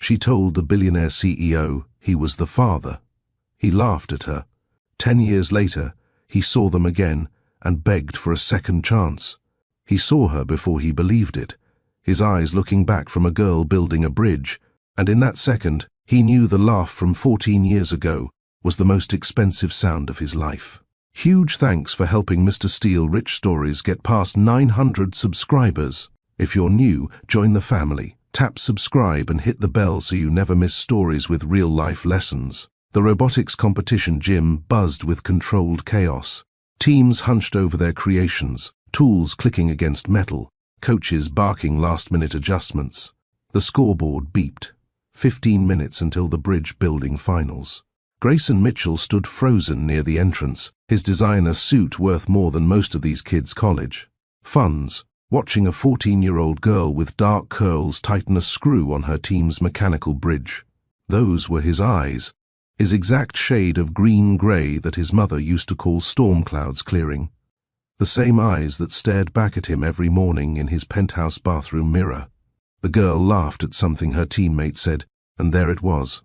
She told the billionaire CEO he was the father. He laughed at her. 10 years later, he saw them again and begged for a second chance. He saw her before he believed it, his eyes looking back from a girl building a bridge, and in that second, he knew the laugh from 14 years ago was the most expensive sound of his life. Huge thanks for helping Mr. Steele Rich Stories get past 900 subscribers. If you're new, join the family. Tap subscribe and hit the bell so you never miss stories with real-life lessons. The robotics competition gym buzzed with controlled chaos. Teams hunched over their creations, tools clicking against metal, coaches barking last-minute adjustments. The scoreboard beeped. 15 minutes until the bridge building finals. Grayson Mitchell stood frozen near the entrance, his designer suit worth more than most of these kids' college funds, watching a 14-year-old girl with dark curls tighten a screw on her team's mechanical bridge. Those were his eyes, his exact shade of green-gray that his mother used to call storm clouds clearing. The same eyes that stared back at him every morning in his penthouse bathroom mirror. The girl laughed at something her teammate said, and there it was.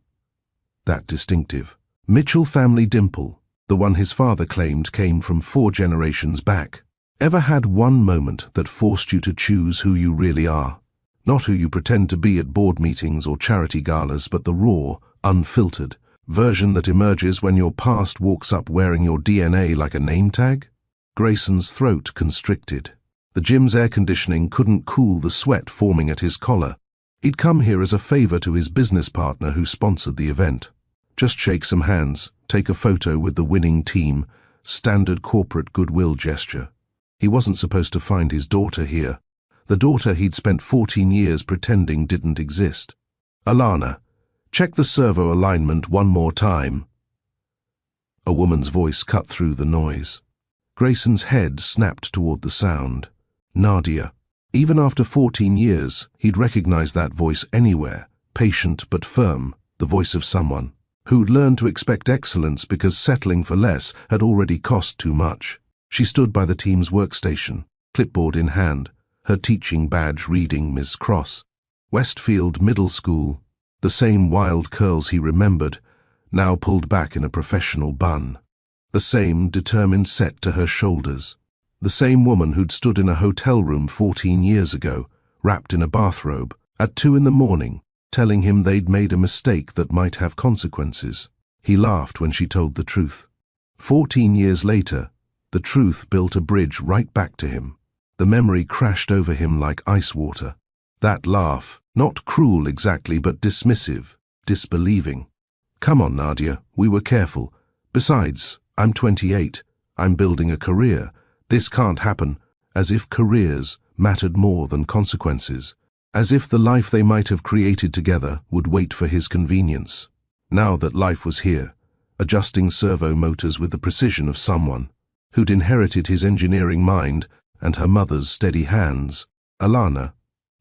That distinctive Mitchell family dimple, the one his father claimed came from 4 generations back. Ever had one moment that forced you to choose who you really are? Not who you pretend to be at board meetings or charity galas, but the raw, unfiltered version that emerges when your past walks up wearing your DNA like a name tag? Grayson's throat constricted. The gym's air conditioning couldn't cool the sweat forming at his collar. He'd come here as a favor to his business partner who sponsored the event. Just shake some hands, take a photo with the winning team, standard corporate goodwill gesture. He wasn't supposed to find his daughter here, the daughter he'd spent 14 years pretending didn't exist. Alana, check the servo alignment one more time. A woman's voice cut through the noise. Grayson's head snapped toward the sound. Nadia. Even after 14 years, he'd recognized that voice anywhere, patient but firm, the voice of someone who'd learned to expect excellence because settling for less had already cost too much. She stood by the team's workstation, clipboard in hand, her teaching badge reading Ms. Cross. Westfield Middle School, the same wild curls he remembered, now pulled back in a professional bun. The same determined set to her shoulders. The same woman who'd stood in a hotel room 14 years ago, wrapped in a bathrobe, at 2 in the morning, telling him they'd made a mistake that might have consequences. He laughed when she told the truth. 14 years later, the truth built a bridge right back to him. The memory crashed over him like ice water. That laugh, not cruel exactly, but dismissive, disbelieving. Come on, Nadia, we were careful. Besides, I'm 28. I'm building a career. This can't happen. As if careers mattered more than consequences. As if the life they might have created together would wait for his convenience. Now that life was here, adjusting servo motors with the precision of someone who'd inherited his engineering mind and her mother's steady hands. Alana.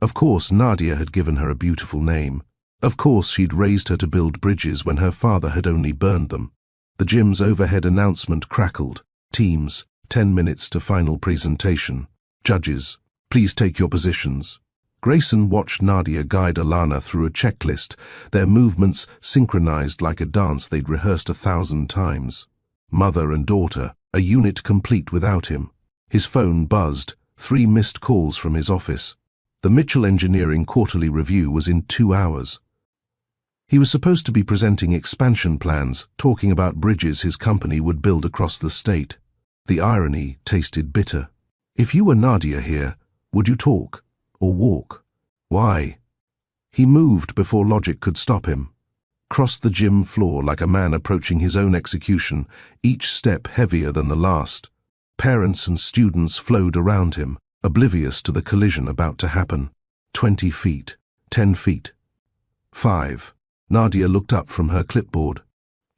Of course Nadia had given her a beautiful name. Of course she'd raised her to build bridges when her father had only burned them. The gym's overhead announcement crackled. Teams, 10 minutes to final presentation. Judges, please take your positions. Grayson watched Nadia guide Alana through a checklist, their movements synchronized like a dance they'd rehearsed 1,000 times. Mother and daughter, a unit complete without him. His phone buzzed, 3 missed calls from his office. The Mitchell Engineering quarterly review was in 2 hours. He was supposed to be presenting expansion plans, talking about bridges his company would build across the state. The irony tasted bitter. If you were Nadia here, would you talk or walk? Why? He moved before logic could stop him. Crossed the gym floor like a man approaching his own execution, each step heavier than the last. Parents and students flowed around him, oblivious to the collision about to happen. 20 feet, 10 feet. 5. Nadia looked up from her clipboard.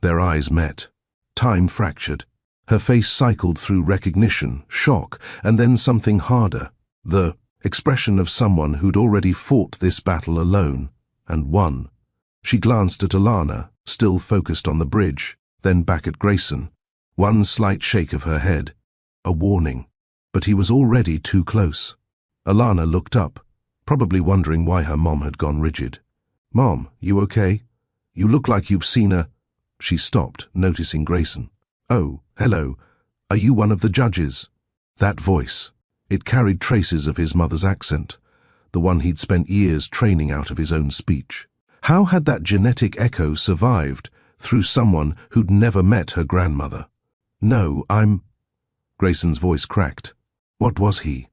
Their eyes met. Time fractured. Her face cycled through recognition, shock, and then something harder. The expression of someone who'd already fought this battle alone, and won. She glanced at Alana, still focused on the bridge, then back at Grayson. One slight shake of her head. A warning. But he was already too close. Alana looked up, probably wondering why her mom had gone rigid. Mom, you okay? You look like you've seen a... She stopped, noticing Grayson. Oh, hello. Are you one of the judges? That voice. It carried traces of his mother's accent, the one he'd spent years training out of his own speech. How had that genetic echo survived through someone who'd never met her grandmother? No, I'm... Grayson's voice cracked. What was he?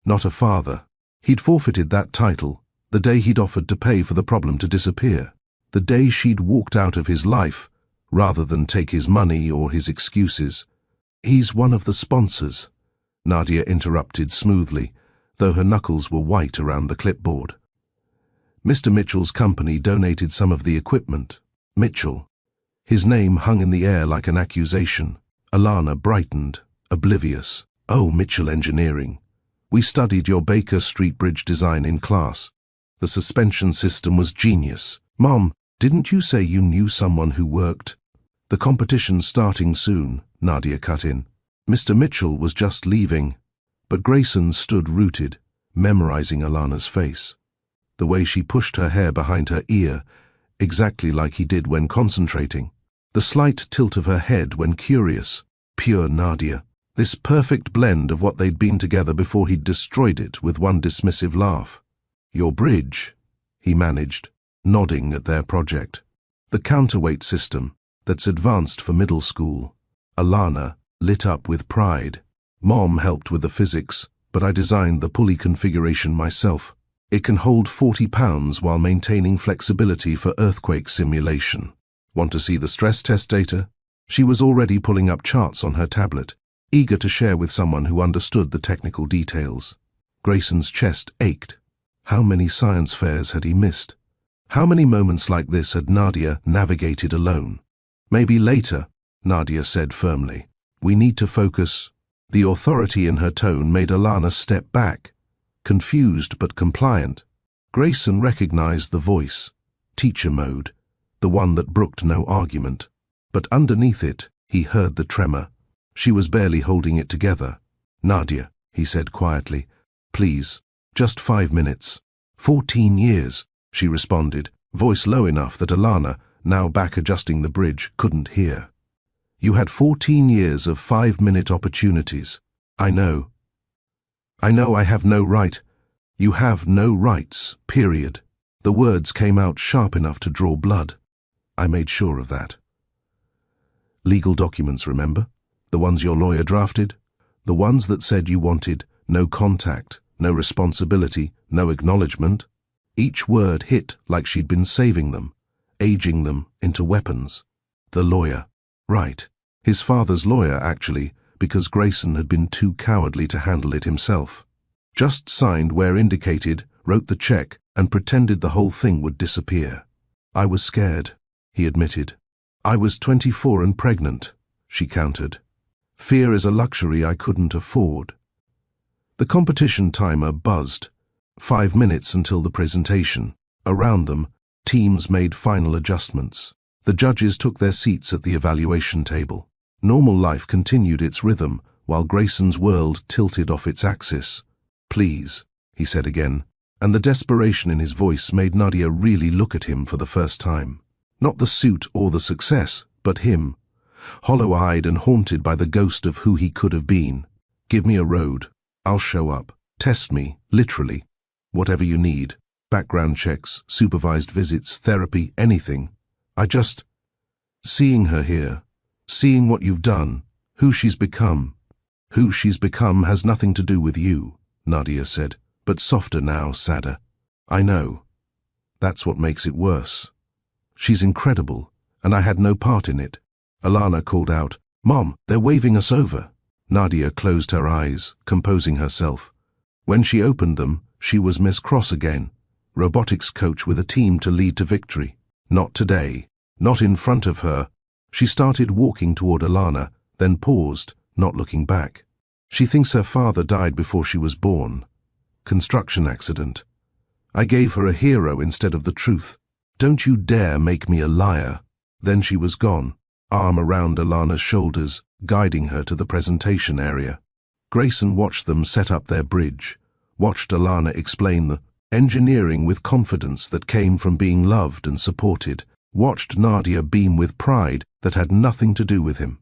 Not a father. He'd forfeited that title the day he'd offered to pay for the problem to disappear. The day she'd walked out of his life, rather than take his money or his excuses. He's one of the sponsors, Nadia interrupted smoothly, though her knuckles were white around the clipboard. Mr. Mitchell's company donated some of the equipment. Mitchell. His name hung in the air like an accusation. Alana brightened, oblivious. Oh, Mitchell Engineering. We studied your Baker Street Bridge design in class. The suspension system was genius. Mom, didn't you say you knew someone who worked? The competition's starting soon, Nadia cut in. Mr. Mitchell was just leaving, but Grayson stood rooted, memorizing Alana's face. The way she pushed her hair behind her ear, exactly like he did when concentrating. The slight tilt of her head when curious. Pure Nadia. This perfect blend of what they'd been together before he'd destroyed it with one dismissive laugh. Your bridge, he managed, nodding at their project. The counterweight system that's advanced for middle school. Alana lit up with pride. Mom helped with the physics, but I designed the pulley configuration myself. It can hold 40 pounds while maintaining flexibility for earthquake simulation. Want to see the stress test data? She was already pulling up charts on her tablet, eager to share with someone who understood the technical details. Grayson's chest ached. How many science fairs had he missed? How many moments like this had Nadia navigated alone? Maybe later, Nadia said firmly. We need to focus. The authority in her tone made Alana step back, confused but compliant. Grayson recognized the voice, teacher mode, the one that brooked no argument. But underneath it, he heard the tremor. She was barely holding it together. Nadia, he said quietly, please, just 5 minutes. 14 years, she responded, voice low enough that Alana, now back adjusting the bridge, couldn't hear. You had 14 years of 5-minute opportunities. I know. I have no right. You have no rights, period. The words came out sharp enough to draw blood. I made sure of that. Legal documents, remember? The ones your lawyer drafted? The ones that said you wanted no contact, no responsibility, no acknowledgement? Each word hit like she'd been saving them, aging them into weapons. The lawyer. Right. His father's lawyer, actually, because Grayson had been too cowardly to handle it himself. Just signed where indicated, wrote the check, and pretended the whole thing would disappear. I was scared, he admitted. I was 24 and pregnant, she countered. Fear is a luxury I couldn't afford. The competition timer buzzed. 5 minutes until the presentation. Around them, teams made final adjustments. The judges took their seats at the evaluation table. Normal life continued its rhythm, while Grayson's world tilted off its axis. Please, he said again, and the desperation in his voice made Nadia really look at him for the first time. Not the suit or the success, but him, hollow-eyed and haunted by the ghost of who he could have been. Give me a road. I'll show up. Test me, literally. Whatever you need. Background checks, supervised visits, therapy, anything. Seeing her here, seeing what you've done, who she's become. Who she's become has nothing to do with you, Nadia said, but softer now, sadder. I know. That's what makes it worse. She's incredible, and I had no part in it. Alana called out, Mom, they're waving us over. Nadia closed her eyes, composing herself. When she opened them, she was Miss Cross again, robotics coach with a team to lead to victory. Not today, not in front of her. She started walking toward Alana, then paused, not looking back. She thinks her father died before she was born. Construction accident. I gave her a hero instead of the truth. Don't you dare make me a liar. Then she was gone, arm around Alana's shoulders, guiding her to the presentation area. Grayson watched them set up their bridge, watched Alana explain the engineering with confidence that came from being loved and supported, watched Nadia beam with pride that had nothing to do with him.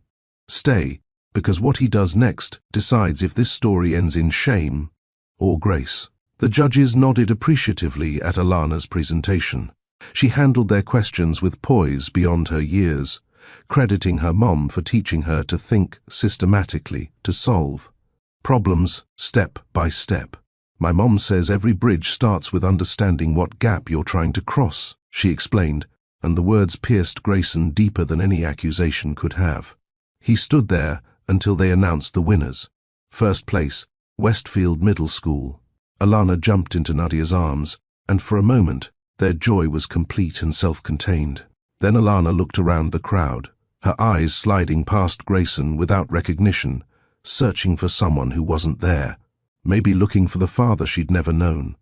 Stay, because what he does next decides if this story ends in shame or grace. The judges nodded appreciatively at Alana's presentation. She handled their questions with poise beyond her years, crediting her mom for teaching her to think systematically, to solve problems step by step. My mom says every bridge starts with understanding what gap you're trying to cross, she explained, and the words pierced Grayson deeper than any accusation could have. He stood there until they announced the winners. First place, Westfield Middle School. Alana jumped into Nadia's arms, and for a moment, their joy was complete and self-contained. Then Alana looked around the crowd, her eyes sliding past Grayson without recognition, searching for someone who wasn't there, maybe looking for the father she'd never known,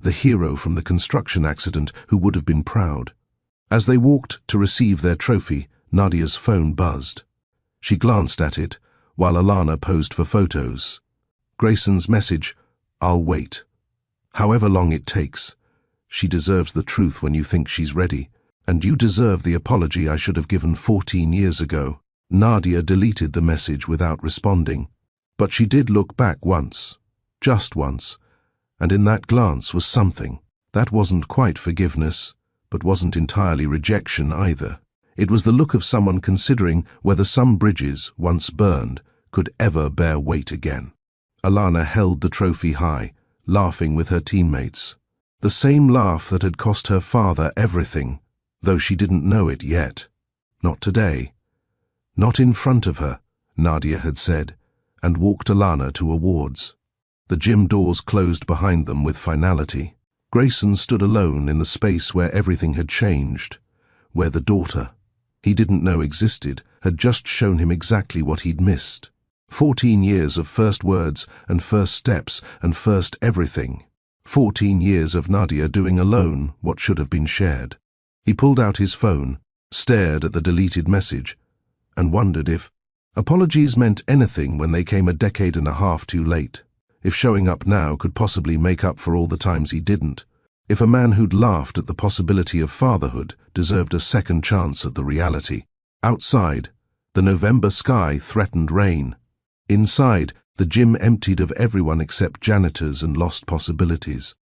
the hero from the construction accident who would have been proud. As they walked to receive their trophy, Nadia's phone buzzed. She glanced at it, while Alana posed for photos. Grayson's message, "I'll wait. However long it takes. She deserves the truth when you think she's ready, and you deserve the apology I should have given 14 years ago." Nadia deleted the message without responding, but she did look back once, just once, and in that glance was something. That wasn't quite forgiveness, but wasn't entirely rejection either. It was the look of someone considering whether some bridges, once burned, could ever bear weight again. Alana held the trophy high, laughing with her teammates. The same laugh that had cost her father everything, though she didn't know it yet. Not today. Not in front of her, Nadia had said, and walked Alana to awards. The gym doors closed behind them with finality. Grayson stood alone in the space where everything had changed, where the daughter he didn't know existed had just shown him exactly what he'd missed. 14 years of first words and first steps and first everything. 14 years of Nadia doing alone what should have been shared. He pulled out his phone, stared at the deleted message, and wondered if apologies meant anything when they came a decade and a half too late. If showing up now could possibly make up for all the times he didn't. If a man who'd laughed at the possibility of fatherhood deserved a second chance at the reality. Outside, the November sky threatened rain. Inside, the gym emptied of everyone except janitors and lost possibilities.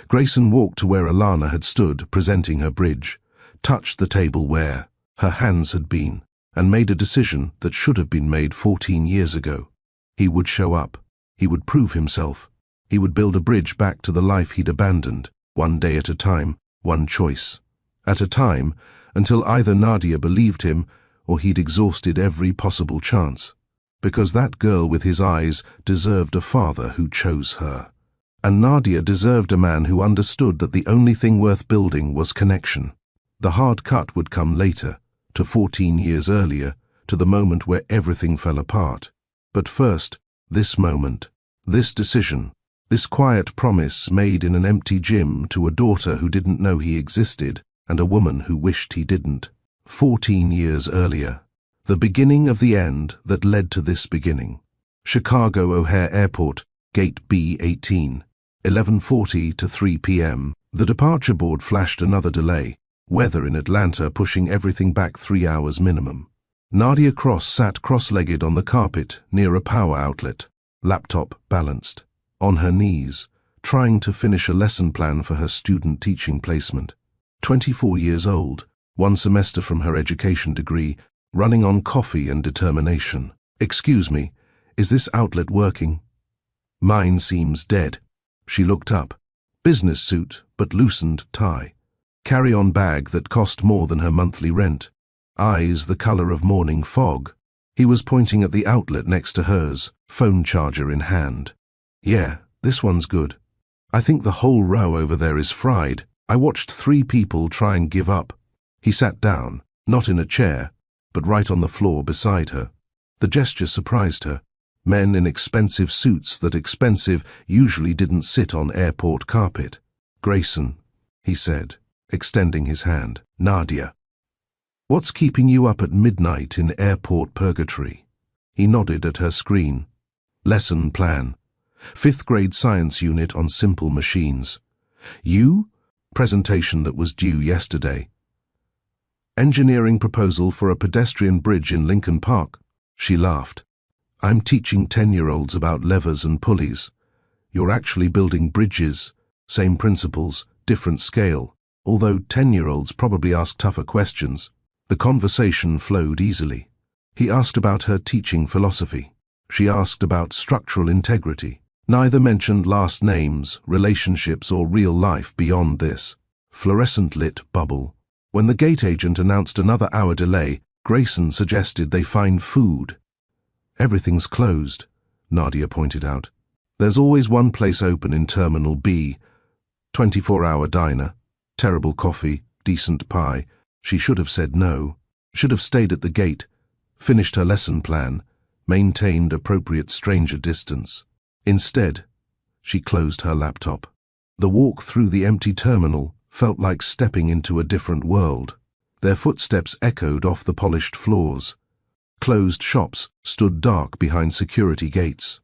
Grayson walked to where Alana had stood, presenting her bridge, touched the table where her hands had been, and made a decision that should have been made 14 years ago. He would show up. He would prove himself. He would build a bridge back to the life he'd abandoned, one day at a time, one choice at a time, until either Nadia believed him or he'd exhausted every possible chance. Because that girl with his eyes deserved a father who chose her. And Nadia deserved a man who understood that the only thing worth building was connection. The hard cut would come later, to 14 years earlier, to the moment where everything fell apart. But first, this moment, this decision, this quiet promise made in an empty gym to a daughter who didn't know he existed and a woman who wished he didn't. 14 years earlier. The beginning of the end that led to this beginning. Chicago O'Hare Airport, Gate B18, 11:40 to 3 p.m. The departure board flashed another delay, weather in Atlanta pushing everything back 3 hours minimum. Nadia Cross sat cross-legged on the carpet near a power outlet, laptop balanced, on her knees, trying to finish a lesson plan for her student teaching placement. 24 years old, one semester from her education degree, running on coffee and determination. "Excuse me, is this outlet working?" "Mine seems dead." She looked up. Business suit, but loosened tie. Carry-on bag that cost more than her monthly rent. Eyes the color of morning fog. He was pointing at the outlet next to hers, phone charger in hand. "Yeah, this one's good. I think the whole row over there is fried. I watched 3 people try and give up." He sat down, not in a chair, but right on the floor beside her. The gesture surprised her. Men in expensive suits that expensive usually didn't sit on airport carpet. "Grayson," he said, extending his hand. "Nadia. What's keeping you up at midnight in airport purgatory?" He nodded at her screen. "Lesson plan. 5th grade science unit on simple machines. You? Presentation that was due yesterday. Engineering proposal for a pedestrian bridge in Lincoln Park. She laughed. I'm teaching 10-year-olds about levers and pulleys. You're actually building bridges. Same principles, different scale. Although 10-year-olds probably ask tougher questions. The conversation flowed easily. He asked about her teaching philosophy. She asked about structural integrity. Neither mentioned last names, relationships, or real life beyond this. Fluorescent-lit bubble. When the gate agent announced another hour delay, Grayson suggested they find food. Everything's closed, Nadia pointed out. There's always one place open in Terminal B. 24-hour diner. Terrible coffee, decent pie. She should have said no. Should have stayed at the gate. Finished her lesson plan. Maintained appropriate stranger distance. Instead, she closed her laptop. The walk through the empty terminal felt like stepping into a different world. Their footsteps echoed off the polished floors. Closed shops stood dark behind security gates.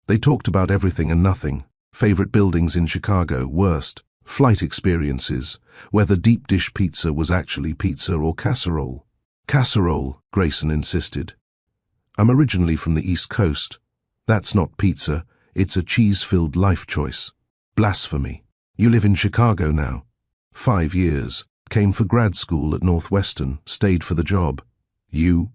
They talked about everything and nothing. Favorite buildings in Chicago, worst. Flight experiences, whether deep dish pizza was actually pizza or casserole. Casserole, Grayson insisted. I'm originally from the East Coast. That's not pizza, it's a cheese-filled life choice. Blasphemy. You live in Chicago now. 5 years. Came for grad school at Northwestern, stayed for the job. You?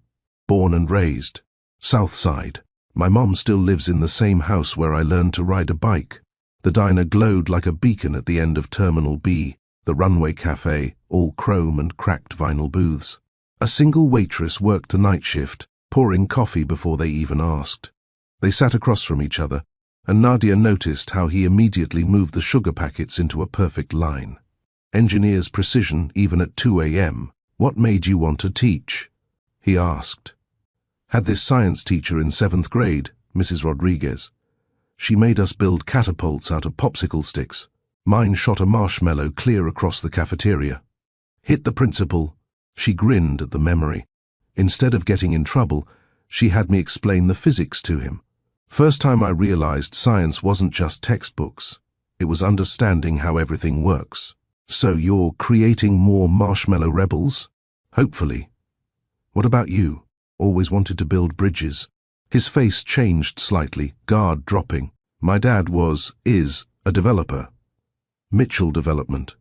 Born and raised. South Side. My mom still lives in the same house where I learned to ride a bike. The diner glowed like a beacon at the end of Terminal B, the runway cafe, all chrome and cracked vinyl booths. A single waitress worked the night shift, pouring coffee before they even asked. They sat across from each other, and Nadia noticed how he immediately moved the sugar packets into a perfect line. Engineer's precision even at 2 a.m. What made you want to teach? He asked. Had this science teacher in 7th grade, Mrs. Rodriguez. She made us build catapults out of popsicle sticks. Mine shot a marshmallow clear across the cafeteria. Hit the principal. She grinned at the memory. Instead of getting in trouble, she had me explain the physics to him. First time I realized science wasn't just textbooks. It was understanding how everything works. So you're creating more marshmallow rebels? Hopefully. What about you? Always wanted to build bridges. His face changed slightly, guard dropping. My dad is a developer. Mitchell Development.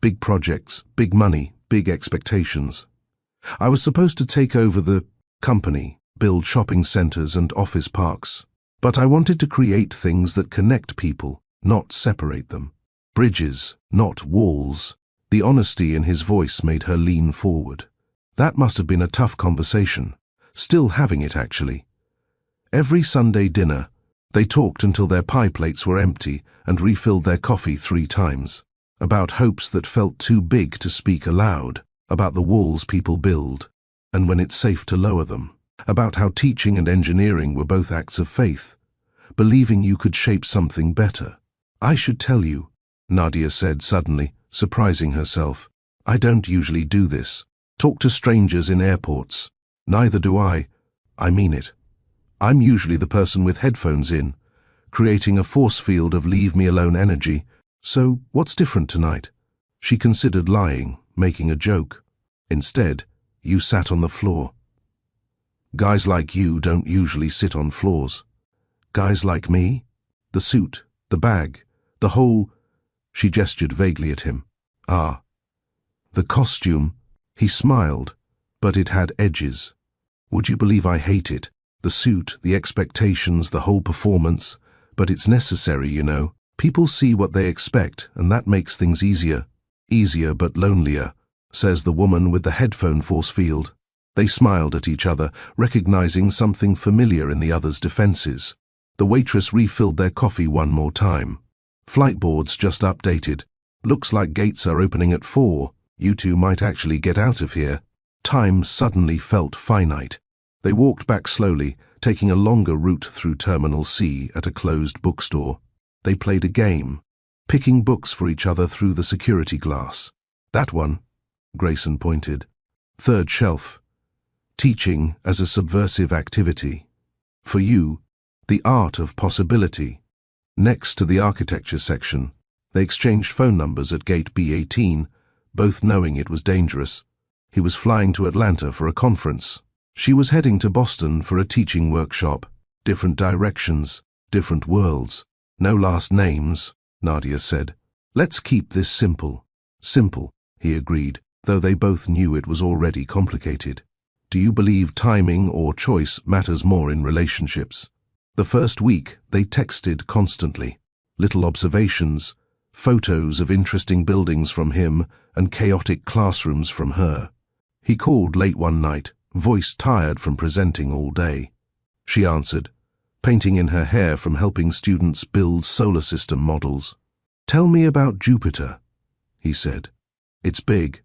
Big projects, big money, big expectations. I was supposed to take over the company, build shopping centers and office parks. But I wanted to create things that connect people, not separate them. Bridges, not walls. The honesty in his voice made her lean forward. That must have been a tough conversation. Still having it, actually. Every Sunday dinner, they talked until their pie plates were empty and refilled their coffee 3 times. About hopes that felt too big to speak aloud, about the walls people build, and when it's safe to lower them, about how teaching and engineering were both acts of faith, believing you could shape something better. I should tell you, Nadia said suddenly, surprising herself. I don't usually do this. Talk to strangers in airports. Neither do I. I mean it. I'm usually the person with headphones in, creating a force field of leave-me-alone energy. So, what's different tonight? She considered lying, making a joke. Instead, you sat on the floor. Guys like you don't usually sit on floors. Guys like me? The suit, the bag, the whole... She gestured vaguely at him. Ah. The costume. He smiled, but it had edges. Would you believe I hate it? The suit, the expectations, the whole performance. But it's necessary, you know. People see what they expect, and that makes things easier. Easier but lonelier, says the woman with the headphone force field. They smiled at each other, recognizing something familiar in the other's defenses. The waitress refilled their coffee one more time. Flight boards just updated. Looks like gates are opening at 4. You two might actually get out of here. Time suddenly felt finite. They walked back slowly, taking a longer route through Terminal C at a closed bookstore. They played a game, picking books for each other through the security glass. That one, Grayson pointed. 3rd shelf. Teaching as a subversive activity. For you, the art of possibility. Next to the architecture section, They exchanged phone numbers at gate B18, both knowing it was dangerous. He was flying to Atlanta for a conference. She was heading to Boston for a teaching workshop. Different directions, different worlds. No last names, Nadia said. Let's keep this simple. Simple, he agreed, though they both knew it was already complicated. Do you believe timing or choice matters more in relationships? The first week, they texted constantly. Little observations, photos of interesting buildings from him and chaotic classrooms from her. He called late one night, voice tired from presenting all day. She answered, painting in her hair from helping students build solar system models. Tell me about Jupiter, he said. It's big,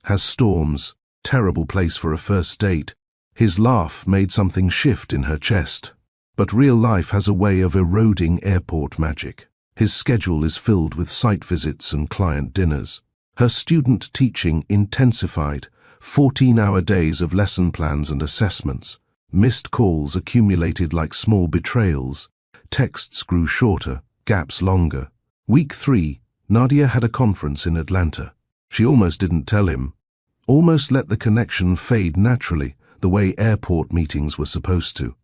has storms, terrible place for a first date. His laugh made something shift in her chest. But real life has a way of eroding airport magic. His schedule is filled with site visits and client dinners. Her student teaching intensified, 14-hour days of lesson plans and assessments. Missed calls accumulated like small betrayals. Texts grew shorter, gaps longer. Week 3, Nadia had a conference in Atlanta. She almost didn't tell him. Almost let the connection fade naturally, the way airport meetings were supposed to.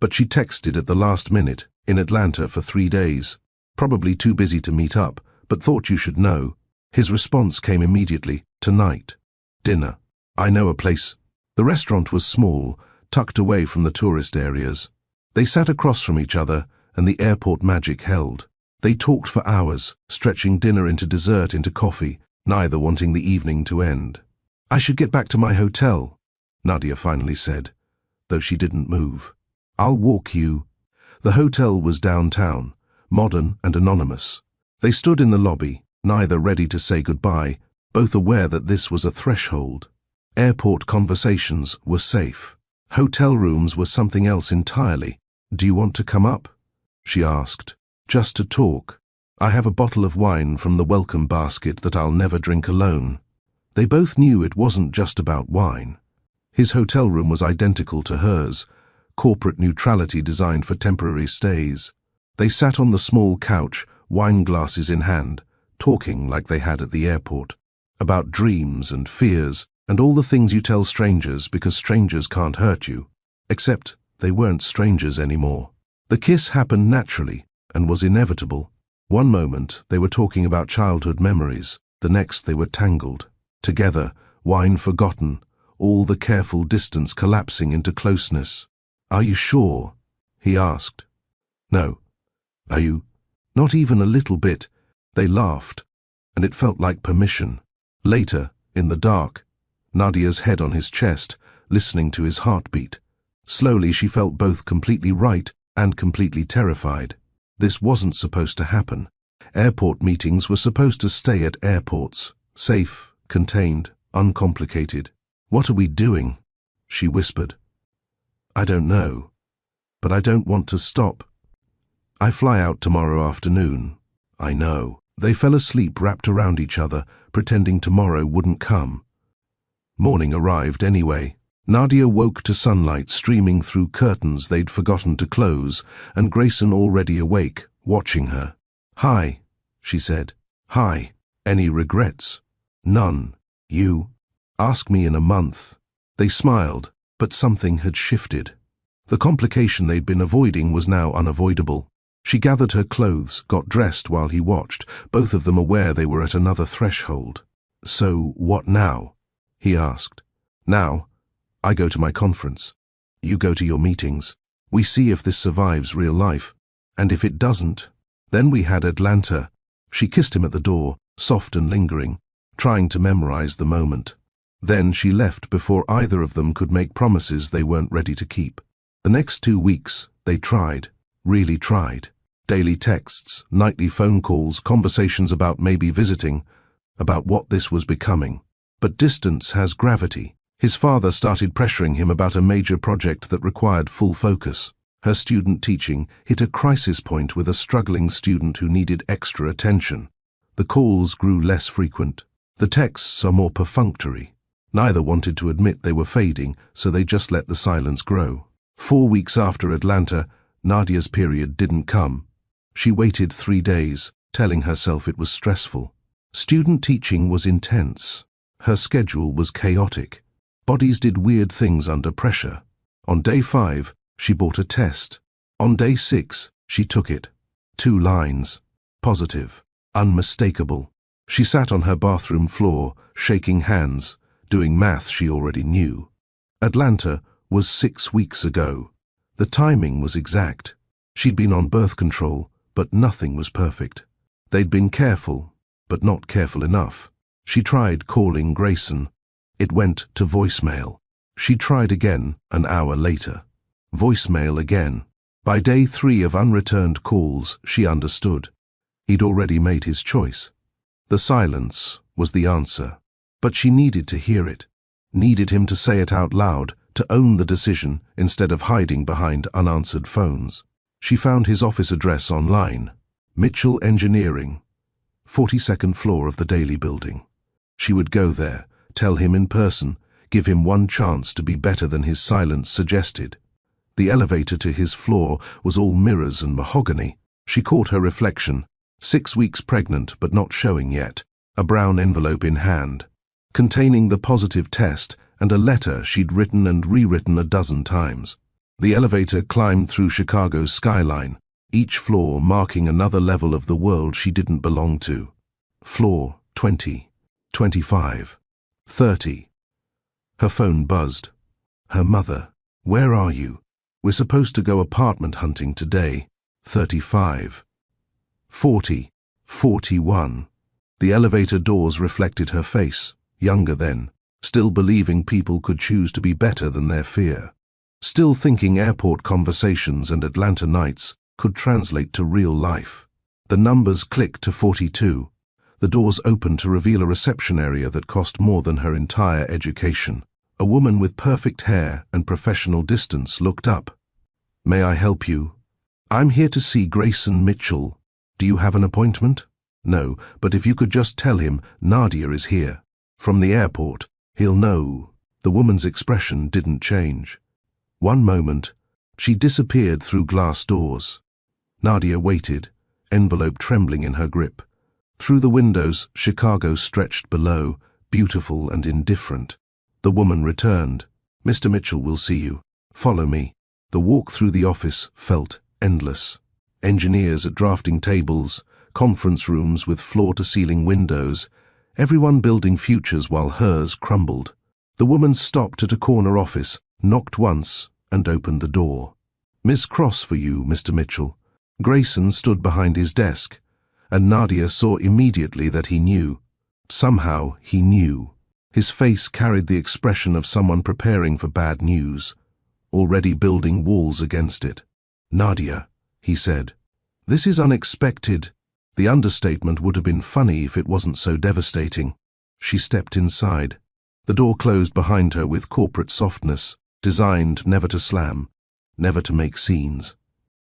But she texted at the last minute, in Atlanta for 3 days. Probably too busy to meet up, but thought you should know. His response came immediately, tonight. Dinner. I know a place. The restaurant was small, tucked away from the tourist areas. They sat across from each other, and the airport magic held. They talked for hours, stretching dinner into dessert into coffee, neither wanting the evening to end. I should get back to my hotel, Nadia finally said, though she didn't move. I'll walk you. The hotel was downtown, modern and anonymous. They stood in the lobby, neither ready to say goodbye, both aware that this was a threshold. Airport conversations were safe. Hotel rooms were something else entirely. Do you want to come up? She asked. Just to talk. I have a bottle of wine from the welcome basket that I'll never drink alone. They both knew it wasn't just about wine. His hotel room was identical to hers, corporate neutrality designed for temporary stays. They sat on the small couch, wine glasses in hand, talking like they had at the airport, about dreams and fears and all the things you tell strangers because strangers can't hurt you. Except they weren't strangers anymore. The kiss happened naturally and was inevitable. One moment they were talking about childhood memories, the next they were tangled. Together, wine forgotten, all the careful distance collapsing into closeness. Are you sure? He asked. No. Are you? Not even a little bit. They laughed, and it felt like permission. Later, in the dark, Nadia's head on his chest, listening to his heartbeat. Slowly she felt both completely right and completely terrified. This wasn't supposed to happen. Airport meetings were supposed to stay at airports, safe, contained, uncomplicated. What are we doing? She whispered. I don't know, but I don't want to stop. I fly out tomorrow afternoon. I know. They fell asleep wrapped around each other, pretending tomorrow wouldn't come. Morning arrived anyway. Nadia woke to sunlight streaming through curtains they'd forgotten to close, and Grayson already awake, watching her. Hi, she said. Hi. Any regrets? None. You? Ask me in a month. They smiled, but something had shifted. The complication they'd been avoiding was now unavoidable. She gathered her clothes, got dressed while he watched, both of them aware they were at another threshold. So what now? He asked. Now, I go to my conference. You go to your meetings. We see if this survives real life. And if it doesn't, then we had Atlanta. She kissed him at the door, soft and lingering, trying to memorize the moment. Then she left before either of them could make promises they weren't ready to keep. The next 2 weeks, they tried, really tried. Daily texts, nightly phone calls, conversations about maybe visiting, about what this was becoming. But distance has gravity. His father started pressuring him about a major project that required full focus. Her student teaching hit a crisis point with a struggling student who needed extra attention. The calls grew less frequent. The texts are more perfunctory. Neither wanted to admit they were fading, so they just let the silence grow. 4 weeks after Atlanta, Nadia's period didn't come. She waited 3 days, telling herself it was stressful. Student teaching was intense. Her schedule was chaotic. Bodies did weird things under pressure. On day 5, she bought a test. On day 6, she took it. 2 lines. Positive. Unmistakable. She sat on her bathroom floor, shaking hands, doing math she already knew. Atlanta was 6 weeks ago. The timing was exact. She'd been on birth control, but nothing was perfect. They'd been careful, but not careful enough. She tried calling Grayson. It went to voicemail. She tried again an hour later. Voicemail again. By day 3 of unreturned calls, she understood. He'd already made his choice. The silence was the answer, but she needed to hear it. Needed him to say it out loud, to own the decision instead of hiding behind unanswered phones. She found his office address online. Mitchell Engineering, 42nd floor of the Daily Building. She would go there, tell him in person, give him one chance to be better than his silence suggested. The elevator to his floor was all mirrors and mahogany. She caught her reflection, 6 weeks pregnant but not showing yet, a brown envelope in hand, containing the positive test and a letter she'd written and rewritten a dozen times. The elevator climbed through Chicago's skyline, each floor marking another level of the world she didn't belong to. Floor 20, 25, 30. Her phone buzzed. Her mother. Where are you? We're supposed to go apartment hunting today. 35. 40. 41. The elevator doors reflected her face, younger then, still believing people could choose to be better than their fear. Still thinking airport conversations and Atlanta nights could translate to real life. The numbers clicked to 42. The doors opened to reveal a reception area that cost more than her entire education. A woman with perfect hair and professional distance looked up. May I help you? I'm here to see Grayson Mitchell. Do you have an appointment? No, but if you could just tell him Nadia is here. From the airport, he'll know. The woman's expression didn't change. One moment, she disappeared through glass doors. Nadia waited, envelope trembling in her grip. Through the windows, Chicago stretched below, beautiful and indifferent. The woman returned. Mr. Mitchell will see you. Follow me. The walk through the office felt endless. Engineers at drafting tables, conference rooms with floor-to-ceiling windows, everyone building futures while hers crumbled. The woman stopped at a corner office, knocked once, and opened the door. Miss Cross for you, Mr. Mitchell. Grayson stood behind his desk, and Nadia saw immediately that he knew. Somehow he knew. His face carried the expression of someone preparing for bad news, already building walls against it. Nadia, he said, this is unexpected. The understatement would have been funny if it wasn't so devastating. She stepped inside. The door closed behind her with corporate softness, designed never to slam, never to make scenes.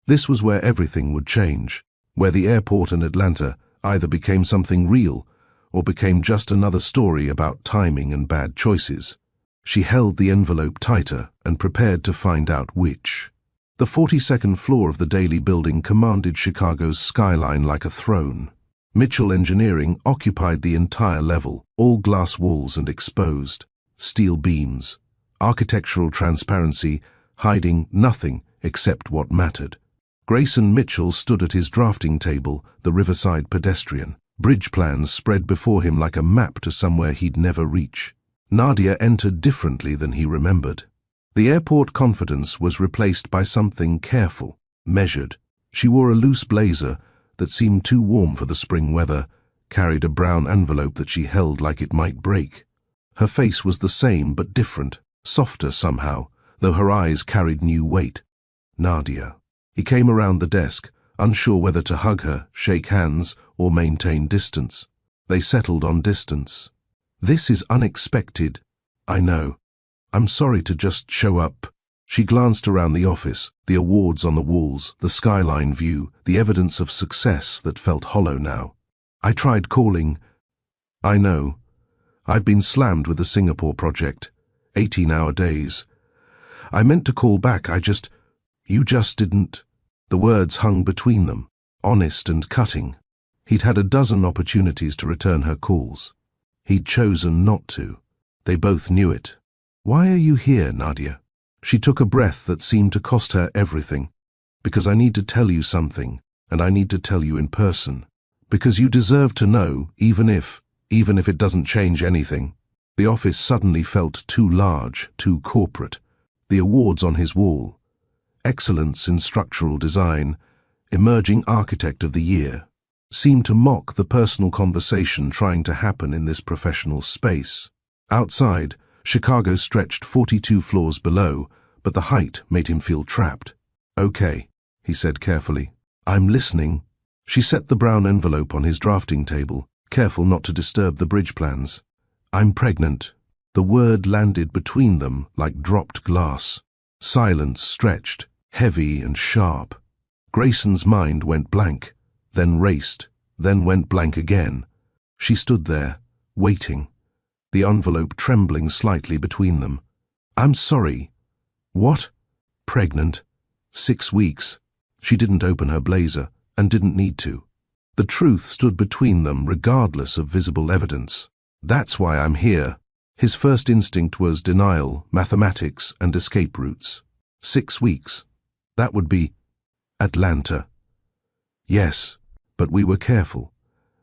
This was where everything would change, where the airport and Atlanta either became something real or became just another story about timing and bad choices. She held the envelope tighter and prepared to find out which. The 42nd floor of the Daily Building commanded Chicago's skyline like a throne. Mitchell Engineering occupied the entire level, all glass walls and exposed, steel beams, architectural transparency hiding nothing except what mattered. Grayson Mitchell stood at his drafting table, the riverside pedestrian, bridge plans spread before him like a map to somewhere he'd never reach. Nadia entered differently than he remembered. The airport confidence was replaced by something careful, measured. She wore a loose blazer that seemed too warm for the spring weather, carried a brown envelope that she held like it might break. Her face was the same but different, softer somehow, though her eyes carried new weight. Nadia. He came around the desk, unsure whether to hug her, shake hands, or maintain distance. They settled on distance. This is unexpected. I know. I'm sorry to just show up. She glanced around the office, the awards on the walls, the skyline view, the evidence of success that felt hollow now. I tried calling. I know. I've been slammed with the Singapore project. 18-hour days. I meant to call back, you just didn't. The words hung between them, honest and cutting. He'd had a dozen opportunities to return her calls. He'd chosen not to. They both knew it. "Why are you here, Nadia?" She took a breath that seemed to cost her everything. "Because I need to tell you something, and I need to tell you in person. Because you deserve to know, even if it doesn't change anything." The office suddenly felt too large, too corporate. The awards on his wall. Excellence in structural design, emerging architect of the year, seemed to mock the personal conversation trying to happen in this professional space. Outside, Chicago stretched 42 floors below, but the height made him feel trapped. "Okay," he said carefully. "I'm listening." She set the brown envelope on his drafting table, careful not to disturb the bridge plans. "I'm pregnant." The word landed between them like dropped glass. Silence stretched, heavy and sharp. Grayson's mind went blank, then raced, then went blank again. She stood there, waiting, the envelope trembling slightly between them. "I'm sorry." "What?" "Pregnant. 6 weeks." She didn't open her blazer, and didn't need to. The truth stood between them regardless of visible evidence. "That's why I'm here." His first instinct was denial, mathematics, and escape routes. 6 weeks. That would be Atlanta. Yes, but we were careful.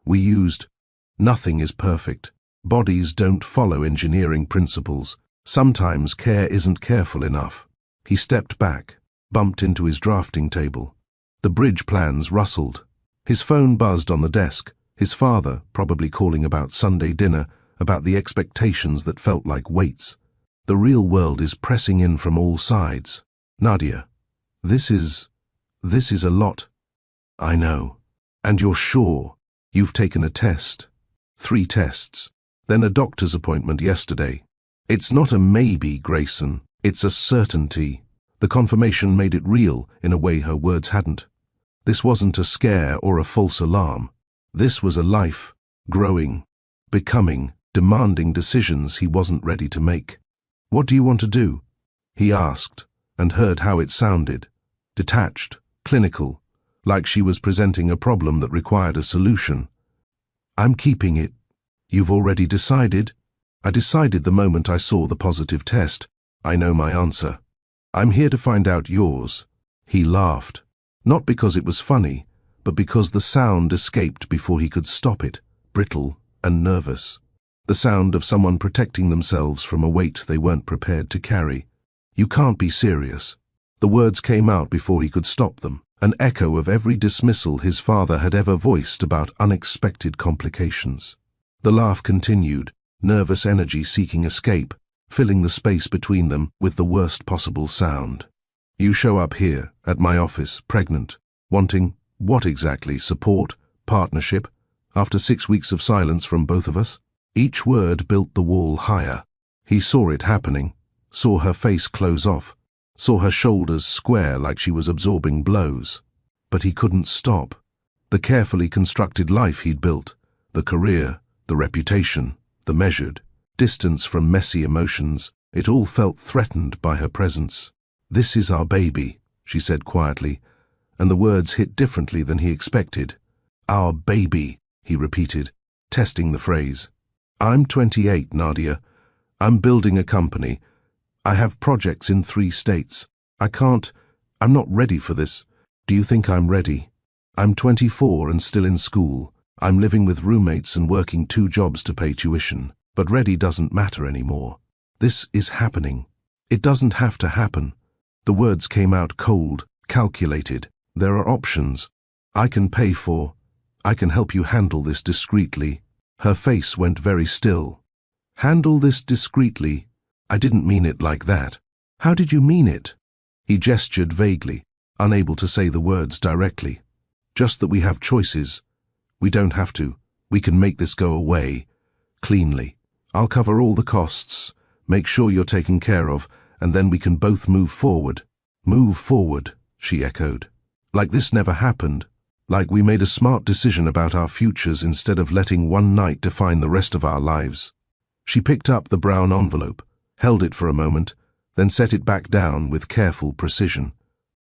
We used. Nothing is perfect. Bodies don't follow engineering principles. Sometimes care isn't careful enough. He stepped back, bumped into his drafting table. The bridge plans rustled. His phone buzzed on the desk. His father, probably calling about Sunday dinner, about the expectations that felt like weights. The real world is pressing in from all sides. "Nadia, this is a lot." "I know. And you're sure? You've taken a test. 3 tests. Then a doctor's appointment yesterday. It's not a maybe, Grayson. It's a certainty." The confirmation made it real in a way her words hadn't. This wasn't a scare or a false alarm. This was a life, growing, becoming, demanding decisions he wasn't ready to make. "What do you want to do?" he asked, and heard how it sounded. Detached, clinical, like she was presenting a problem that required a solution. "I'm keeping it." "You've already decided?" "I decided the moment I saw the positive test. I know my answer. I'm here to find out yours." He laughed, not because it was funny, but because the sound escaped before he could stop it, brittle and nervous. The sound of someone protecting themselves from a weight they weren't prepared to carry. "You can't be serious." The words came out before he could stop them, an echo of every dismissal his father had ever voiced about unexpected complications. The laugh continued, nervous energy seeking escape, filling the space between them with the worst possible sound. "You show up here, at my office, pregnant, wanting, what exactly? Support? Partnership? After 6 weeks of silence from both of us?" Each word built the wall higher. He saw it happening, saw her face close off, saw her shoulders square like she was absorbing blows. But he couldn't stop. The carefully constructed life he'd built, the career, the reputation, the measured distance from messy emotions, it all felt threatened by her presence. "This is our baby," she said quietly, and the words hit differently than he expected. "Our baby," he repeated, testing the phrase. "I'm 28, Nadia. I'm building a company. I have projects in 3 states. I'm not ready for this. Do you think I'm ready? I'm 24 and still in school. I'm living with roommates and working 2 jobs to pay tuition. But ready doesn't matter anymore. This is happening. It doesn't have to happen." The words came out cold, calculated. "There are options. I can help you handle this discreetly." Her face went very still. "Handle this discreetly? I didn't mean it like that." "How did you mean it?" He gestured vaguely, unable to say the words directly. "Just that we have choices. We don't have to. We can make this go away. Cleanly. I'll cover all the costs, make sure you're taken care of, and then we can both move forward." "Move forward," she echoed. "Like this never happened. Like we made a smart decision about our futures instead of letting one night define the rest of our lives." She picked up the brown envelope, held it for a moment, then set it back down with careful precision.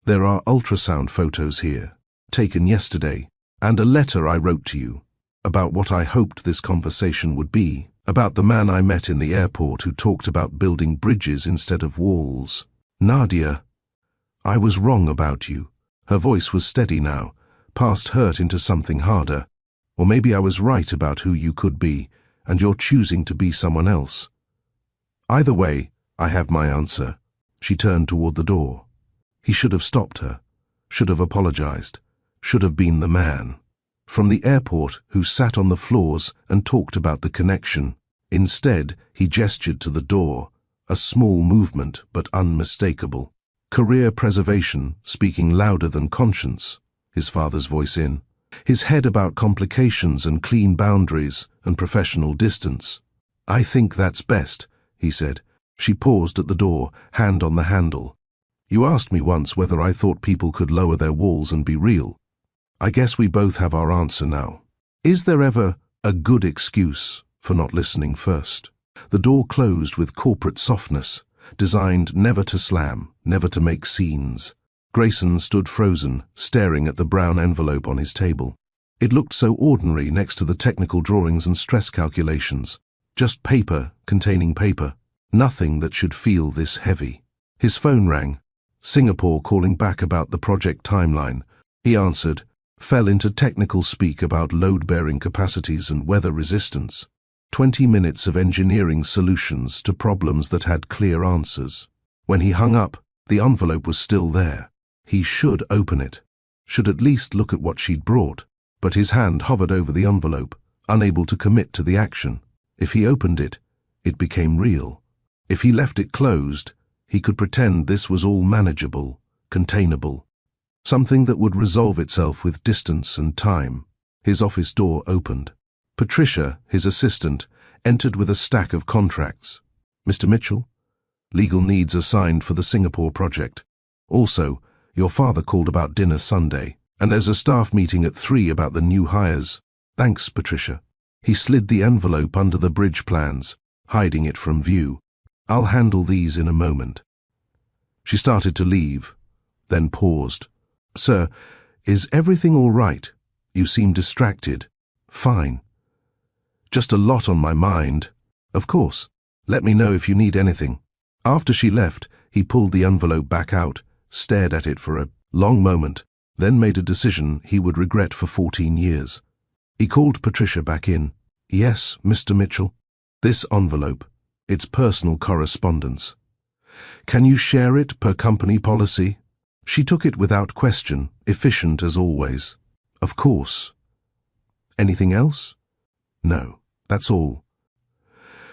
"There are ultrasound photos here, taken yesterday, And a letter I wrote to you, about what I hoped this conversation would be, about the man I met in the airport who talked about building bridges instead of walls. Nadia, I was wrong about you. Her voice was steady now, past hurt into something harder. Or maybe I was right about who you could be, and you're choosing to be someone else. Either way, I have my answer. She turned toward the door. He should have stopped her, should have apologized, should have been the man from the airport who sat on the floors and talked about the connection. Instead, he gestured to the door, a small movement but unmistakable. Career preservation, speaking louder than conscience, his father's voice in. His head about complications and clean boundaries and professional distance. I think that's best, he said. She paused at the door, hand on the handle. You asked me once whether I thought people could lower their walls and be real. I guess we both have our answer now. Is there ever a good excuse for not listening first? The door closed with corporate softness, designed never to slam, never to make scenes. Grayson stood frozen, staring at the brown envelope on his table. It looked so ordinary next to the technical drawings and stress calculations. Just paper containing paper. Nothing that should feel this heavy. His phone rang. Singapore calling back about the project timeline. He answered, fell into technical speak about load-bearing capacities and weather resistance. 20 minutes of engineering solutions to problems that had clear answers. When he hung up, the envelope was still there. He should open it, should at least look at what she'd brought, but his hand hovered over the envelope, unable to commit to the action. If he opened it, it became real. If he left it closed, he could pretend this was all manageable, containable, something that would resolve itself with distance and time. His office door opened. Patricia, his assistant, entered with a stack of contracts. Mr. Mitchell, legal needs assigned for the Singapore project. Also, your father called about dinner Sunday, and there's a staff meeting at 3 about the new hires. Thanks, Patricia. He slid the envelope under the bridge plans, hiding it from view. I'll handle these in a moment. She started to leave, then paused. Sir, is everything all right? You seem distracted. Fine. Just a lot on my mind. Of course. Let me know if you need anything. After she left, he pulled the envelope back out, stared at it for a long moment, then made a decision he would regret for 14 years. He called Patricia back in. Yes, Mr. Mitchell. This envelope, it's personal correspondence. Can you share it per company policy? She took it without question, efficient as always. Of course. Anything else? No, that's all.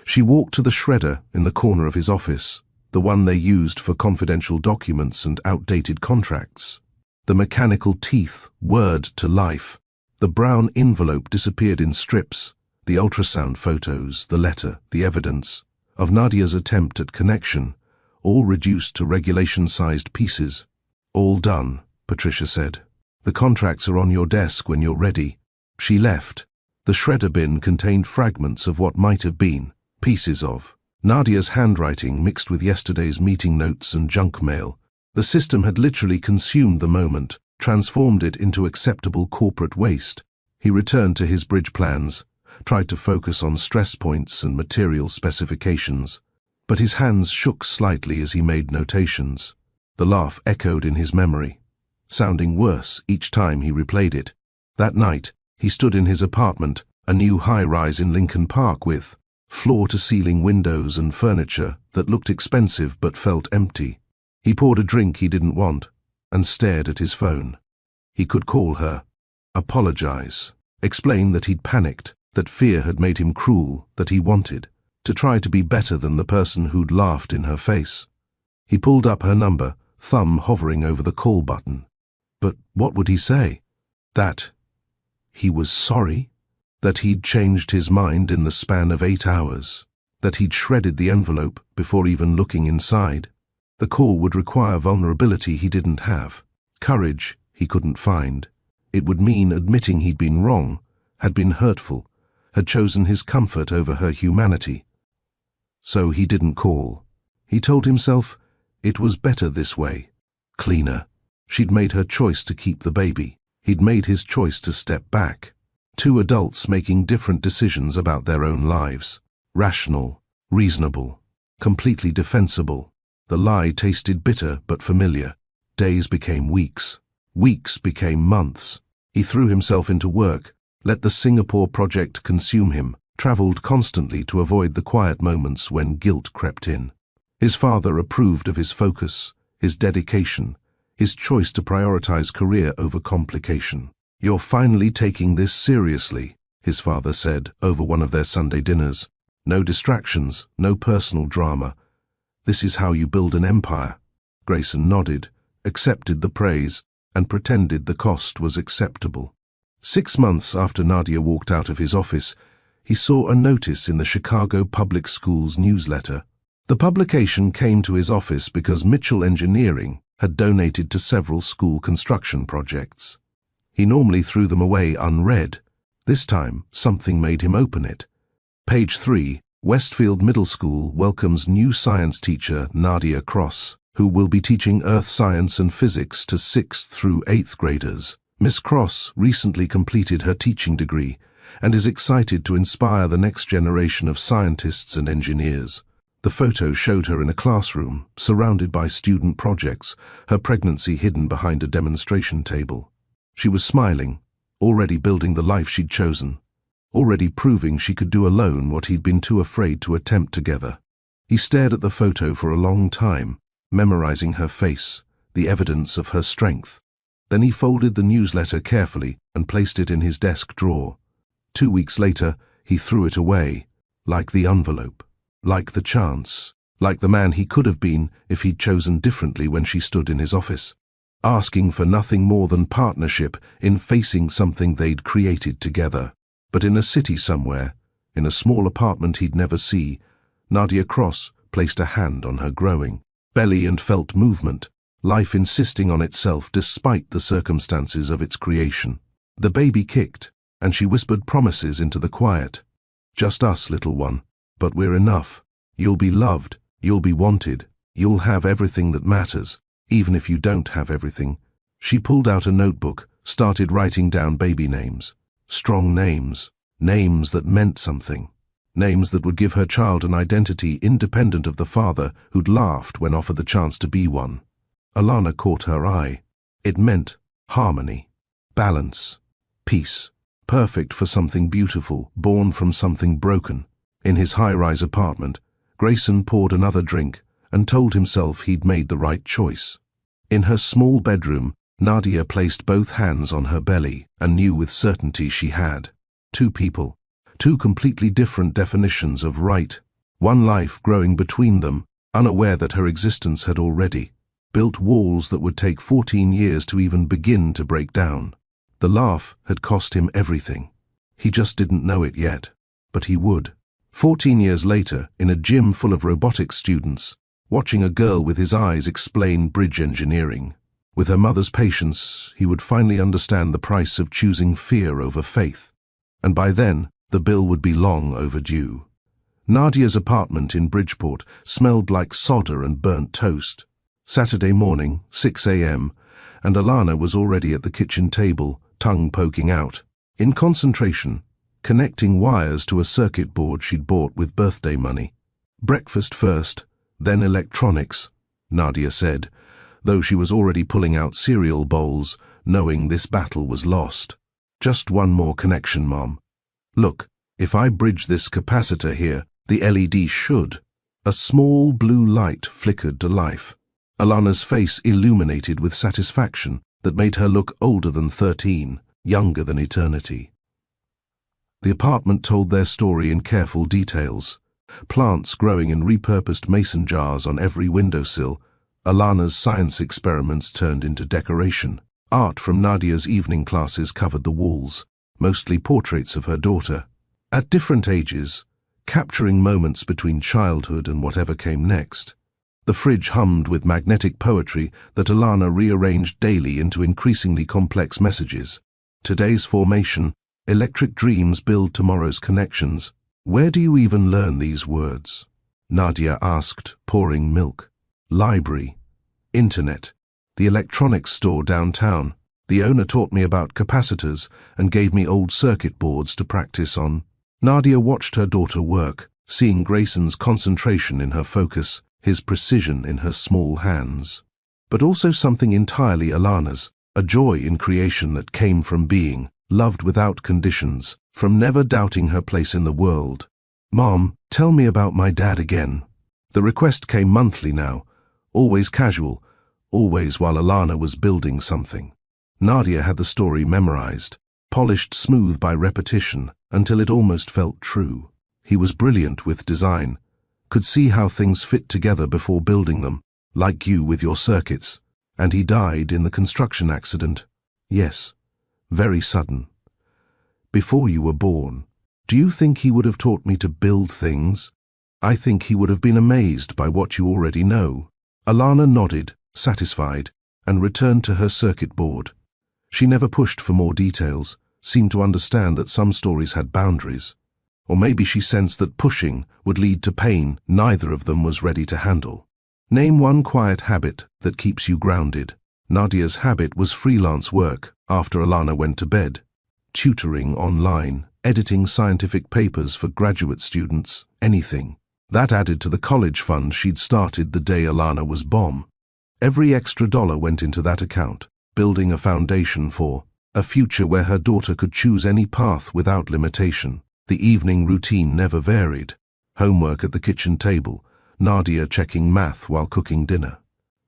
She walked to the shredder in the corner of his office, the one they used for confidential documents and outdated contracts. The mechanical teeth whirred to life. The brown envelope disappeared in strips. The ultrasound photos, the letter, the evidence of Nadia's attempt at connection, all reduced to regulation-sized pieces. All done, Patricia said. The contracts are on your desk when you're ready. She left. The shredder bin contained fragments of what might have been, pieces of Nadia's handwriting mixed with yesterday's meeting notes and junk mail. The system had literally consumed the moment, transformed it into acceptable corporate waste. He returned to his bridge plans, tried to focus on stress points and material specifications, but his hands shook slightly as he made notations. The laugh echoed in his memory, sounding worse each time he replayed it. That night, he stood in his apartment, a new high-rise in Lincoln Park with floor-to-ceiling windows and furniture that looked expensive but felt empty. He poured a drink he didn't want and stared at his phone. He could call her, apologize, explain that he'd panicked, that fear had made him cruel, that he wanted to try to be better than the person who'd laughed in her face. He pulled up her number, thumb hovering over the call button. But what would he say? That he was sorry? That he'd changed his mind in the span of 8 hours? That he'd shredded the envelope before even looking inside? The call would require vulnerability he didn't have, courage he couldn't find. It would mean admitting he'd been wrong, had been hurtful, had chosen his comfort over her humanity. So he didn't call. He told himself it was better this way, cleaner. She'd made her choice to keep the baby. He'd made his choice to step back. Two adults making different decisions about their own lives. Rational, reasonable, completely defensible. The lie tasted bitter but familiar. Days became weeks. Weeks became months. He threw himself into work, let the Singapore project consume him, traveled constantly to avoid the quiet moments when guilt crept in. His father approved of his focus, his dedication, his choice to prioritize career over complication. "You're finally taking this seriously," his father said over one of their Sunday dinners. "No distractions, no personal drama. This is how you build an empire." Grayson nodded, accepted the praise, and pretended the cost was acceptable. 6 months after Nadia walked out of his office, he saw a notice in the Chicago Public Schools newsletter. The publication came to his office because Mitchell Engineering had donated to several school construction projects. He normally threw them away unread. This time, something made him open it. Page 3, Westfield Middle School welcomes new science teacher Nadia Cross, who will be teaching earth science and physics to 6th through 8th graders. Miss Cross recently completed her teaching degree and is excited to inspire the next generation of scientists and engineers. The photo showed her in a classroom, surrounded by student projects, her pregnancy hidden behind a demonstration table. She was smiling, already building the life she'd chosen, already proving she could do alone what he'd been too afraid to attempt together. He stared at the photo for a long time, memorizing her face, the evidence of her strength. Then he folded the newsletter carefully and placed it in his desk drawer. 2 weeks later, he threw it away, like the envelope, like the chance, like the man he could have been if he'd chosen differently when she stood in his office, asking for nothing more than partnership in facing something they'd created together. But in a city somewhere, in a small apartment he'd never see, Nadia Cross placed a hand on her growing belly and felt movement, life insisting on itself despite the circumstances of its creation. The baby kicked, and she whispered promises into the quiet. "Just us, little one, but we're enough. You'll be loved, you'll be wanted, you'll have everything that matters, even if you don't have everything." She pulled out a notebook, started writing down baby names. Strong names, names that meant something. Names that would give her child an identity independent of the father who'd laughed when offered the chance to be one. Alana caught her eye. It meant harmony, balance, peace, perfect for something beautiful, born from something broken. In his high-rise apartment, Grayson poured another drink and told himself he'd made the right choice. In her small bedroom, Nadia placed both hands on her belly and knew with certainty she had. Two people, two completely different definitions of right. One life growing between them, unaware that her existence had already built walls that would take 14 years to even begin to break down. The laugh had cost him everything. He just didn't know it yet, but he would. 14 years later, in a gym full of robotics students, watching a girl with his eyes explain bridge engineering. With her mother's patience, he would finally understand the price of choosing fear over faith. And by then, the bill would be long overdue. Nadia's apartment in Bridgeport smelled like solder and burnt toast. Saturday morning, 6 a.m., and Alana was already at the kitchen table, tongue poking out. In concentration, connecting wires to a circuit board she'd bought with birthday money. "Breakfast first, then electronics," Nadia said, though she was already pulling out cereal bowls, knowing this battle was lost. "Just one more connection, Mom. Look, if I bridge this capacitor here, the LED should." A small blue light flickered to life. Alana's face illuminated with satisfaction that made her look older than 13, younger than eternity. The apartment told their story in careful details. Plants growing in repurposed mason jars on every windowsill, Alana's science experiments turned into decoration. Art from Nadia's evening classes covered the walls, mostly portraits of her daughter. At different ages, capturing moments between childhood and whatever came next. The fridge hummed with magnetic poetry that Alana rearranged daily into increasingly complex messages. Today's formation, electric dreams build tomorrow's connections. Where do you even learn these words? Nadia asked, pouring milk. Library, internet, the electronics store downtown. The owner taught me about capacitors and gave me old circuit boards to practice on. Nadia watched her daughter work, seeing Grayson's concentration in her focus, his precision in her small hands. But also something entirely Alana's, a joy in creation that came from being loved without conditions, from never doubting her place in the world. "Mom, tell me about my dad again." The request came monthly now, always casual, always while Alana was building something. Nadia had the story memorized, polished smooth by repetition until it almost felt true. He was brilliant with design, could see how things fit together before building them, like you with your circuits. And he died in the construction accident. Yes, very sudden. Before you were born. Do you think he would have taught me to build things? I think he would have been amazed by what you already know. Alana nodded, satisfied, and returned to her circuit board. She never pushed for more details, seemed to understand that some stories had boundaries. Or maybe she sensed that pushing would lead to pain neither of them was ready to handle. Name one quiet habit that keeps you grounded. Nadia's habit was freelance work after Alana went to bed. Tutoring online, editing scientific papers for graduate students, anything. That added to the college fund she'd started the day Alana was born. Every extra dollar went into that account, building a foundation for a future where her daughter could choose any path without limitation. The evening routine never varied. Homework at the kitchen table, Nadia checking math while cooking dinner.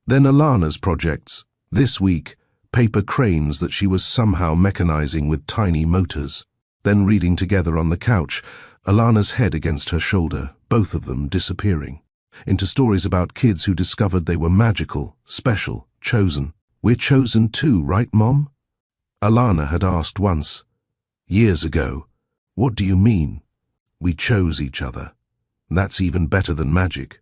Then Alana's projects. This week, paper cranes that she was somehow mechanizing with tiny motors. Then reading together on the couch, Alana's head against her shoulder, both of them disappearing. Into stories about kids who discovered they were magical, special, chosen. "We're chosen too, right, Mom?" Alana had asked once. Years ago. "What do you mean?" "We chose each other. That's even better than magic."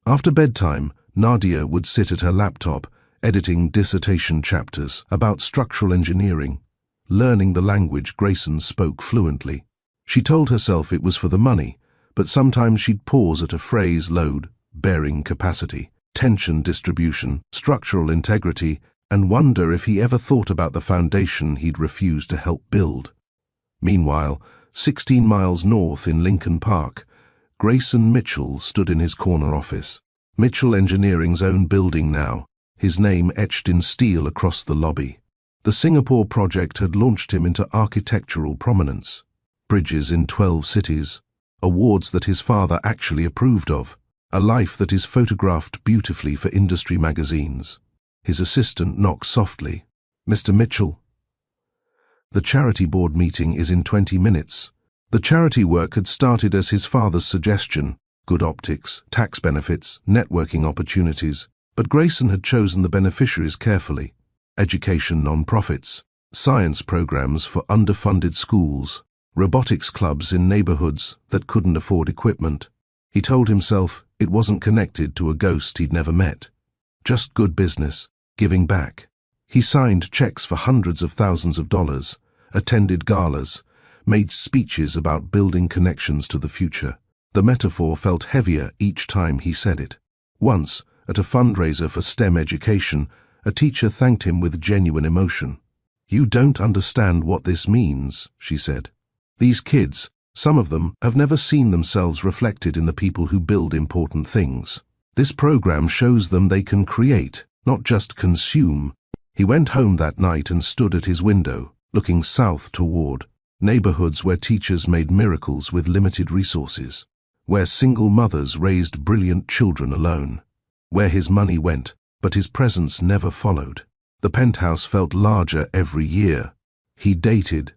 After bedtime, Nadia would sit at her laptop, editing dissertation chapters about structural engineering, learning the language Grayson spoke fluently. She told herself it was for the money, but sometimes she'd pause at a phrase: load, bearing capacity, tension distribution, structural integrity, and wonder if he ever thought about the foundation he'd refused to help build. Meanwhile, 16 miles north in Lincoln Park, Grayson Mitchell stood in his corner office. Mitchell Engineering's own building now, his name etched in steel across the lobby. The Singapore project had launched him into architectural prominence. Bridges in 12 cities, awards that his father actually approved of, a life that is photographed beautifully for industry magazines. His assistant knocked softly. "Mr. Mitchell." "The charity board meeting is in 20 minutes. The charity work had started as his father's suggestion, good optics, tax benefits, networking opportunities, but Grayson had chosen the beneficiaries carefully. Education non-profits, science programs for underfunded schools, robotics clubs in neighborhoods that couldn't afford equipment. He told himself it wasn't connected to a ghost he'd never met. Just good business, giving back. He signed checks for hundreds of thousands of dollars, attended galas, made speeches about building connections to the future. The metaphor felt heavier each time he said it. Once, at a fundraiser for STEM education, a teacher thanked him with genuine emotion. "You don't understand what this means," she said. "These kids, some of them, have never seen themselves reflected in the people who build important things. This program shows them they can create, not just consume." He went home that night and stood at his window, looking south toward neighborhoods where teachers made miracles with limited resources, where single mothers raised brilliant children alone, where his money went, but his presence never followed. The penthouse felt larger every year. He dated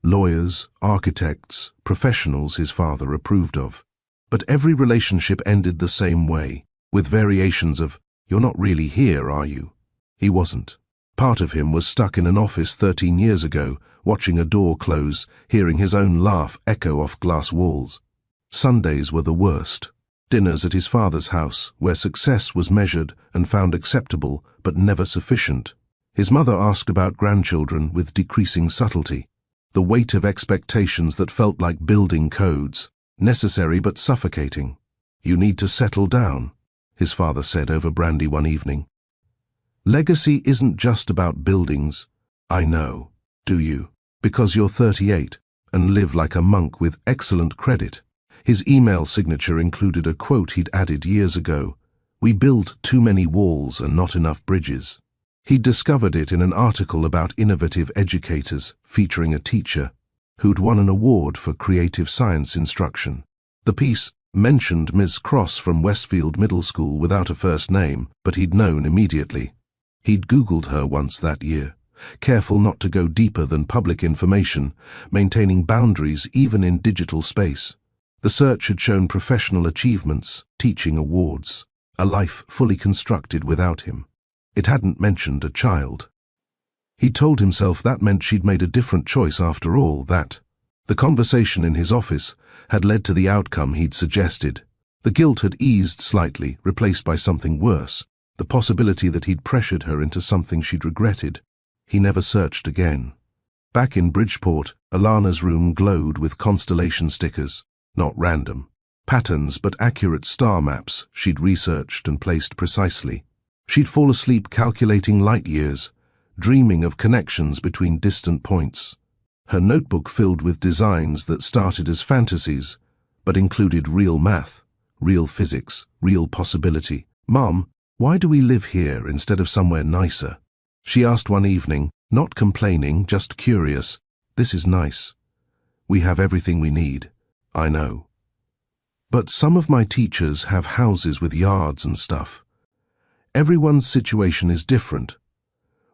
lawyers, architects, professionals his father approved of. But every relationship ended the same way, with variations of, "You're not really here, are you?" He wasn't. Part of him was stuck in an office 13 years ago, watching a door close, hearing his own laugh echo off glass walls. Sundays were the worst. Dinners at his father's house, where success was measured and found acceptable but never sufficient. His mother asked about grandchildren with decreasing subtlety. The weight of expectations that felt like building codes, necessary but suffocating. "You need to settle down," his father said over brandy one evening. Legacy isn't just about buildings. I know. Do you? Because you're 38 and live like a monk with excellent credit. His email signature included a quote he'd added years ago. We build too many walls and not enough bridges. He'd discovered it in an article about innovative educators featuring a teacher who'd won an award for creative science instruction. The piece mentioned Ms. Cross from Westfield Middle School without a first name, but he'd known immediately. He'd Googled her once that year, careful not to go deeper than public information, maintaining boundaries even in digital space. The search had shown professional achievements, teaching awards, a life fully constructed without him. It hadn't mentioned a child. He told himself that meant she'd made a different choice after all, that the conversation in his office had led to the outcome he'd suggested. The guilt had eased slightly, replaced by something worse, the possibility that he'd pressured her into something she'd regretted. He never searched again. Back in Bridgeport, Alana's room glowed with constellation stickers, not random patterns but accurate star maps she'd researched and placed precisely. She'd fall asleep calculating light years, dreaming of connections between distant points. Her notebook filled with designs that started as fantasies, but included real math, real physics, real possibility. "Mom, why do we live here instead of somewhere nicer?" she asked one evening, not complaining, just curious. "This is nice. We have everything we need." "I know. But some of my teachers have houses with yards and stuff. Everyone's situation is different.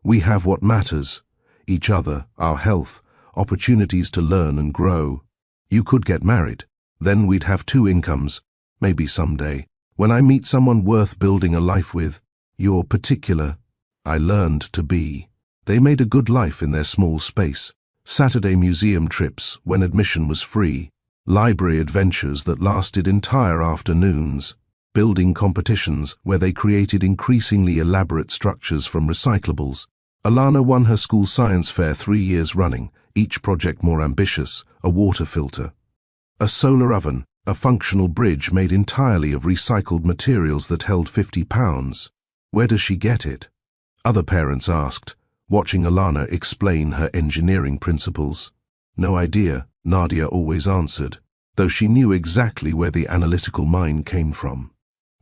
We have what matters, each other, our health, opportunities to learn and grow. You could get married. Then we'd have 2 incomes, maybe someday. When I meet someone worth building a life with, you're particular. I learned to be." They made a good life in their small space. Saturday museum trips when admission was free. Library adventures that lasted entire afternoons. Building competitions where they created increasingly elaborate structures from recyclables. Alana won her school science fair 3 years running, each project more ambitious: a water filter, a solar oven, a functional bridge made entirely of recycled materials that held 50 pounds. Where does she get it? Other parents asked, watching Alana explain her engineering principles. No idea, Nadia always answered, though she knew exactly where the analytical mind came from.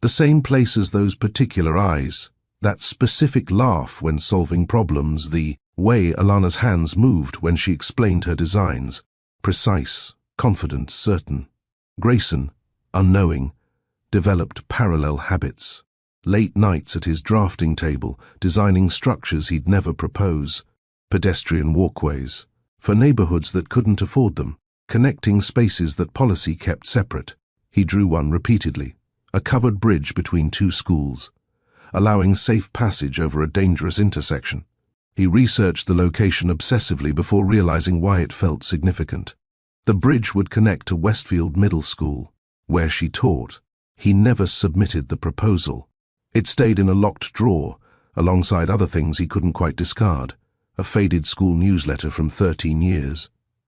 The same place as those particular eyes, that specific laugh when solving problems, the way Alana's hands moved when she explained her designs. Precise, confident, certain. Grayson, unknowing, developed parallel habits. Late nights at his drafting table, designing structures he'd never propose. Pedestrian walkways, for neighborhoods that couldn't afford them, connecting spaces that policy kept separate. He drew one repeatedly, a covered bridge between 2 schools, allowing safe passage over a dangerous intersection. He researched the location obsessively before realizing why it felt significant. The bridge would connect to Westfield Middle School, where she taught. He never submitted the proposal. It stayed in a locked drawer, alongside other things he couldn't quite discard. A faded school newsletter from 13 years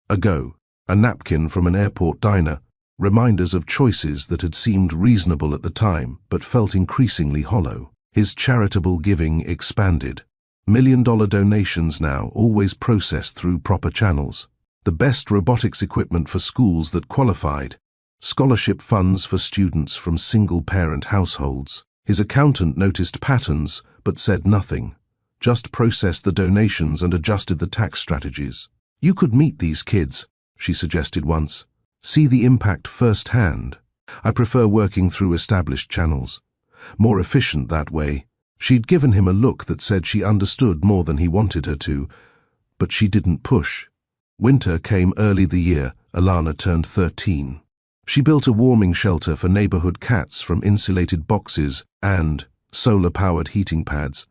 ago, a napkin from an airport diner, reminders of choices that had seemed reasonable at the time but felt increasingly hollow. His charitable giving expanded. $1 million donations now, always processed through proper channels. The best robotics equipment for schools that qualified. Scholarship funds for students from single-parent households. His accountant noticed patterns but said nothing. Just processed the donations and adjusted the tax strategies. "You could meet these kids," she suggested once. "See the impact firsthand. I prefer working through established channels. More efficient that way." She'd given him a look that said she understood more than he wanted her to, but she didn't push. Winter came early the year Alana turned 13. She built a warming shelter for neighborhood cats from insulated boxes and solar-powered heating pads,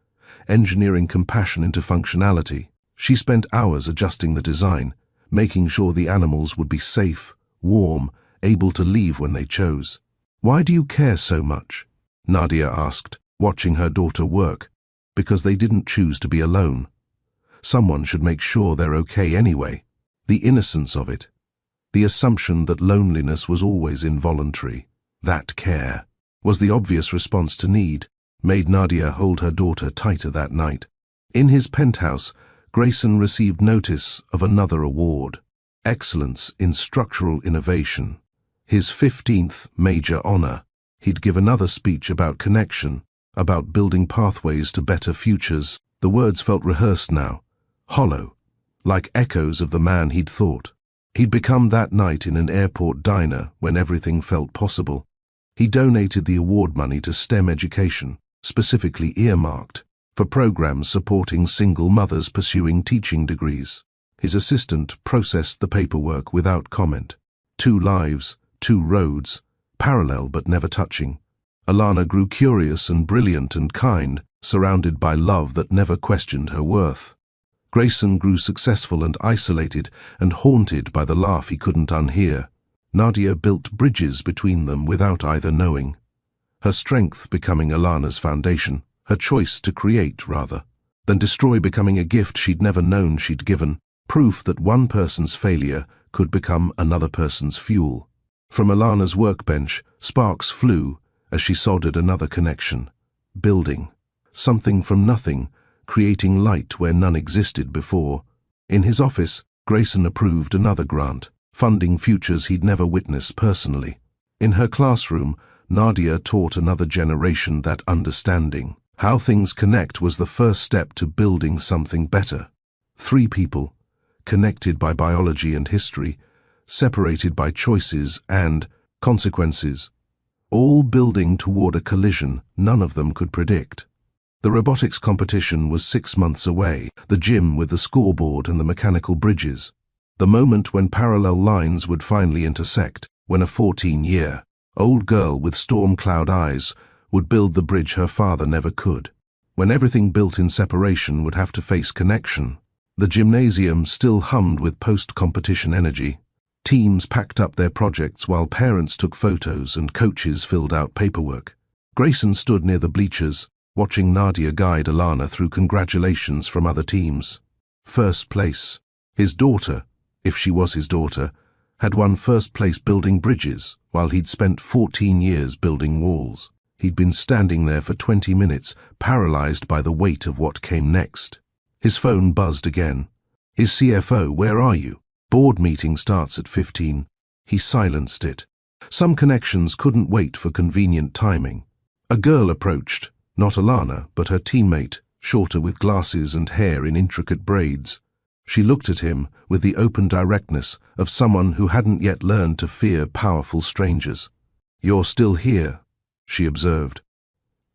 engineering compassion into functionality. She spent hours adjusting the design, making sure the animals would be safe, warm, able to leave when they chose. "Why do you care so much?" Nadia asked, watching her daughter work. "Because they didn't choose to be alone. Someone should make sure they're okay anyway." The innocence of it. The assumption that loneliness was always involuntary. That care was the obvious response to need. made Nadia hold her daughter tighter that night. In his penthouse, Grayson received notice of another award, Excellence in Structural Innovation. His 15th major honor. He'd give another speech about connection, about building pathways to better futures. The words felt rehearsed now, hollow, like echoes of the man he'd thought. He'd become that night in an airport diner when everything felt possible. He donated the award money to STEM education, specifically earmarked for programs supporting single mothers pursuing teaching degrees. His assistant processed the paperwork without comment. 2 lives, 2 roads, parallel but never touching. Alana grew curious and brilliant and kind, surrounded by love that never questioned her worth. Grayson grew successful and isolated and haunted by the laugh he couldn't unhear. Nadia built bridges between them without either knowing. Her strength becoming Alana's foundation, her choice to create, rather, than destroy becoming a gift she'd never known she'd given, proof that one person's failure could become another person's fuel. From Alana's workbench, sparks flew as she soldered another connection. Building. Something from nothing, creating light where none existed before. In his office, Grayson approved another grant, funding futures he'd never witnessed personally. In her classroom, Nadia taught another generation that understanding. How things connect was the first step to building something better. 3 people, connected by biology and history, separated by choices and consequences, all building toward a collision none of them could predict. The robotics competition was 6 months away, the gym with the scoreboard and the mechanical bridges. The moment when parallel lines would finally intersect, when a 14-year-old girl with storm cloud eyes would build the bridge her father never could. When everything built in separation would have to face connection. The gymnasium still hummed with post-competition energy. Teams packed up their projects while parents took photos and coaches filled out paperwork. Grayson stood near the bleachers, watching Nadia guide Alana through congratulations from other teams. First place. His daughter, if she was his daughter, had won first place building bridges, while he'd spent 14 years building walls. He'd been standing there for 20 minutes, paralyzed by the weight of what came next. His phone buzzed again. His CFO, where are you? Board meeting starts at 15. He silenced it. Some connections couldn't wait for convenient timing. A girl approached, not Alana, but her teammate, shorter with glasses and hair in intricate braids. She looked at him with the open directness of someone who hadn't yet learned to fear powerful strangers. You're still here, she observed.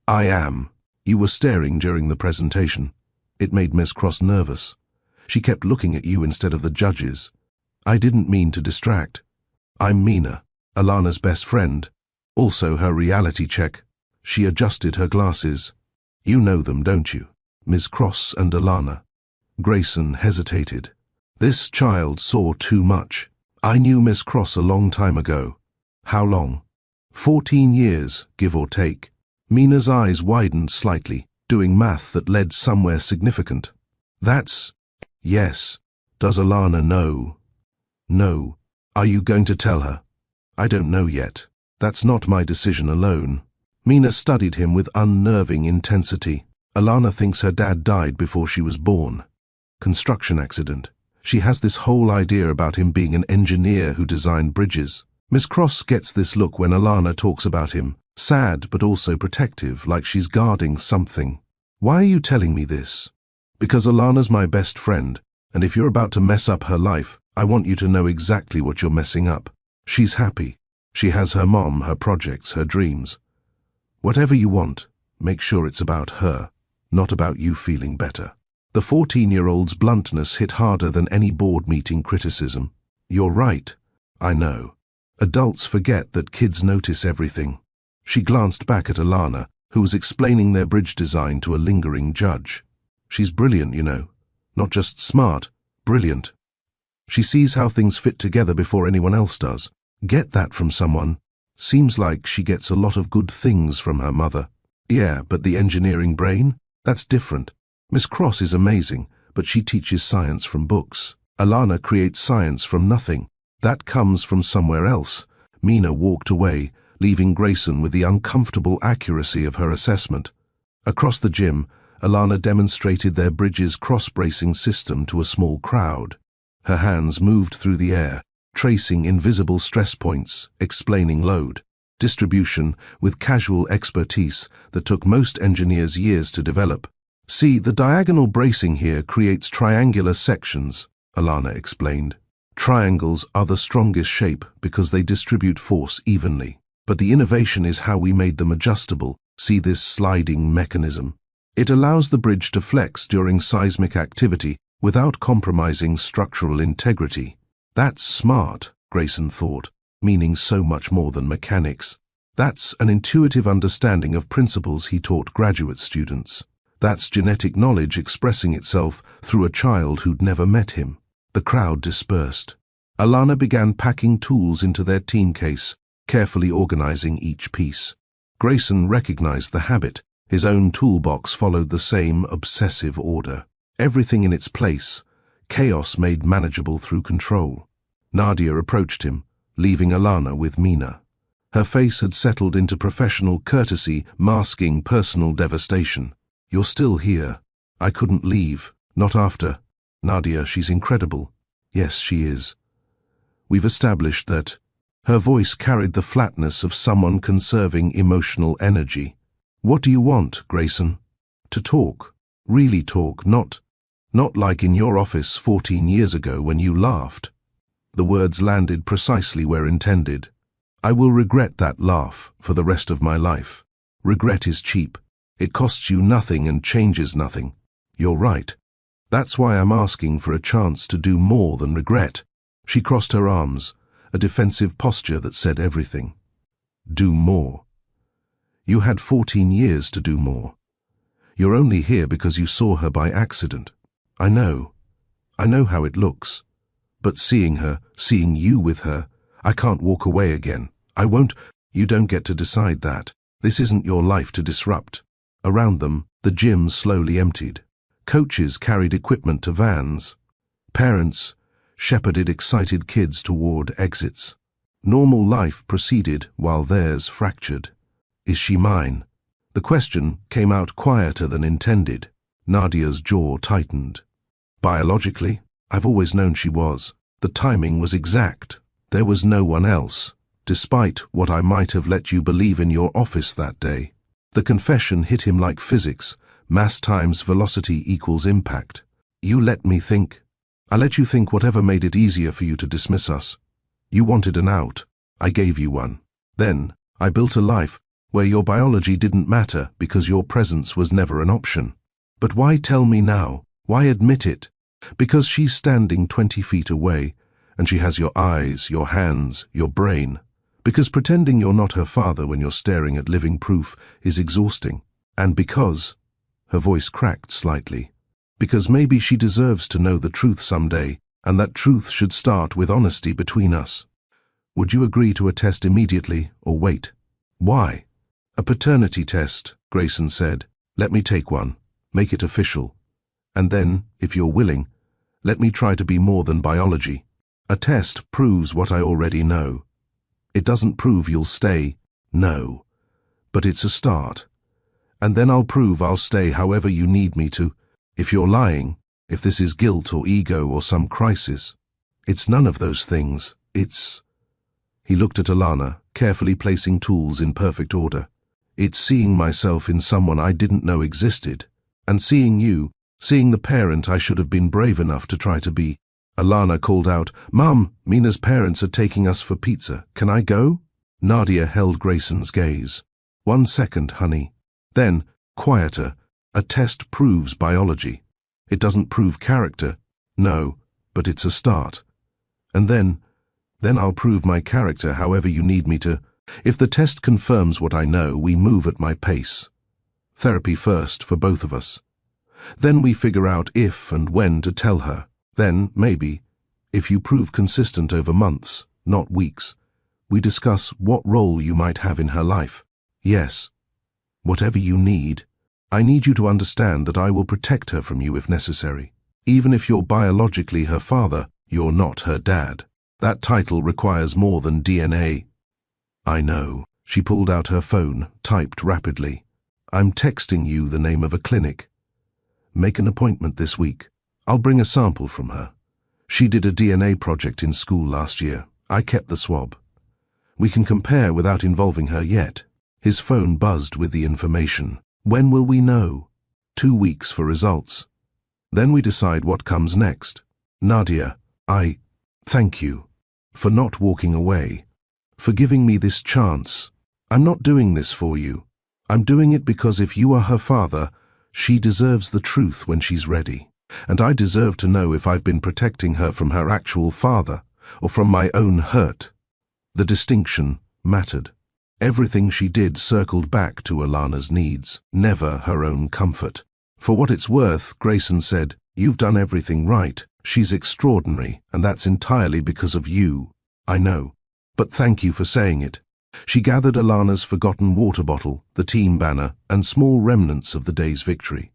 I am. You were staring during the presentation. It made Ms. Cross nervous. She kept looking at you instead of the judges. I didn't mean to distract. I'm Mina, Alana's best friend. Also her reality check. She adjusted her glasses. You know them, don't you? Ms. Cross and Alana. Grayson hesitated. This child saw too much. I knew Miss Cross a long time ago. How long? 14 years, give or take. Mina's eyes widened slightly, doing math that led somewhere significant. That's... Yes. Does Alana know? No. Are you going to tell her? I don't know yet. That's not my decision alone. Mina studied him with unnerving intensity. Alana thinks her dad died before she was born. Construction accident. She has this whole idea about him being an engineer who designed bridges. Miss Cross gets this look when Alana talks about him, sad but also protective, like she's guarding something. Why are you telling me this? Because Alana's my best friend, and if you're about to mess up her life, I want you to know exactly what you're messing up. She's happy. She has her mom, her projects, her dreams. Whatever you want, make sure it's about her, not about you feeling better. The 14-year-old's bluntness hit harder than any board meeting criticism. You're right. I know. Adults forget that kids notice everything. She glanced back at Alana, who was explaining their bridge design to a lingering judge. She's brilliant, you know. Not just smart, brilliant. She sees how things fit together before anyone else does. Get that from someone. Seems like she gets a lot of good things from her mother. Yeah, but the engineering brain? That's different. Miss Cross is amazing, but she teaches science from books. Alana creates science from nothing. That comes from somewhere else. Mina walked away, leaving Grayson with the uncomfortable accuracy of her assessment. Across the gym, Alana demonstrated their bridge's cross-bracing system to a small crowd. Her hands moved through the air, tracing invisible stress points, explaining load distribution with casual expertise that took most engineers years to develop. "See, the diagonal bracing here creates triangular sections," Alana explained. "Triangles are the strongest shape because they distribute force evenly. But the innovation is how we made them adjustable. See this sliding mechanism? It allows the bridge to flex during seismic activity without compromising structural integrity." "That's smart," Grayson thought, meaning so much more than mechanics. That's an intuitive understanding of principles he taught graduate students. That's genetic knowledge expressing itself through a child who'd never met him. The crowd dispersed. Alana began packing tools into their team case, carefully organizing each piece. Grayson recognized the habit. His own toolbox followed the same obsessive order. Everything in its place, chaos made manageable through control. Nadia approached him, leaving Alana with Mina. Her face had settled into professional courtesy, masking personal devastation. "You're still here. I couldn't leave. Not after. Nadia, she's incredible." "Yes, she is. We've established that." Her voice carried the flatness of someone conserving emotional energy. "What do you want, Grayson?" "To talk. Really talk, not like in your office 14 years ago when you laughed." The words landed precisely where intended. "I will regret that laugh for the rest of my life. Regret is cheap. It costs you nothing and changes nothing." "You're right. That's why I'm asking for a chance to do more than regret." She crossed her arms, a defensive posture that said everything. "Do more. You had 14 years to do more. You're only here because you saw her by accident. I know how it looks. But seeing her, seeing you with her, I can't walk away again. I won't." "You don't get to decide that. This isn't your life to disrupt." Around them, the gym slowly emptied. Coaches carried equipment to vans. Parents shepherded excited kids toward exits. Normal life proceeded while theirs fractured. "Is she mine?" The question came out quieter than intended. Nadia's jaw tightened. "Biologically, I've always known she was. The timing was exact. There was no one else, despite what I might have let you believe in your office that day." The confession hit him like physics. Mass times velocity equals impact. "You let me think. I let you think whatever made it easier for you to dismiss us. You wanted an out. I gave you one. Then I built a life where your biology didn't matter because your presence was never an option. But why tell me now? Why admit it? Because she's standing 20 feet away, and she has your eyes, your hands, your brain. Because pretending you're not her father when you're staring at living proof is exhausting. And because," her voice cracked slightly, "because maybe she deserves to know the truth someday, and that truth should start with honesty between us. Would you agree to a test immediately, or wait?" "Why?" "A paternity test," Grayson said. "Let me take one. Make it official. And then, if you're willing, let me try to be more than biology. A test proves what I already know. It doesn't prove you'll stay, no. But it's a start. And then I'll prove I'll stay however you need me to. If you're lying, if this is guilt or ego or some crisis. It's none of those things. It's..." He looked at Alana, carefully placing tools in perfect order. "It's seeing myself in someone I didn't know existed. And seeing you, seeing the parent I should have been brave enough to try to be." Alana called out, "Mum, Mina's parents are taking us for pizza. Can I go?" Nadia held Grayson's gaze. "1 second, honey." Then, quieter, "A test proves biology. It doesn't prove character. No, but it's a start. And then I'll prove my character however you need me to. If the test confirms what I know, we move at my pace. Therapy first for both of us. Then we figure out if and when to tell her. Then, maybe, if you prove consistent over months, not weeks, we discuss what role you might have in her life. Yes, whatever you need. I need you to understand that I will protect her from you if necessary. Even if you're biologically her father, you're not her dad. That title requires more than DNA." "I know." She pulled out her phone, typed rapidly. I'm texting you the name of a clinic. Make an appointment this week. I'll bring a sample from her. She did a DNA project in school last year. I kept the swab. We can compare without involving her yet. His phone buzzed with the information. When will we know? 2 weeks for results. Then we decide what comes next. Nadia, thank you for not walking away, for giving me this chance. I'm not doing this for you. I'm doing it because if you are her father, she deserves the truth when she's ready. And I deserve to know if I've been protecting her from her actual father or from my own hurt. The distinction mattered. Everything she did circled back to Alana's needs, never her own comfort. For what it's worth, Grayson said, you've done everything right. She's extraordinary, and that's entirely because of you. I know. But thank you for saying it. She gathered Alana's forgotten water bottle, the team banner, and small remnants of the day's victory.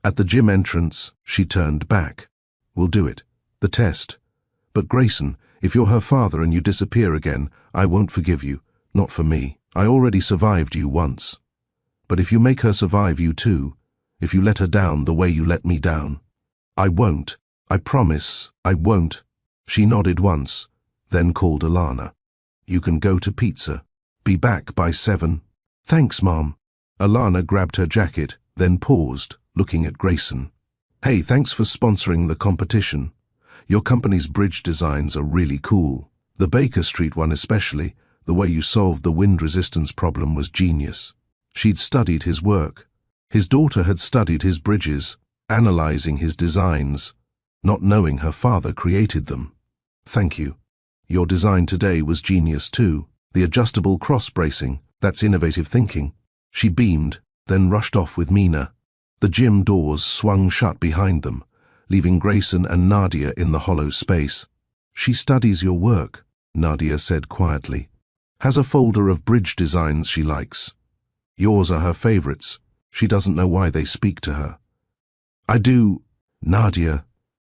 At the gym entrance, she turned back. We'll do it. The test. But Grayson, if you're her father and you disappear again, I won't forgive you. Not for me. I already survived you once. But if you make her survive you too, if you let her down the way you let me down, I won't. I promise, I won't. She nodded once, then called Alana. You can go to pizza. Be back by 7. Thanks, Mom. Alana grabbed her jacket, then paused, looking at Grayson. Hey, thanks for sponsoring the competition. Your company's bridge designs are really cool. The Baker Street one especially, the way you solved the wind resistance problem was genius. She'd studied his work. His daughter had studied his bridges, analyzing his designs, not knowing her father created them. Thank you. Your design today was genius too. The adjustable cross-bracing, that's innovative thinking. She beamed, then rushed off with Mina. The gym doors swung shut behind them, leaving Grayson and Nadia in the hollow space. She studies your work, Nadia said quietly. Has a folder of bridge designs she likes. Yours are her favorites. She doesn't know why they speak to her. I do. Nadia,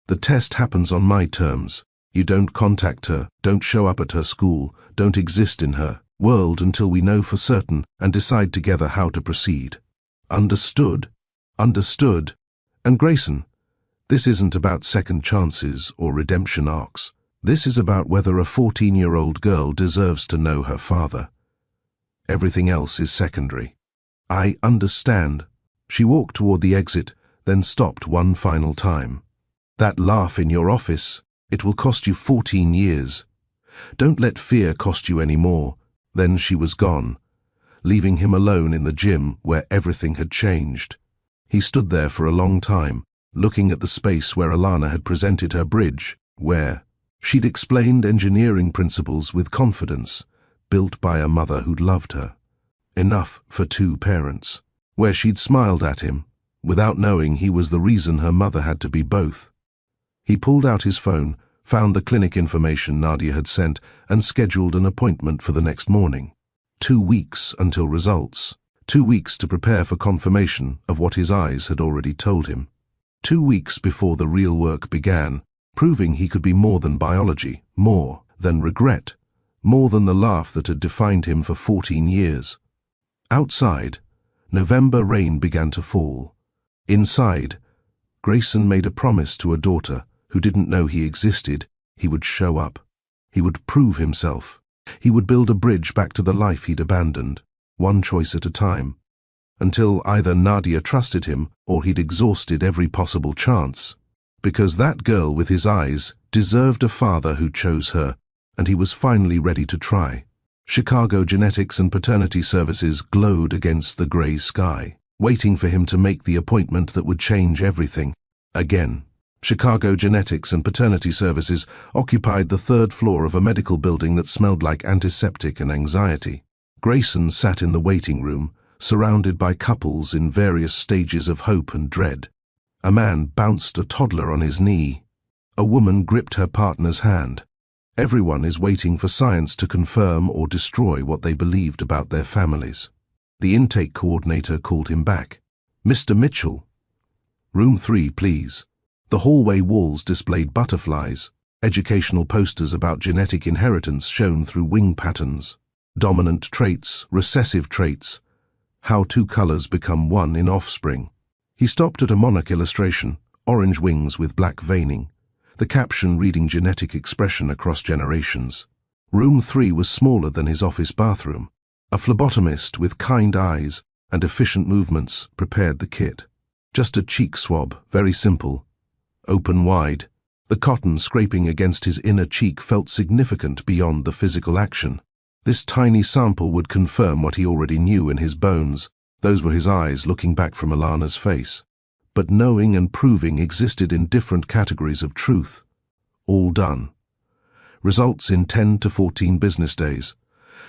the test happens on my terms. You don't contact her, don't show up at her school, don't exist in her world until we know for certain and decide together how to proceed. Understood? Understood. And Grayson, this isn't about second chances or redemption arcs. This is about whether a 14-year-old girl deserves to know her father. Everything else is secondary. I understand. She walked toward the exit, then stopped one final time. That laugh in your office, it will cost you 14 years. Don't let fear cost you any more. Then she was gone, leaving him alone in the gym where everything had changed. He stood there for a long time, looking at the space where Alana had presented her bridge, where she'd explained engineering principles with confidence, built by a mother who'd loved her. Enough for 2 parents. Where she'd smiled at him, without knowing he was the reason her mother had to be both. He pulled out his phone, found the clinic information Nadia had sent, and scheduled an appointment for the next morning. 2 weeks until results. 2 weeks to prepare for confirmation of what his eyes had already told him. 2 weeks before the real work began, proving he could be more than biology, more than regret, more than the laugh that had defined him for 14 years. Outside, November rain began to fall. Inside, Grayson made a promise to a daughter who didn't know he existed. He would show up. He would prove himself. He would build a bridge back to the life he'd abandoned, one choice at a time, until either Nadia trusted him or he'd exhausted every possible chance. Because that girl with his eyes deserved a father who chose her, and he was finally ready to try. Chicago Genetics and Paternity Services glowed against the gray sky, waiting for him to make the appointment that would change everything. Again. Chicago Genetics and Paternity Services occupied the 3rd floor of a medical building that smelled like antiseptic and anxiety. Grayson sat in the waiting room, surrounded by couples in various stages of hope and dread. A man bounced a toddler on his knee. A woman gripped her partner's hand. Everyone is waiting for science to confirm or destroy what they believed about their families. The intake coordinator called him back. Mr. Mitchell. Room 3, please. The hallway walls displayed butterflies, educational posters about genetic inheritance shown through wing patterns, dominant traits, recessive traits. How two colors become one in offspring. He stopped at a monarch illustration, orange wings with black veining, the caption reading genetic expression across generations. Room 3 was smaller than his office bathroom. A phlebotomist with kind eyes and efficient movements prepared the kit. Just a cheek swab, very simple. Open wide. The cotton scraping against his inner cheek felt significant beyond the physical action. This tiny sample would confirm what he already knew in his bones. Those were his eyes looking back from Alana's face. But knowing and proving existed in different categories of truth. All done. Results in 10 to 14 business days.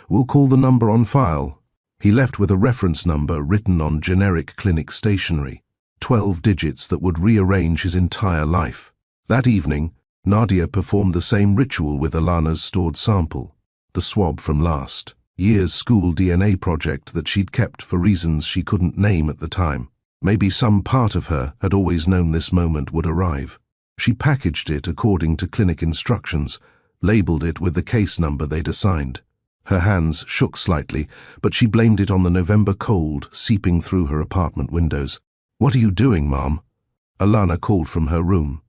We'll call the number on file. He left with a reference number written on generic clinic stationery. 12 digits that would rearrange his entire life. That evening, Nadia performed the same ritual with Alana's stored sample, the swab from last year's school DNA project that she'd kept for reasons she couldn't name at the time. Maybe some part of her had always known this moment would arrive. She packaged it according to clinic instructions, labeled it with the case number they'd assigned. Her hands shook slightly, but she blamed it on the November cold seeping through her apartment windows. "What are you doing, Mom?" Alana called from her room.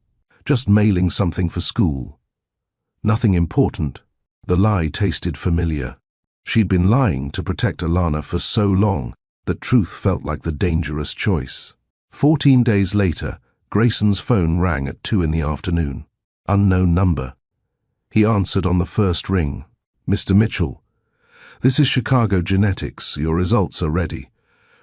"Just mailing something for school." Nothing important. The lie tasted familiar. She'd been lying to protect Alana for so long that truth felt like the dangerous choice. 14 days later, Grayson's phone rang at 2 in the afternoon. Unknown number. He answered on the first ring. "Mr. Mitchell, this is Chicago Genetics. Your results are ready.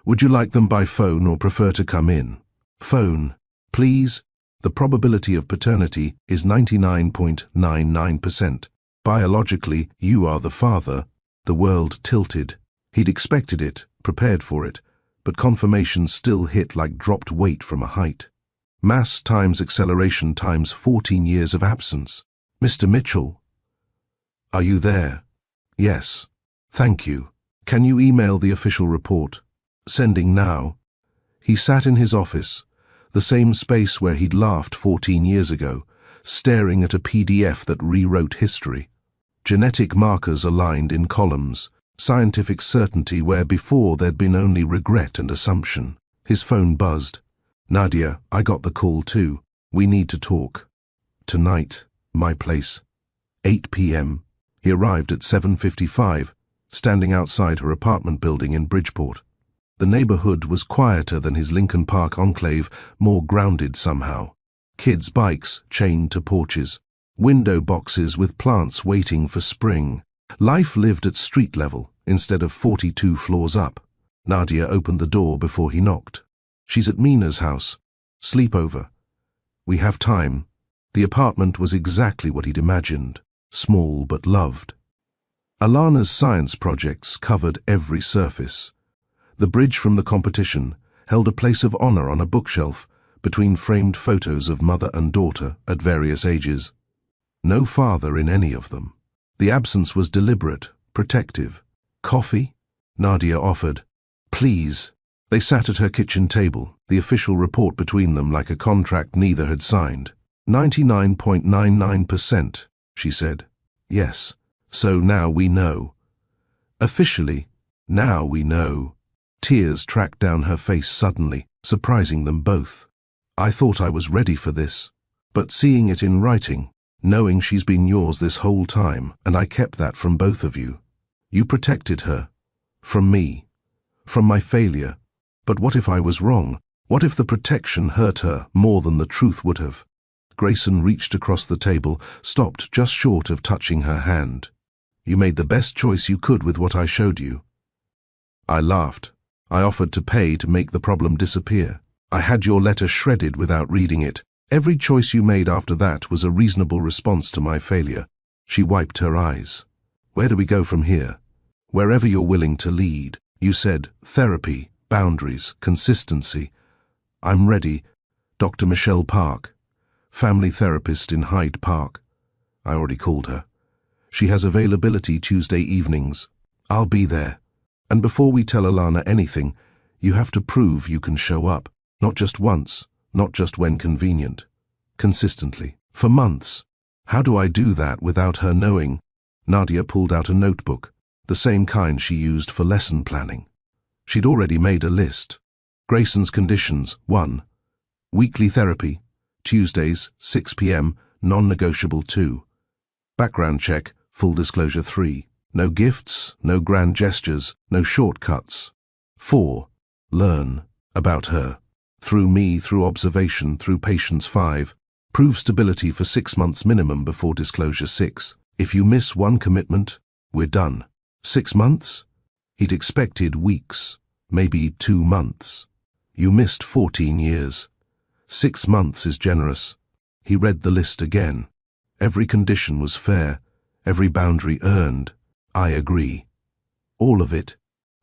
Would you like them by phone or prefer to come in?" "Phone, please. The probability of paternity is 99.99%. Biologically, you are the father." The world tilted. He'd expected it, prepared for it, but confirmation still hit like dropped weight from a height. Mass times acceleration times 14 years of absence. "Mr. Mitchell? Are you there?" "Yes. Thank you. Can you email the official report?" "Sending now." He sat in his office, the same space where he'd laughed 14 years ago, staring at a PDF that rewrote history. Genetic markers aligned in columns, scientific certainty where before there'd been only regret and assumption. His phone buzzed. "Nadia, I got the call too. We need to talk. Tonight, my place. 8 p.m. He arrived at 7:55, standing outside her apartment building in Bridgeport. The neighborhood was quieter than his Lincoln Park enclave, more grounded somehow. Kids' bikes chained to porches. Window boxes with plants waiting for spring. Life lived at street level instead of 42 floors up. Nadia opened the door before he knocked. "She's at Mina's house. Sleepover. We have time." The apartment was exactly what he'd imagined, small but loved. Alana's science projects covered every surface. The bridge from the competition held a place of honor on a bookshelf between framed photos of mother and daughter at various ages. No father in any of them. The absence was deliberate, protective. "Coffee?" Nadia offered. "Please." They sat at her kitchen table, the official report between them like a contract neither had signed. 99.99%, she said. "Yes, so now we know." Officially, now we know. Tears tracked down her face suddenly, surprising them both. "I thought I was ready for this. But seeing it in writing, knowing she's been yours this whole time, and I kept that from both of you. You protected her. From me. From my failure. But what if I was wrong? What if the protection hurt her more than the truth would have?" Grayson reached across the table, stopped just short of touching her hand. "You made the best choice you could with what I showed you." I laughed. "I offered to pay to make the problem disappear. I had your letter shredded without reading it. Every choice you made after that was a reasonable response to my failure." She wiped her eyes. "Where do we go from here?" "Wherever you're willing to lead. You said therapy, boundaries, consistency. I'm ready. Dr. Michelle Park, family therapist in Hyde Park." I already called her. "She has availability Tuesday evenings. I'll be there. And before we tell Alana anything, you have to prove you can show up. Not just once, not just when convenient. Consistently. For months. How do I do that without her knowing?" Nadia pulled out a notebook, the same kind she used for lesson planning. She'd already made a list. Grayson's conditions: 1. Weekly therapy, Tuesdays, 6 p.m., non-negotiable 2. Background check, full disclosure 3. No gifts, no grand gestures, no shortcuts. 4. Learn about her. Through me, through observation, through patience 5. Prove stability for 6 months minimum before disclosure 6. If you miss one commitment, we're done. 6 months? He'd expected weeks, maybe 2 months. You missed 14 years. 6 months is generous. He read the list again. Every condition was fair, every boundary earned. I agree. All of it.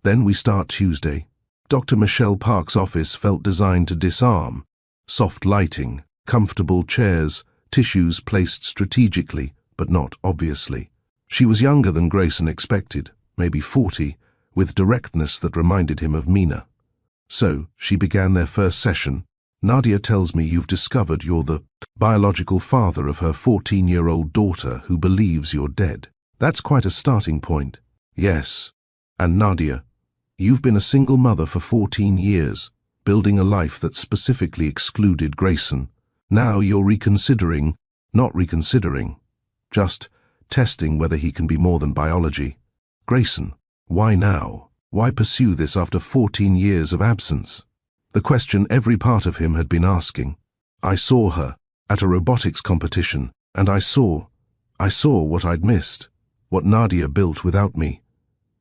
Then we start Tuesday. Dr. Michelle Park's office felt designed to disarm. Soft lighting, comfortable chairs, tissues placed strategically, but not obviously. She was younger than Grayson expected, maybe 40, with directness that reminded him of Mina. So, she began their first session. Nadia tells me you've discovered you're the biological father of her 14-year-old daughter who believes you're dead. That's quite a starting point. Yes. And Nadia, you've been a single mother for 14 years, building a life that specifically excluded Grayson. Now you're reconsidering, not reconsidering, just testing whether he can be more than biology. Grayson, why now? Why pursue this after 14 years of absence? The question every part of him had been asking. I saw her at a robotics competition, and I saw what I'd missed, what Nadia built without me,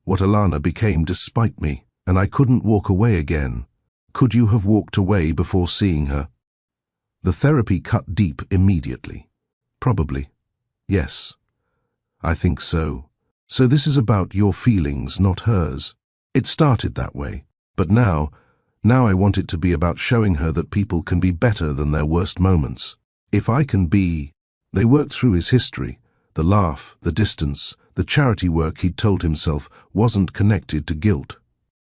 what Alana became despite me, and I couldn't walk away again. Could you have walked away before seeing her? The therapy cut deep immediately. Probably. Yes. I think so. So this is about your feelings, not hers. It started that way, but now I want it to be about showing her that people can be better than their worst moments. If I can be... They worked through his history, the laugh, the distance, the charity work he'd told himself wasn't connected to guilt.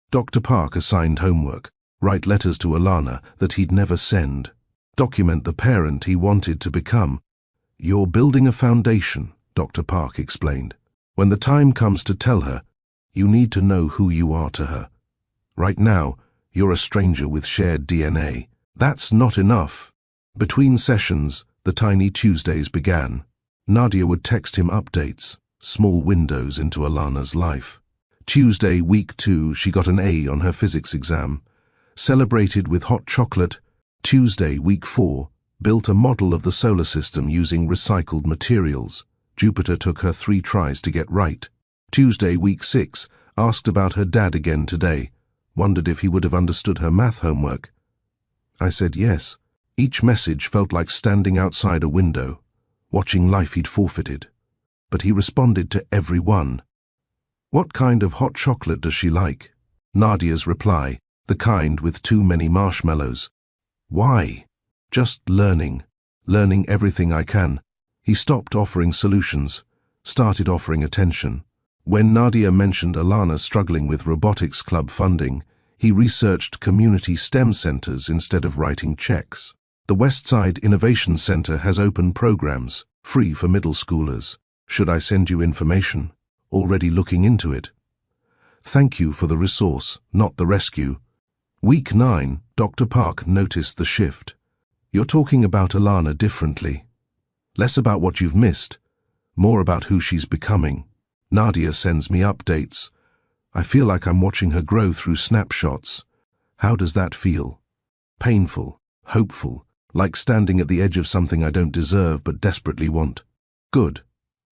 Dr. Park assigned homework, write letters to Alana that he'd never send, document the parent he wanted to become. You're building a foundation, Dr. Park explained. When the time comes to tell her, you need to know who you are to her. Right now, you're a stranger with shared DNA. That's not enough. Between sessions, the tiny Tuesdays began. Nadia would text him updates, small windows into Alana's life. Tuesday, week 2, she got an A on her physics exam. Celebrated with hot chocolate. Tuesday, week 4, built a model of the solar system using recycled materials. Jupiter took her 3 tries to get right. Tuesday, week 6, asked about her dad again today. Wondered if he would have understood her math homework. I said yes. Each message felt like standing outside a window, watching life he'd forfeited. But he responded to every one. What kind of hot chocolate does she like? Nadia's reply, the kind with too many marshmallows. Why? Just learning everything I can. He stopped offering solutions, started offering attention. When Nadia mentioned Alana struggling with robotics club funding, he researched community STEM centers instead of writing checks. The Westside Innovation Center has open programs, free for middle schoolers. Should I send you information? Already looking into it. Thank you for the resource, not the rescue. Week 9, Dr. Park noticed the shift. You're talking about Alana differently. Less about what you've missed, more about who she's becoming. Nadia sends me updates. I feel like I'm watching her grow through snapshots. How does that feel? Painful, hopeful, like standing at the edge of something I don't deserve but desperately want. Good.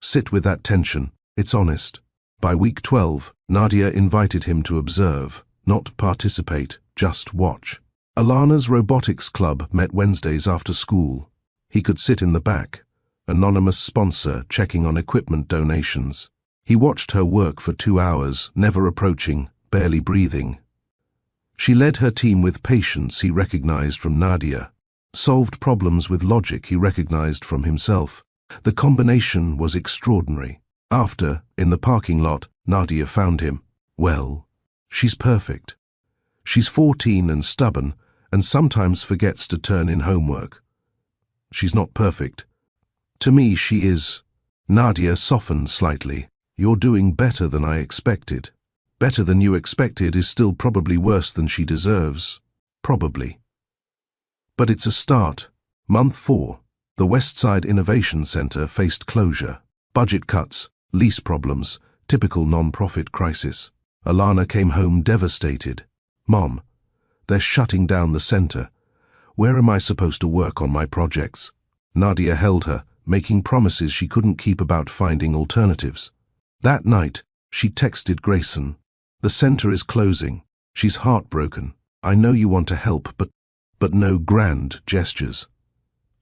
Sit with that tension. It's honest. By week 12, Nadia invited him to observe, not participate, just watch. Alana's robotics club met Wednesdays after school. He could sit in the back, anonymous sponsor checking on equipment donations. He watched her work for 2 hours, never approaching, barely breathing. She led her team with patience he recognized from Nadia, solved problems with logic he recognized from himself. The combination was extraordinary. After, in the parking lot, Nadia found him. Well, she's perfect. She's 14 and stubborn, and sometimes forgets to turn in homework. She's not perfect. To me, she is. Nadia softened slightly. You're doing better than I expected. Better than you expected is still probably worse than she deserves. Probably. But it's a start. Month 4. The Westside Innovation Center faced closure. Budget cuts, lease problems, typical non-profit crisis. Alana came home devastated. Mom, they're shutting down the center. Where am I supposed to work on my projects? Nadia held her, making promises she couldn't keep about finding alternatives. That night, she texted Grayson. The center is closing. She's heartbroken. I know you want to help, but no grand gestures.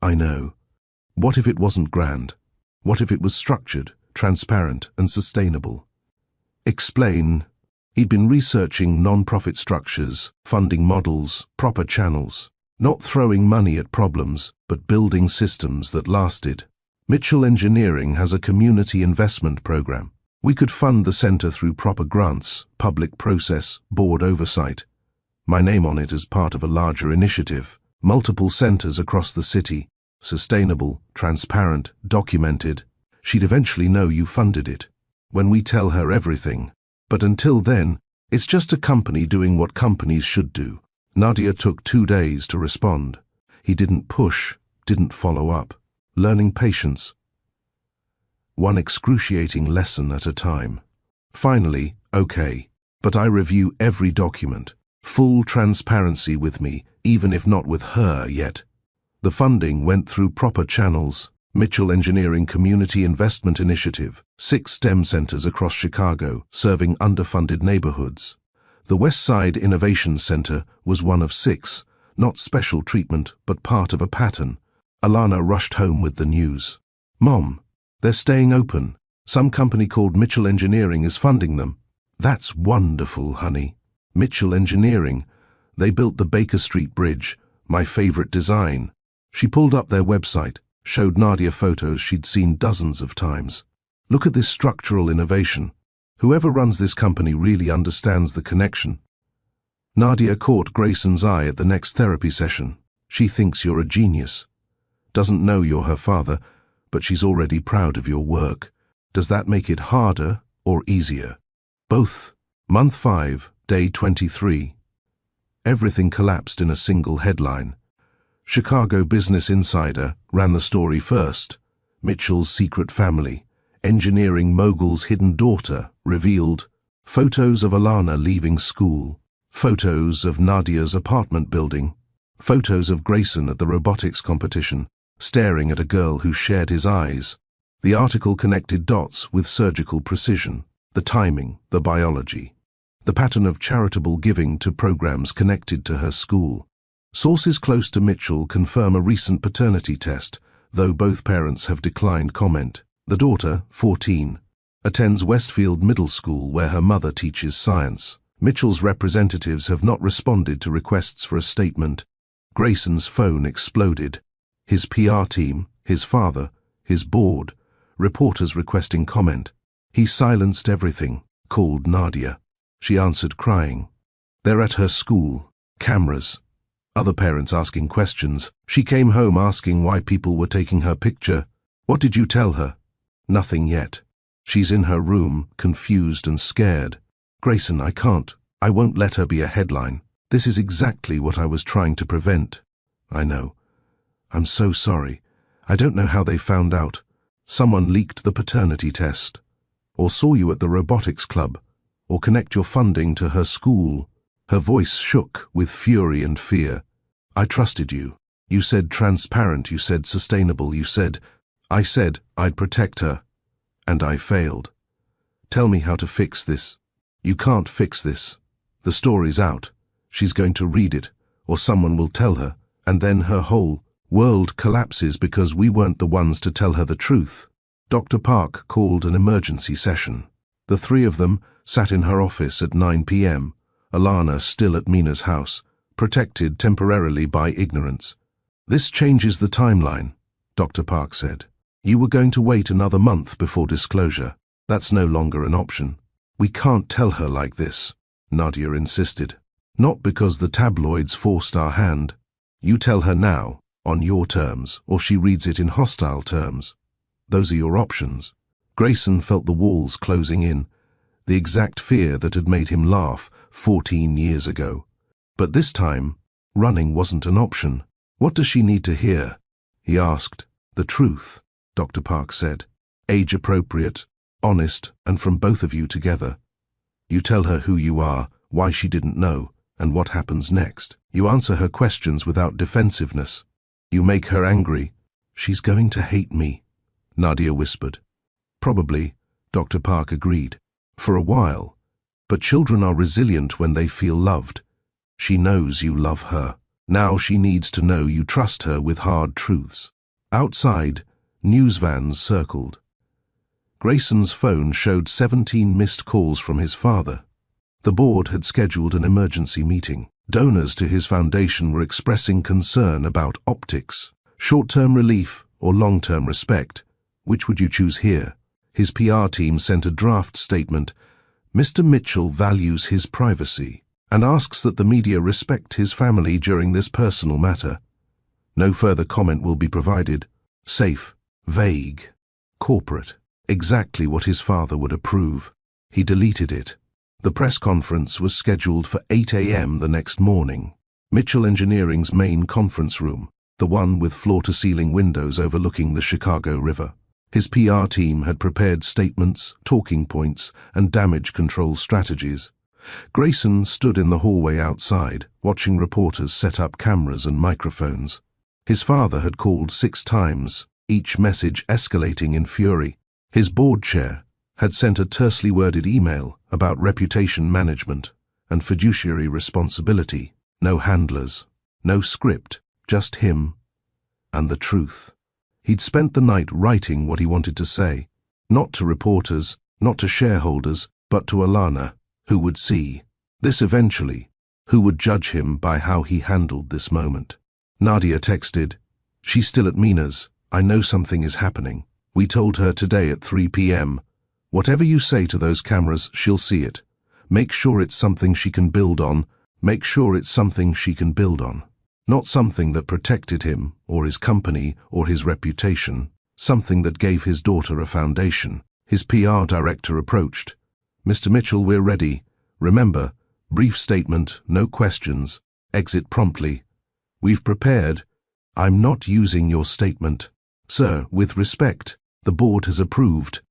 I know. What if it wasn't grand? What if it was structured, transparent, and sustainable? Explain. He'd been researching non-profit structures, funding models, proper channels, not throwing money at problems, but building systems that lasted. Mitchell Engineering has a community investment program. We could fund the center through proper grants, public process, board oversight. My name on it as part of a larger initiative. Multiple centers across the city. Sustainable, transparent, documented. She'd eventually know you funded it. When we tell her everything. But until then, it's just a company doing what companies should do. Nadia took 2 days to respond. He didn't push, didn't follow up. Learning patience. One excruciating lesson at a time. Finally, okay. But I review every document. Full transparency with me, even if not with her yet. The funding went through proper channels. Mitchell Engineering Community Investment Initiative, 6 STEM centers across Chicago, serving underfunded neighborhoods. The Westside Innovation Center was one of 6, not special treatment, but part of a pattern. Alana rushed home with the news. Mom, they're staying open. Some company called Mitchell Engineering is funding them. That's wonderful, honey. Mitchell Engineering. They built the Baker Street Bridge, my favorite design. She pulled up their website, showed Nadia photos she'd seen dozens of times. Look at this structural innovation. Whoever runs this company really understands the connection. Nadia caught Grayson's eye at the next therapy session. She thinks you're a genius. Doesn't know you're her father, but she's already proud of your work. Does that make it harder or easier? Both. Month 5, day 23. Everything collapsed in a single headline. Chicago Business Insider ran the story first. Mitchell's secret family, engineering mogul's hidden daughter, revealed. Photos of Alana leaving school. Photos of Nadia's apartment building. Photos of Grayson at the robotics competition, staring at a girl who shared his eyes. The article connected dots with surgical precision. The timing, the biology. The pattern of charitable giving to programs connected to her school. Sources close to Mitchell confirm a recent paternity test, though both parents have declined comment. The daughter, 14, attends Westfield Middle School where her mother teaches science. Mitchell's representatives have not responded to requests for a statement. Grayson's phone exploded. His PR team, his father, his board, reporters requesting comment. He silenced everything, called Nadia. She answered crying. They're at her school. Cameras. Other parents asking questions. She came home asking why people were taking her picture. What did you tell her? Nothing yet. She's in her room, confused and scared. Grayson, I can't. I won't let her be a headline. This is exactly what I was trying to prevent. I know. I'm so sorry. I don't know how they found out. Someone leaked the paternity test. Or saw you at the robotics club. Or connect your funding to her school. Her voice shook with fury and fear. I trusted you. You said transparent, you said sustainable, I said I'd protect her. And I failed. Tell me how to fix this. You can't fix this. The story's out. She's going to read it, or someone will tell her, and then her whole world collapses because we weren't the ones to tell her the truth. Dr. Park called an emergency session. The 3 of them sat in her office at 9 p.m., Alana still at Mina's house, protected temporarily by ignorance. This changes the timeline, Dr. Park said. You were going to wait another month before disclosure. That's no longer an option. We can't tell her like this, Nadia insisted. Not because the tabloids forced our hand. You tell her now, on your terms, or she reads it in hostile terms. Those are your options. Grayson felt the walls closing in. the exact fear that had made him laugh 14 years ago. But this time, running wasn't an option. "What does she need to hear?" he asked. "The truth," Dr. Park said. "Age-appropriate, honest, and from both of you together. You tell her who you are, why she didn't know, and what happens next. You answer her questions without defensiveness. You make her angry." "She's going to hate me," Nadia whispered. "Probably," Dr. Park agreed. "For a while. But children are resilient when they feel loved. She knows you love her. Now she needs to know you trust her with hard truths." Outside, news vans circled. Grayson's phone showed 17 missed calls from his father. The board had scheduled an emergency meeting. Donors to his foundation were expressing concern about optics. Short-term relief or long-term respect? Which would you choose here? His PR team sent a draft statement. "Mr. Mitchell values his privacy and asks that the media respect his family during this personal matter. No further comment will be provided." Safe, vague, corporate. Exactly what his father would approve. He deleted it. The press conference was scheduled for 8 a.m. the next morning. Mitchell Engineering's main conference room, the one with floor-to-ceiling windows overlooking the Chicago River. His PR team had prepared statements, talking points, and damage control strategies. Grayson stood in the hallway outside, watching reporters set up cameras and microphones. His father had called 6 times, each message escalating in fury. His board chair had sent a tersely worded email about reputation management and fiduciary responsibility. No handlers, no script, just him and the truth. He'd spent the night writing what he wanted to say, not to reporters, not to shareholders, but to Alana, who would see this eventually, who would judge him by how he handled this moment. Nadia texted, "She's still at Mina's. I know something is happening. We told her today at 3 p.m. Whatever you say to those cameras, she'll see it. Make sure it's something she can build on. Make sure it's something she can build on. Not something that protected him, or his company, or his reputation. Something that gave his daughter a foundation." His PR director approached. "Mr. Mitchell, we're ready. Remember, brief statement, no questions. Exit promptly. We've prepared." "I'm not using your statement." "Sir, with respect, the board has approved.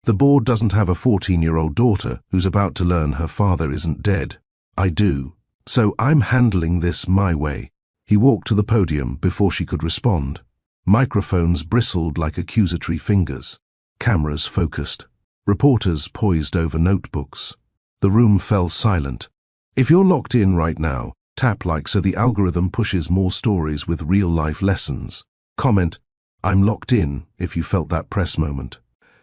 The board doesn't have a 14-year-old daughter who's about to learn her father isn't dead. I do. So I'm handling this my way." He walked to the podium before she could respond. Microphones bristled like accusatory fingers. Cameras focused. Reporters poised over notebooks. The room fell silent. "If you're locked in right now, tap like so the algorithm pushes more stories with real-life lessons. Comment, 'I'm locked in,' if you felt that press moment."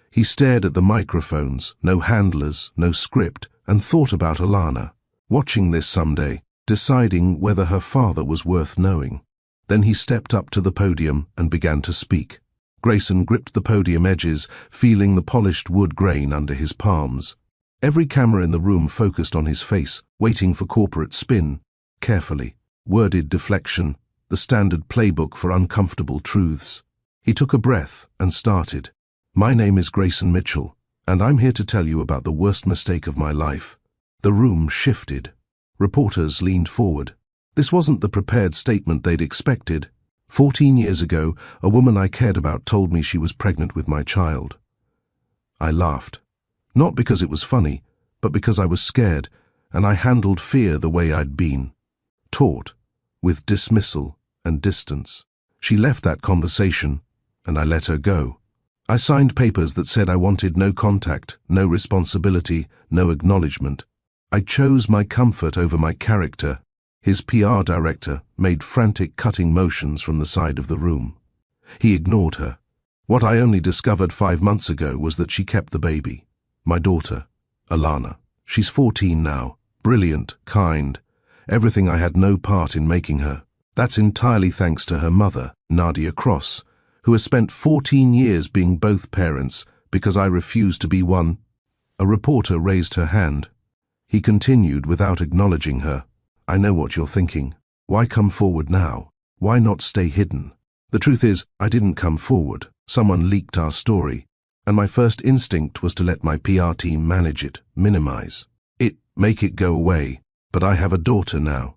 He stared at the microphones, no handlers, no script, and thought about Alana, watching this someday, deciding whether her father was worth knowing. Then he stepped up to the podium and began to speak. Grayson gripped the podium edges, feeling the polished wood grain under his palms. Every camera in the room focused on his face, waiting for corporate spin. Carefully, worded deflection, the standard playbook for uncomfortable truths. He took a breath and started. "My name is Grayson Mitchell, and I'm here to tell you about the worst mistake of my life." The room shifted. Reporters leaned forward. This wasn't the prepared statement they'd expected. 14 years ago, a woman I cared about told me she was pregnant with my child. I laughed. Not because it was funny, but because I was scared, and I handled fear the way I'd been taught, with dismissal and distance. She left that conversation, and I let her go. I signed papers that said I wanted no contact, no responsibility, no acknowledgement. I chose my comfort over my character. His PR director made frantic cutting motions from the side of the room. He ignored her. What I only discovered 5 months ago was that she kept the baby. My daughter, Alana. She's 14 now, brilliant, kind, everything I had no part in making her. That's entirely thanks to her mother, Nadia Cross, who has spent 14 years being both parents because I refused to be one. A reporter raised her hand. He continued without acknowledging her. "I know what you're thinking. Why come forward now? Why not stay hidden?" The truth is, I didn't come forward. Someone leaked our story. And my first instinct was to let my PR team manage it, minimize it, make it go away. But I have a daughter now,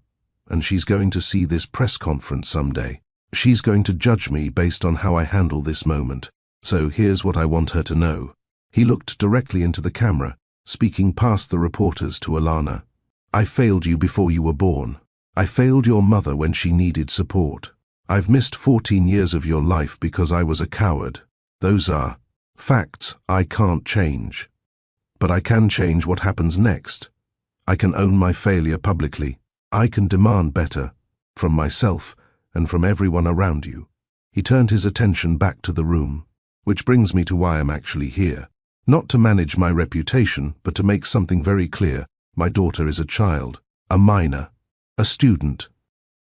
and she's going to see this press conference someday. She's going to judge me based on how I handle this moment. So here's what I want her to know. He looked directly into the camera, speaking past the reporters to Alana. I failed you before you were born. I failed your mother when she needed support. I've missed 14 years of your life because I was a coward. Those are facts I can't change. But I can change what happens next. I can own my failure publicly. I can demand better, from myself and from everyone around you. He turned his attention back to the room, which brings me to why I'm actually here. Not to manage my reputation, but to make something very clear. My daughter is a child, a minor, a student.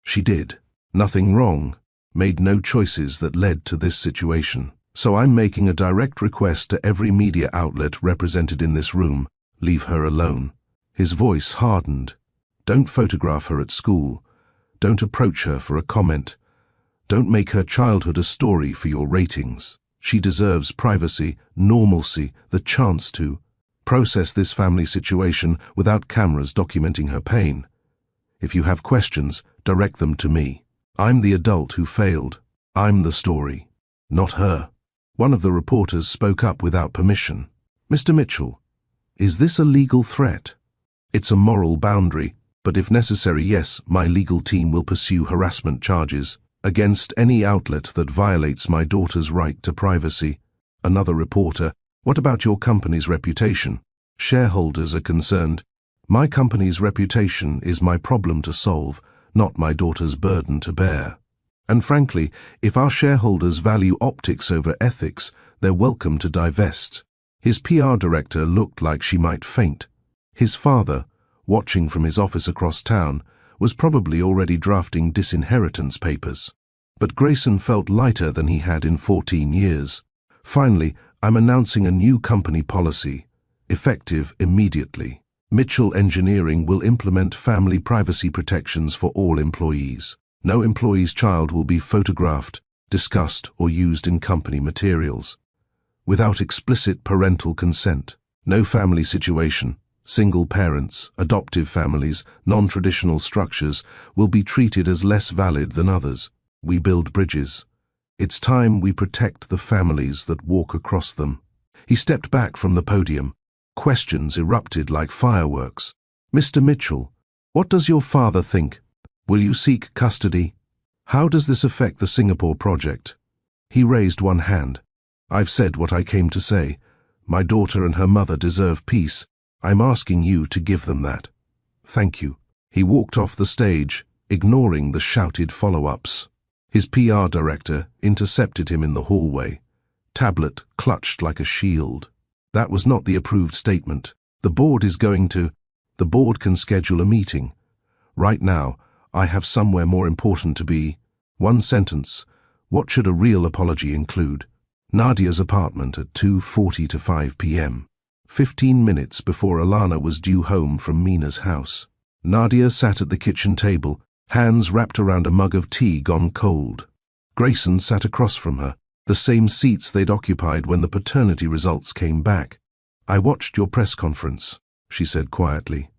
She did nothing wrong, made no choices that led to this situation. So I'm making a direct request to every media outlet represented in this room, leave her alone. His voice hardened. Don't photograph her at school. Don't approach her for a comment. Don't make her childhood a story for your ratings. She deserves privacy, normalcy, the chance to process this family situation without cameras documenting her pain. If you have questions, direct them to me. I'm the adult who failed. I'm the story, not her. One of the reporters spoke up without permission. Mr. Mitchell, is this a legal threat? It's a moral boundary, but if necessary, yes, my legal team will pursue harassment charges against any outlet that violates my daughter's right to privacy. Another reporter, what about your company's reputation? Shareholders are concerned. My company's reputation is my problem to solve, not my daughter's burden to bear. And frankly, if our shareholders value optics over ethics, they're welcome to divest. His PR director looked like she might faint. His father, watching from his office across town, was probably already drafting disinheritance papers. But Grayson felt lighter than he had in 14 years. Finally, I'm announcing a new company policy, effective immediately. Mitchell Engineering will implement family privacy protections for all employees. No employee's child will be photographed, discussed, or used in company materials. Without explicit parental consent. No family situation, single parents, adoptive families, non-traditional structures will be treated as less valid than others. We build bridges. It's time we protect the families that walk across them. He stepped back from the podium. Questions erupted like fireworks. Mr. Mitchell, what does your father think? Will you seek custody? How does this affect the Singapore project? He raised one hand. I've said what I came to say. My daughter and her mother deserve peace. I'm asking you to give them that. Thank you. He walked off the stage, ignoring the shouted follow-ups. His PR director intercepted him in the hallway, tablet clutched like a shield. That was not the approved statement. The board can schedule a meeting. Right now, I have somewhere more important to be. One sentence. What should a real apology include? Nadia's apartment at 2:40 to 5 p.m. 15 minutes before Alana was due home from Mina's house. Nadia sat at the kitchen table, hands wrapped around a mug of tea gone cold. Grayson sat across from her, the same seats they'd occupied when the paternity results came back. I watched your press conference, she said quietly.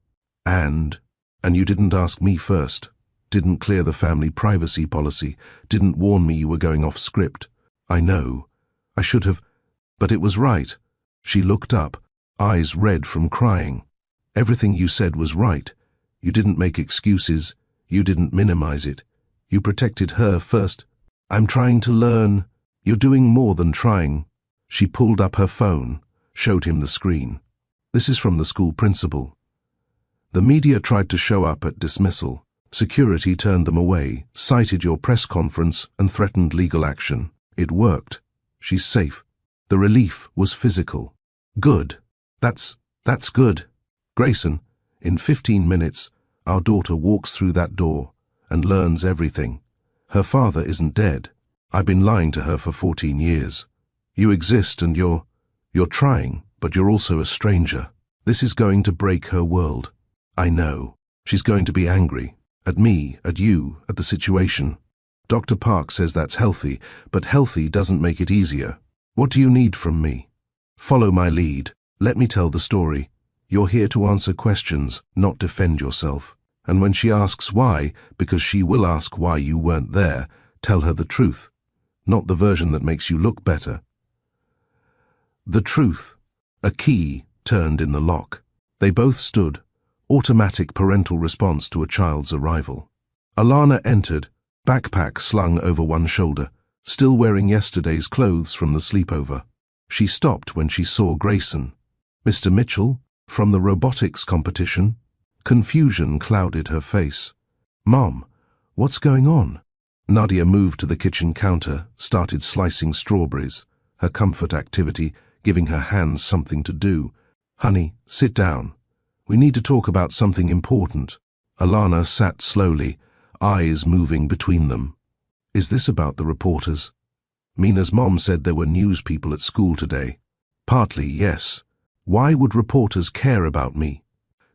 And you didn't ask me first. Didn't clear the family privacy policy, didn't warn me you were going off script. I know. I should have, but it was right. She looked up, eyes red from crying. Everything you said was right. You didn't make excuses. You didn't minimize it. You protected her first. I'm trying to learn. You're doing more than trying. She pulled up her phone, showed him the screen. This is from the school principal. The media tried to show up at dismissal. Security turned them away, cited your press conference, and threatened legal action. It worked. She's safe. The relief was physical. Good. That's good. Grayson, in 15 minutes, our daughter walks through that door and learns everything. Her father isn't dead. I've been lying to her for 14 years. You exist and you're trying, but you're also a stranger. This is going to break her world. I know. She's going to be angry. At me, at you, at the situation. Dr. Park says that's healthy, but healthy doesn't make it easier. What do you need from me? Follow my lead. Let me tell the story. You're here to answer questions, not defend yourself. And when she asks why, because she will ask why you weren't there, tell her the truth, not the version that makes you look better. The truth. A key turned in the lock. They both stood, automatic parental response to a child's arrival. Alana entered, backpack slung over one shoulder, still wearing yesterday's clothes from the sleepover. She stopped when she saw Grayson. Mr. Mitchell, from the robotics competition? Confusion clouded her face. Mom, what's going on? Nadia moved to the kitchen counter, started slicing strawberries, her comfort activity giving her hands something to do. Honey, sit down. We need to talk about something important. Alana sat slowly, eyes moving between them. Is this about the reporters? Mina's mom said there were news people at school today. Partly, yes. Why would reporters care about me?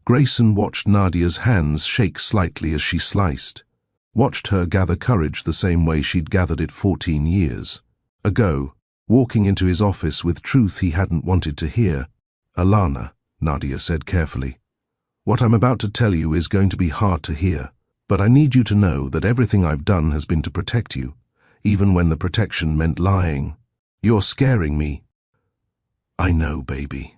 Grayson watched Nadia's hands shake slightly as she sliced. Watched her gather courage the same way she'd gathered it 14 years ago, walking into his office with truth he hadn't wanted to hear. Alana, Nadia said carefully, what I'm about to tell you is going to be hard to hear, but I need you to know that everything I've done has been to protect you, even when the protection meant lying. You're scaring me. I know, baby.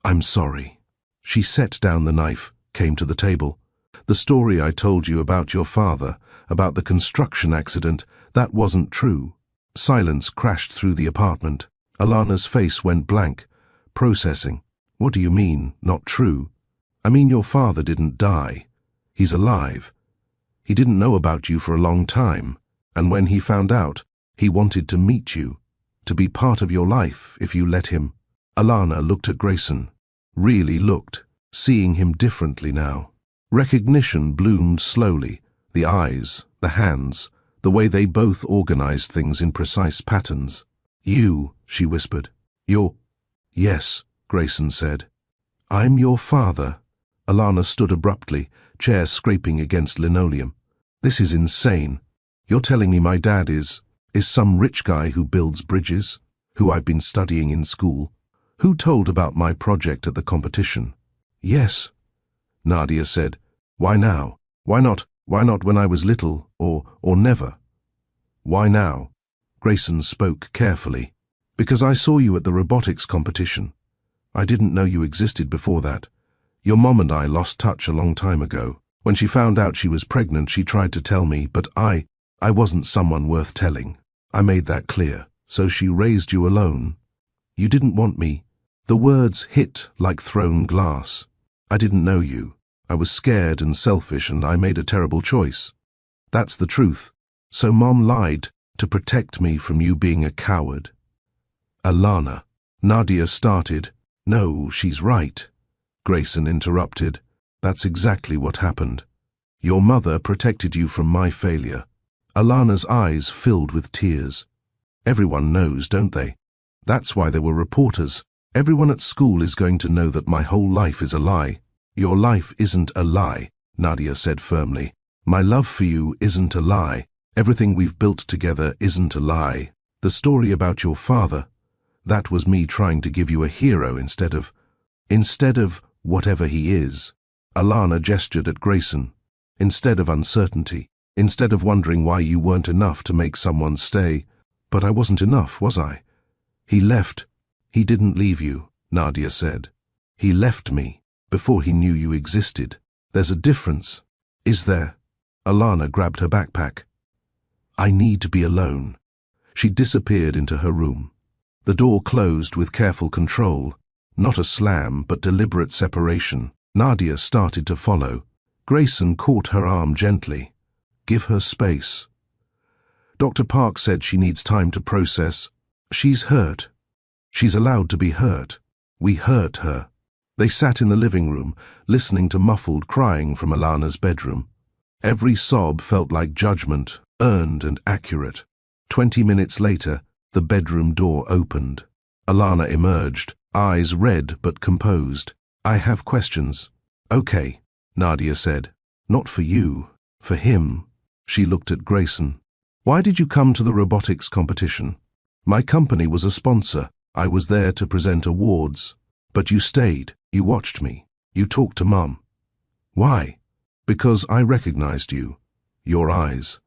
I'm sorry. She set down the knife, came to the table. The story I told you about your father, about the construction accident, that wasn't true. Silence crashed through the apartment. Alana's face went blank, processing. What do you mean, not true? I mean your father didn't die. He's alive. He didn't know about you for a long time, and when he found out, he wanted to meet you, to be part of your life if you let him. Alana looked at Grayson, really looked, seeing him differently now. Recognition bloomed slowly, the eyes, the hands, the way they both organized things in precise patterns. You, she whispered. You're... Yes, Grayson said. I'm your father. Alana stood abruptly, chair scraping against linoleum. This is insane. You're telling me my dad is some rich guy who builds bridges, who I've been studying in school? Who told about my project at the competition? Yes, Nadia said. Why now? Why not when I was little, or never? Why now? Grayson spoke carefully. Because I saw you at the robotics competition. I didn't know you existed before that. Your mom and I lost touch a long time ago. When she found out she was pregnant, she tried to tell me, but I wasn't someone worth telling. I made that clear. So she raised you alone. You didn't want me. The words hit like thrown glass. I didn't know you. I was scared and selfish, and I made a terrible choice. That's the truth. So Mom lied to protect me from you being a coward. Alana. Nadia started. No, she's right. Grayson interrupted. That's exactly what happened. Your mother protected you from my failure. Alana's eyes filled with tears. Everyone knows, don't they? That's why there were reporters. Everyone at school is going to know that my whole life is a lie. Your life isn't a lie, Nadia said firmly. My love for you isn't a lie. Everything we've built together isn't a lie. The story about your father, that was me trying to give you a hero instead of whatever he is. Alana gestured at Grayson. Instead of uncertainty, instead of wondering why you weren't enough to make someone stay. But I wasn't enough, was I? He left. He didn't leave you, Nadia said. He left me before he knew you existed. There's a difference. Is there? Alana grabbed her backpack. I need to be alone. She disappeared into her room. The door closed with careful control. Not a slam, but deliberate separation. Nadia started to follow. Grayson caught her arm gently. Give her space. Dr. Park said she needs time to process. She's hurt. She's allowed to be hurt. We hurt her. They sat in the living room, listening to muffled crying from Alana's bedroom. Every sob felt like judgment, earned and accurate. 20 minutes later, the bedroom door opened. Alana emerged, eyes red but composed. I have questions. Okay, Nadia said. Not for you, for him. She looked at Grayson. Why did you come to the robotics competition? My company was a sponsor. I was there to present awards. But you stayed. You watched me. You talked to Mum. Why? Because I recognized you. Your eyes.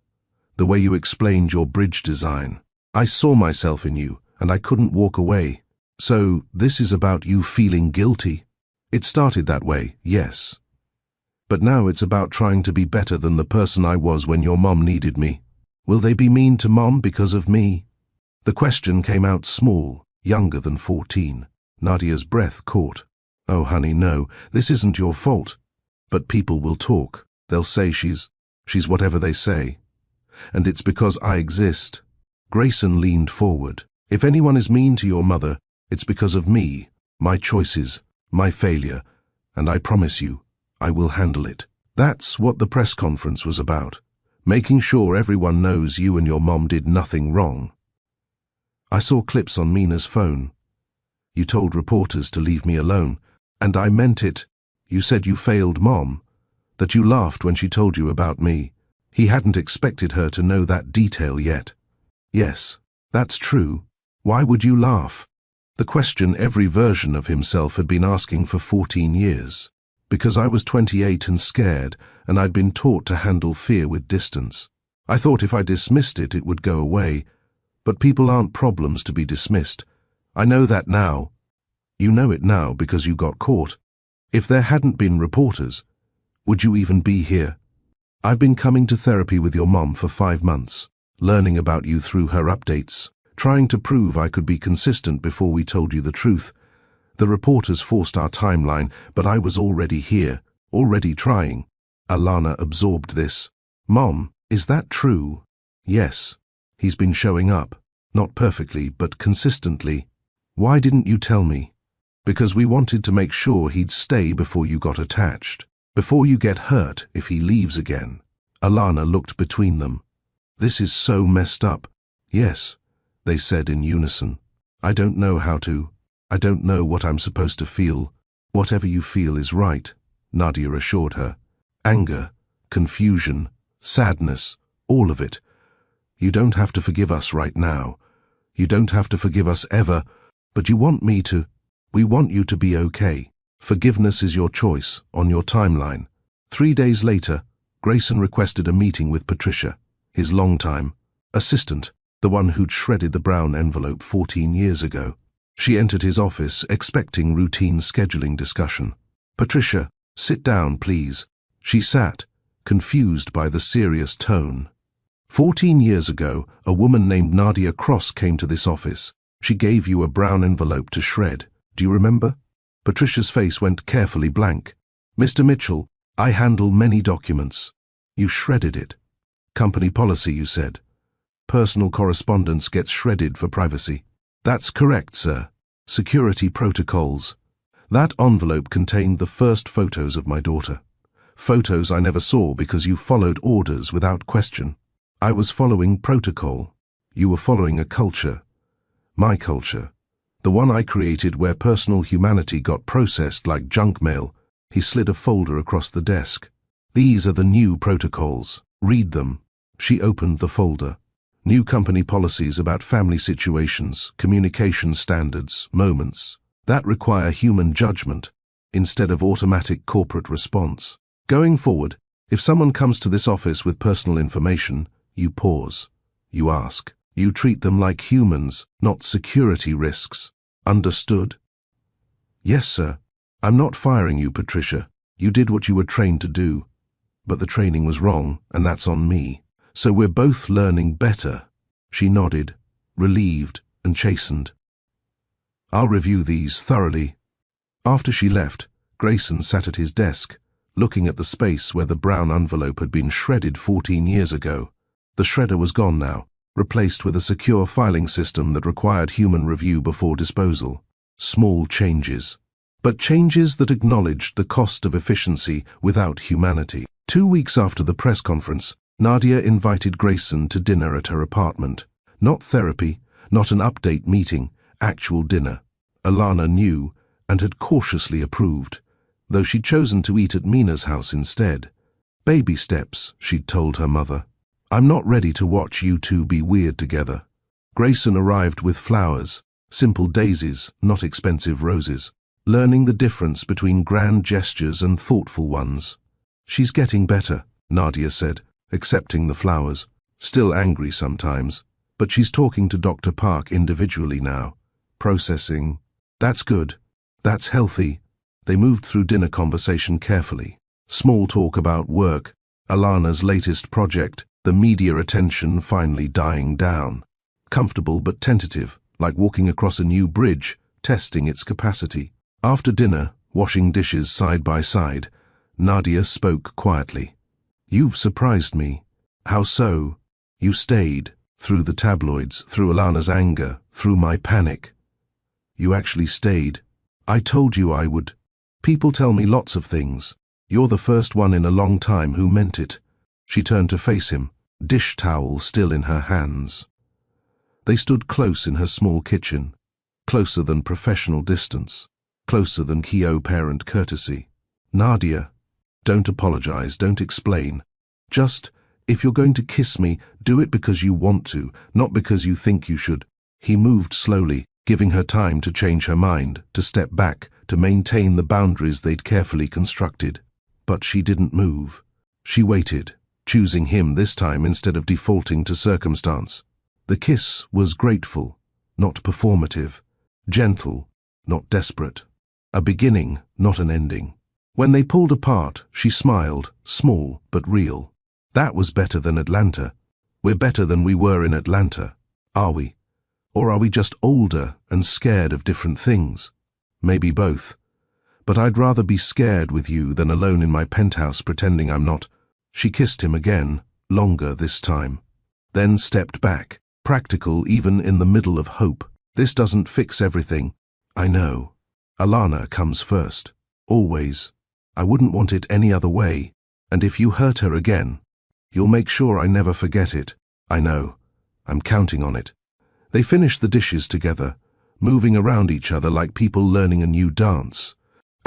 The way you explained your bridge design. I saw myself in you, and I couldn't walk away. So, this is about you feeling guilty? It started that way, yes. But now it's about trying to be better than the person I was when your mom needed me. Will they be mean to Mom because of me? The question came out small, younger than 14. Nadia's breath caught. Oh, honey, no, this isn't your fault. But people will talk. They'll say she's whatever they say. And it's because I exist. Grayson leaned forward. If anyone is mean to your mother, it's because of me, my choices, my failure, and I promise you, I will handle it. That's what the press conference was about, making sure everyone knows you and your mom did nothing wrong. I saw clips on Mina's phone. You told reporters to leave me alone, and I meant it. You said you failed Mom, that you laughed when she told you about me. He hadn't expected her to know that detail yet. Yes, that's true. Why would you laugh? The question every version of himself had been asking for 14 years. Because I was 28 and scared, and I'd been taught to handle fear with distance. I thought if I dismissed it, it would go away. But people aren't problems to be dismissed. I know that now. You know it now because you got caught. If there hadn't been reporters, would you even be here? I've been coming to therapy with your mom for 5 months, learning about you through her updates, trying to prove I could be consistent before we told you the truth. The reporters forced our timeline, but I was already here, already trying. Alana absorbed this. Mom, is that true? Yes. He's been showing up. Not perfectly, but consistently. Why didn't you tell me? Because we wanted to make sure he'd stay before you got attached. Before you get hurt if he leaves again. Alana looked between them. This is so messed up. Yes, they said in unison. I don't know how to. I don't know what I'm supposed to feel. Whatever you feel is right, Nadia assured her. Anger, confusion, sadness, all of it. You don't have to forgive us right now. You don't have to forgive us ever, but you want me to. We want you to be okay. Forgiveness is your choice, on your timeline. 3 days later, Grayson requested a meeting with Patricia, his longtime assistant, the one who'd shredded the brown envelope 14 years ago. She entered his office, expecting routine scheduling discussion. Patricia, sit down, please. She sat, confused by the serious tone. 14 years ago, a woman named Nadia Cross came to this office. She gave you a brown envelope to shred. Do you remember? Patricia's face went carefully blank. Mr. Mitchell, I handle many documents. You shredded it. Company policy, you said. Personal correspondence gets shredded for privacy. That's correct, sir. Security protocols. That envelope contained the first photos of my daughter. Photos I never saw because you followed orders without question. I was following protocol. You were following a culture. My culture. The one I created where personal humanity got processed like junk mail. He slid a folder across the desk. These are the new protocols. Read them. She opened the folder. New company policies about family situations, communication standards, moments, that require human judgment instead of automatic corporate response. Going forward, if someone comes to this office with personal information, you pause. You ask. You treat them like humans, not security risks. Understood? Yes, sir. I'm not firing you, Patricia. You did what you were trained to do. But the training was wrong, and that's on me. So we're both learning better. She nodded, relieved and chastened. I'll review these thoroughly. After she left, Grayson sat at his desk, looking at the space where the brown envelope had been shredded 14 years ago. The shredder was gone now, replaced with a secure filing system that required human review before disposal. Small changes. But changes that acknowledged the cost of efficiency without humanity. 2 weeks after the press conference, Nadia invited Grayson to dinner at her apartment. Not therapy, not an update meeting, actual dinner. Alana knew and had cautiously approved, though she'd chosen to eat at Mina's house instead. Baby steps, she'd told her mother. I'm not ready to watch you two be weird together. Grayson arrived with flowers, Simple daisies, not expensive roses. Learning the difference between grand gestures and thoughtful ones. She's getting better, Nadia said, accepting the flowers. Still angry sometimes, but she's talking to Dr. Park individually now. Processing. That's good. That's healthy. They moved through dinner conversation carefully. Small talk about work, Alana's latest project, the media attention finally dying down. Comfortable but tentative, like walking across a new bridge, testing its capacity. After dinner, washing dishes side by side, Nadia spoke quietly. You've surprised me. How so? You stayed, through the tabloids, through Alana's anger, through my panic. You actually stayed. I told you I would. People tell me lots of things. You're the first one in a long time who meant it. She turned to face him, dish towel still in her hands. They stood close in her small kitchen, closer than professional distance, closer than Kyo parent courtesy. Nadia, don't apologize, don't explain. Just, if you're going to kiss me, do it because you want to, not because you think you should. He moved slowly, giving her time to change her mind, to step back, to maintain the boundaries they'd carefully constructed. But she didn't move. She waited, choosing him this time instead of defaulting to circumstance. The kiss was grateful, not performative, gentle, not desperate. A beginning, not an ending. When they pulled apart, she smiled, small but real. That was better than Atlanta. We're better than we were in Atlanta, are we? Or are we just older and scared of different things? Maybe both. But I'd rather be scared with you than alone in my penthouse pretending I'm not. She kissed him again, longer this time. Then stepped back, practical even in the middle of hope. This doesn't fix everything. I know. Alana comes first. Always. I wouldn't want it any other way. And if you hurt her again, you'll make sure I never forget it. I know. I'm counting on it. They finished the dishes together, moving around each other like people learning a new dance.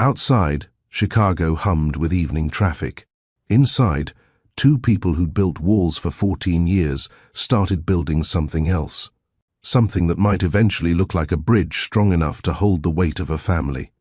Outside, Chicago hummed with evening traffic. Inside, two people who'd built walls for 14 years started building something else. Something that might eventually look like a bridge strong enough to hold the weight of a family.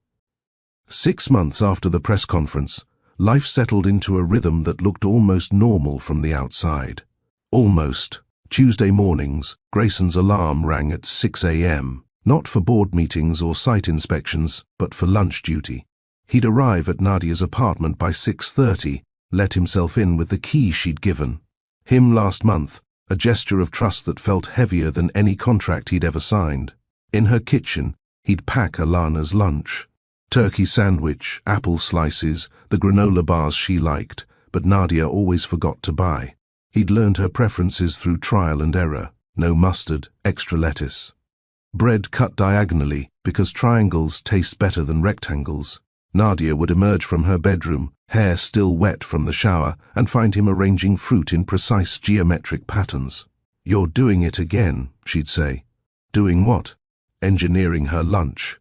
6 months after the press conference, life settled into a rhythm that looked almost normal from the outside. Almost. Tuesday mornings, Grayson's alarm rang at 6 a.m., not for board meetings or site inspections, but for lunch duty. He'd arrive at Nadia's apartment by 6:30, let himself in with the key she'd given. Him last month, a gesture of trust that felt heavier than any contract he'd ever signed. In her kitchen, he'd pack Alana's lunch. Turkey sandwich, apple slices, the granola bars she liked, but Nadia always forgot to buy. He'd learned her preferences through trial and error. No mustard, extra lettuce. Bread cut diagonally, because triangles taste better than rectangles. Nadia would emerge from her bedroom, hair still wet from the shower, and find him arranging fruit in precise geometric patterns. You're doing it again, she'd say. Doing what? Engineering her lunch.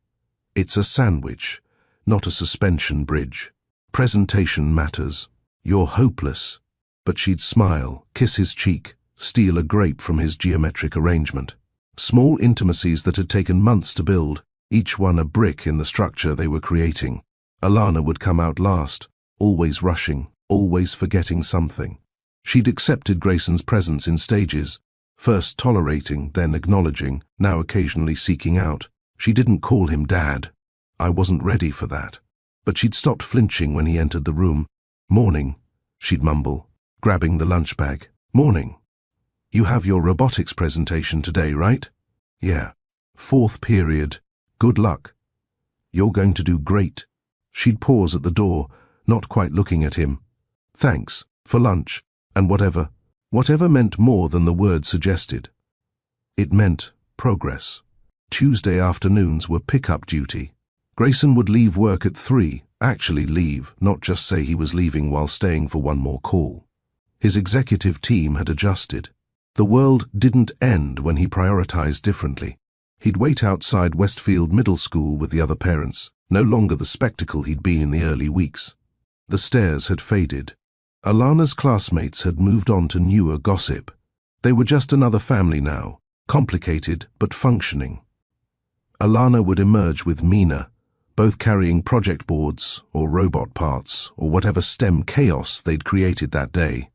It's a sandwich, not a suspension bridge. Presentation matters. You're hopeless. But she'd smile, kiss his cheek, steal a grape from his geometric arrangement. Small intimacies that had taken months to build, each one a brick in the structure they were creating. Alana would come out last, always rushing, always forgetting something. She'd accepted Grayson's presence in stages, first tolerating, then acknowledging, now occasionally seeking out. She didn't call him Dad. I wasn't ready for that. But she'd stopped flinching when he entered the room. Morning, she'd mumble, grabbing the lunch bag. Morning. You have your robotics presentation today, right? Yeah. 4th period. Good luck. You're going to do great. She'd pause at the door, not quite looking at him. Thanks, for lunch, and whatever. Whatever meant more than the word suggested. It meant progress. Tuesday afternoons were pick-up duty. Grayson would leave work at 3, actually leave, not just say he was leaving while staying for one more call. His executive team had adjusted. The world didn't end when he prioritized differently. He'd wait outside Westfield Middle School with the other parents, no longer the spectacle he'd been in the early weeks. The stares had faded. Alana's classmates had moved on to newer gossip. They were just another family now, complicated but functioning. Alana would emerge with Mina, both carrying project boards or robot parts or whatever STEM chaos they'd created that day.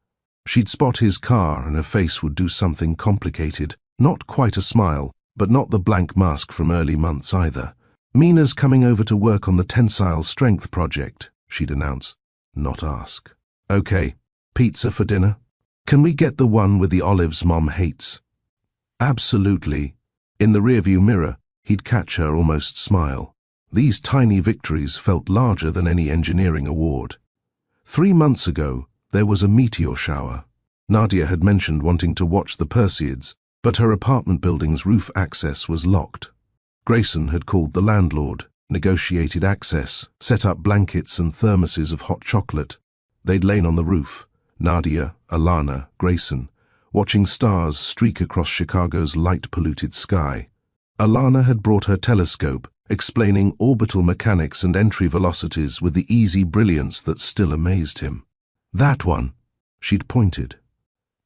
She'd spot his car and her face would do something complicated, not quite a smile, but not the blank mask from early months either. "Mina's coming over to work on the tensile strength project," she'd announce, not ask. "Okay, pizza for dinner? Can we get the one with the olives Mom hates?" "Absolutely." In the rearview mirror, he'd catch her almost smile. These tiny victories felt larger than any engineering award. 3 months ago, there was a meteor shower. Nadia had mentioned wanting to watch the Perseids, but her apartment building's roof access was locked. Grayson had called the landlord, negotiated access, set up blankets and thermoses of hot chocolate. They'd lain on the roof, Nadia, Alana, Grayson, watching stars streak across Chicago's light-polluted sky. Alana had brought her telescope, explaining orbital mechanics and entry velocities with the easy brilliance that still amazed him. "That one," she'd pointed.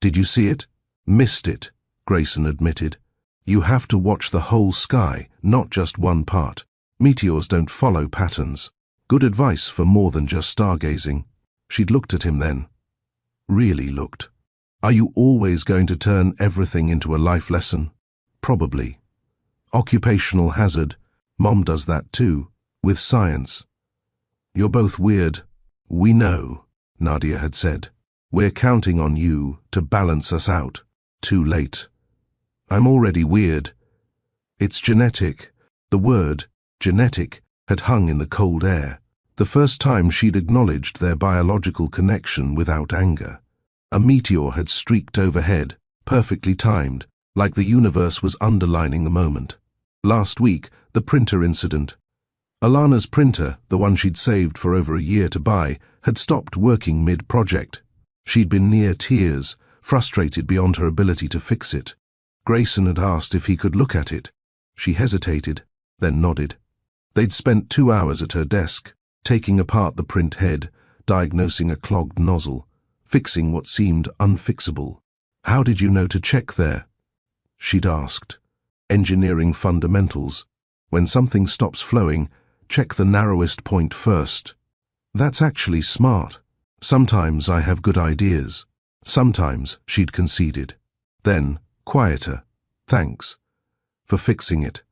"Did you see it?" "Missed it," Grayson admitted. "You have to watch the whole sky, not just one part. Meteors don't follow patterns." Good advice for more than just stargazing. She'd looked at him then. Really looked. "Are you always going to turn everything into a life lesson?" "Probably." "Occupational hazard. Mom does that too, with science." "You're both weird." "We know," Nadia had said. "We're counting on you to balance us out." Too late. "I'm already weird." "It's genetic." The word, genetic, had hung in the cold air. The first time she'd acknowledged their biological connection without anger. A meteor had streaked overhead, perfectly timed, like the universe was underlining the moment. Last week, the printer incident. Alana's printer, the one she'd saved for over a year to buy, had stopped working mid-project. She'd been near tears, frustrated beyond her ability to fix it. Grayson had asked if he could look at it. She hesitated, then nodded. They'd spent 2 hours at her desk, taking apart the print head, diagnosing a clogged nozzle, fixing what seemed unfixable. "How did you know to check there?" she'd asked. "Engineering fundamentals. When something stops flowing, check the narrowest point first." "That's actually smart. Sometimes I have good ideas." "Sometimes," she'd conceded. Then, quieter, "Thanks for fixing it.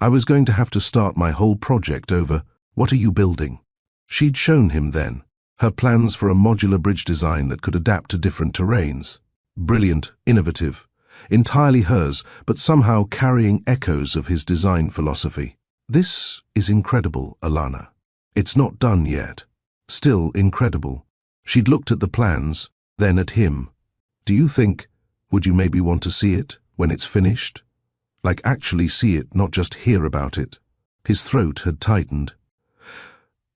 I was going to have to start my whole project over. What are you building?" She'd shown him then, her plans for a modular bridge design that could adapt to different terrains. Brilliant, innovative, entirely hers, but somehow carrying echoes of his design philosophy. "This is incredible, Alana. It's not done yet. Still incredible." She'd looked at the plans, then at him. Would you maybe want to see it when it's finished? Like actually see it, not just hear about it." His throat had tightened.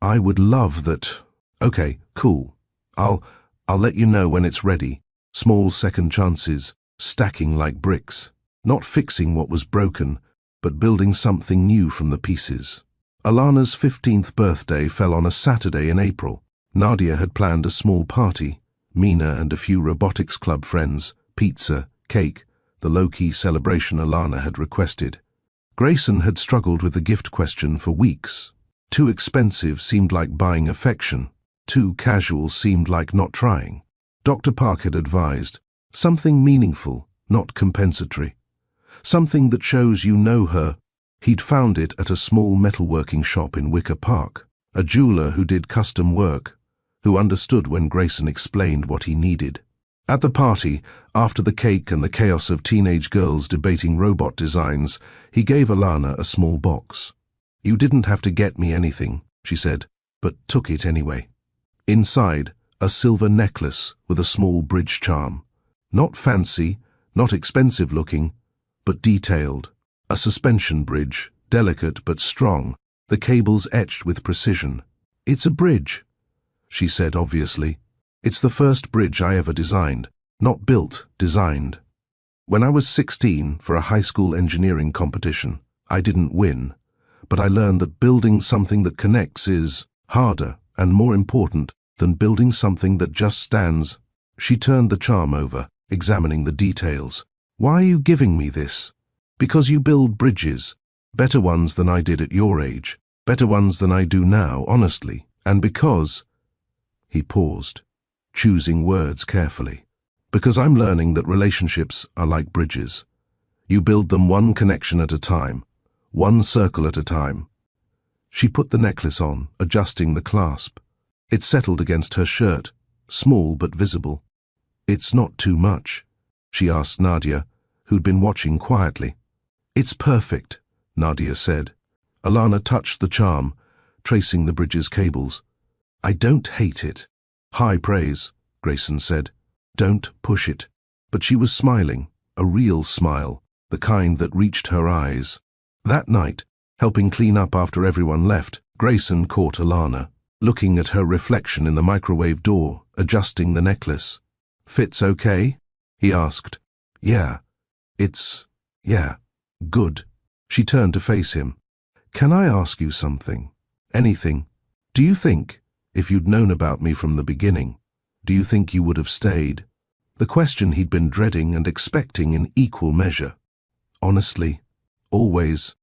"I would love that." "Okay, cool. I'll let you know when it's ready." Small second chances, stacking like bricks. Not fixing what was broken, but building something new from the pieces. Alana's 15th birthday fell on a Saturday in April. Nadia had planned a small party. Mina and a few robotics club friends, pizza, cake, the low-key celebration Alana had requested. Grayson had struggled with the gift question for weeks. Too expensive seemed like buying affection. Too casual seemed like not trying. Dr. Park had advised, something meaningful, not compensatory. Something that shows you know her. He'd found it at a small metalworking shop in Wicker Park. A jeweler who did custom work, who understood when Grayson explained what he needed. At the party, after the cake and the chaos of teenage girls debating robot designs, he gave Alana a small box. "You didn't have to get me anything," she said, but took it anyway. Inside, a silver necklace with a small bridge charm. Not fancy, not expensive looking, but detailed. A suspension bridge, delicate but strong, the cables etched with precision. "It's a bridge," she said obviously. "It's the first bridge I ever designed. Not built, designed. When I was 16 for a high school engineering competition, I didn't win, but I learned that building something that connects is harder and more important than building something that just stands." She turned the charm over, examining the details. "Why are you giving me this?" "Because you build bridges. Better ones than I did at your age. Better ones than I do now, honestly. And because—" He paused, choosing words carefully. "Because I'm learning that relationships are like bridges. You build them one connection at a time, one circle at a time." She put the necklace on, adjusting the clasp. It settled against her shirt, small but visible. "It's not too much?" she asked Nadia, who'd been watching quietly. "It's perfect," Nadia said. Alana touched the charm, tracing the bridge's cables. "I don't hate it." "High praise," Grayson said. "Don't push it." But she was smiling, a real smile, the kind that reached her eyes. That night, helping clean up after everyone left, Grayson caught Alana, looking at her reflection in the microwave door, adjusting the necklace. "Fits okay?" he asked. Yeah, good." She turned to face him. "Can I ask you something? Anything? Do you think, if you'd known about me from the beginning, do you think you would have stayed?" The question he'd been dreading and expecting in equal measure. "Honestly, always,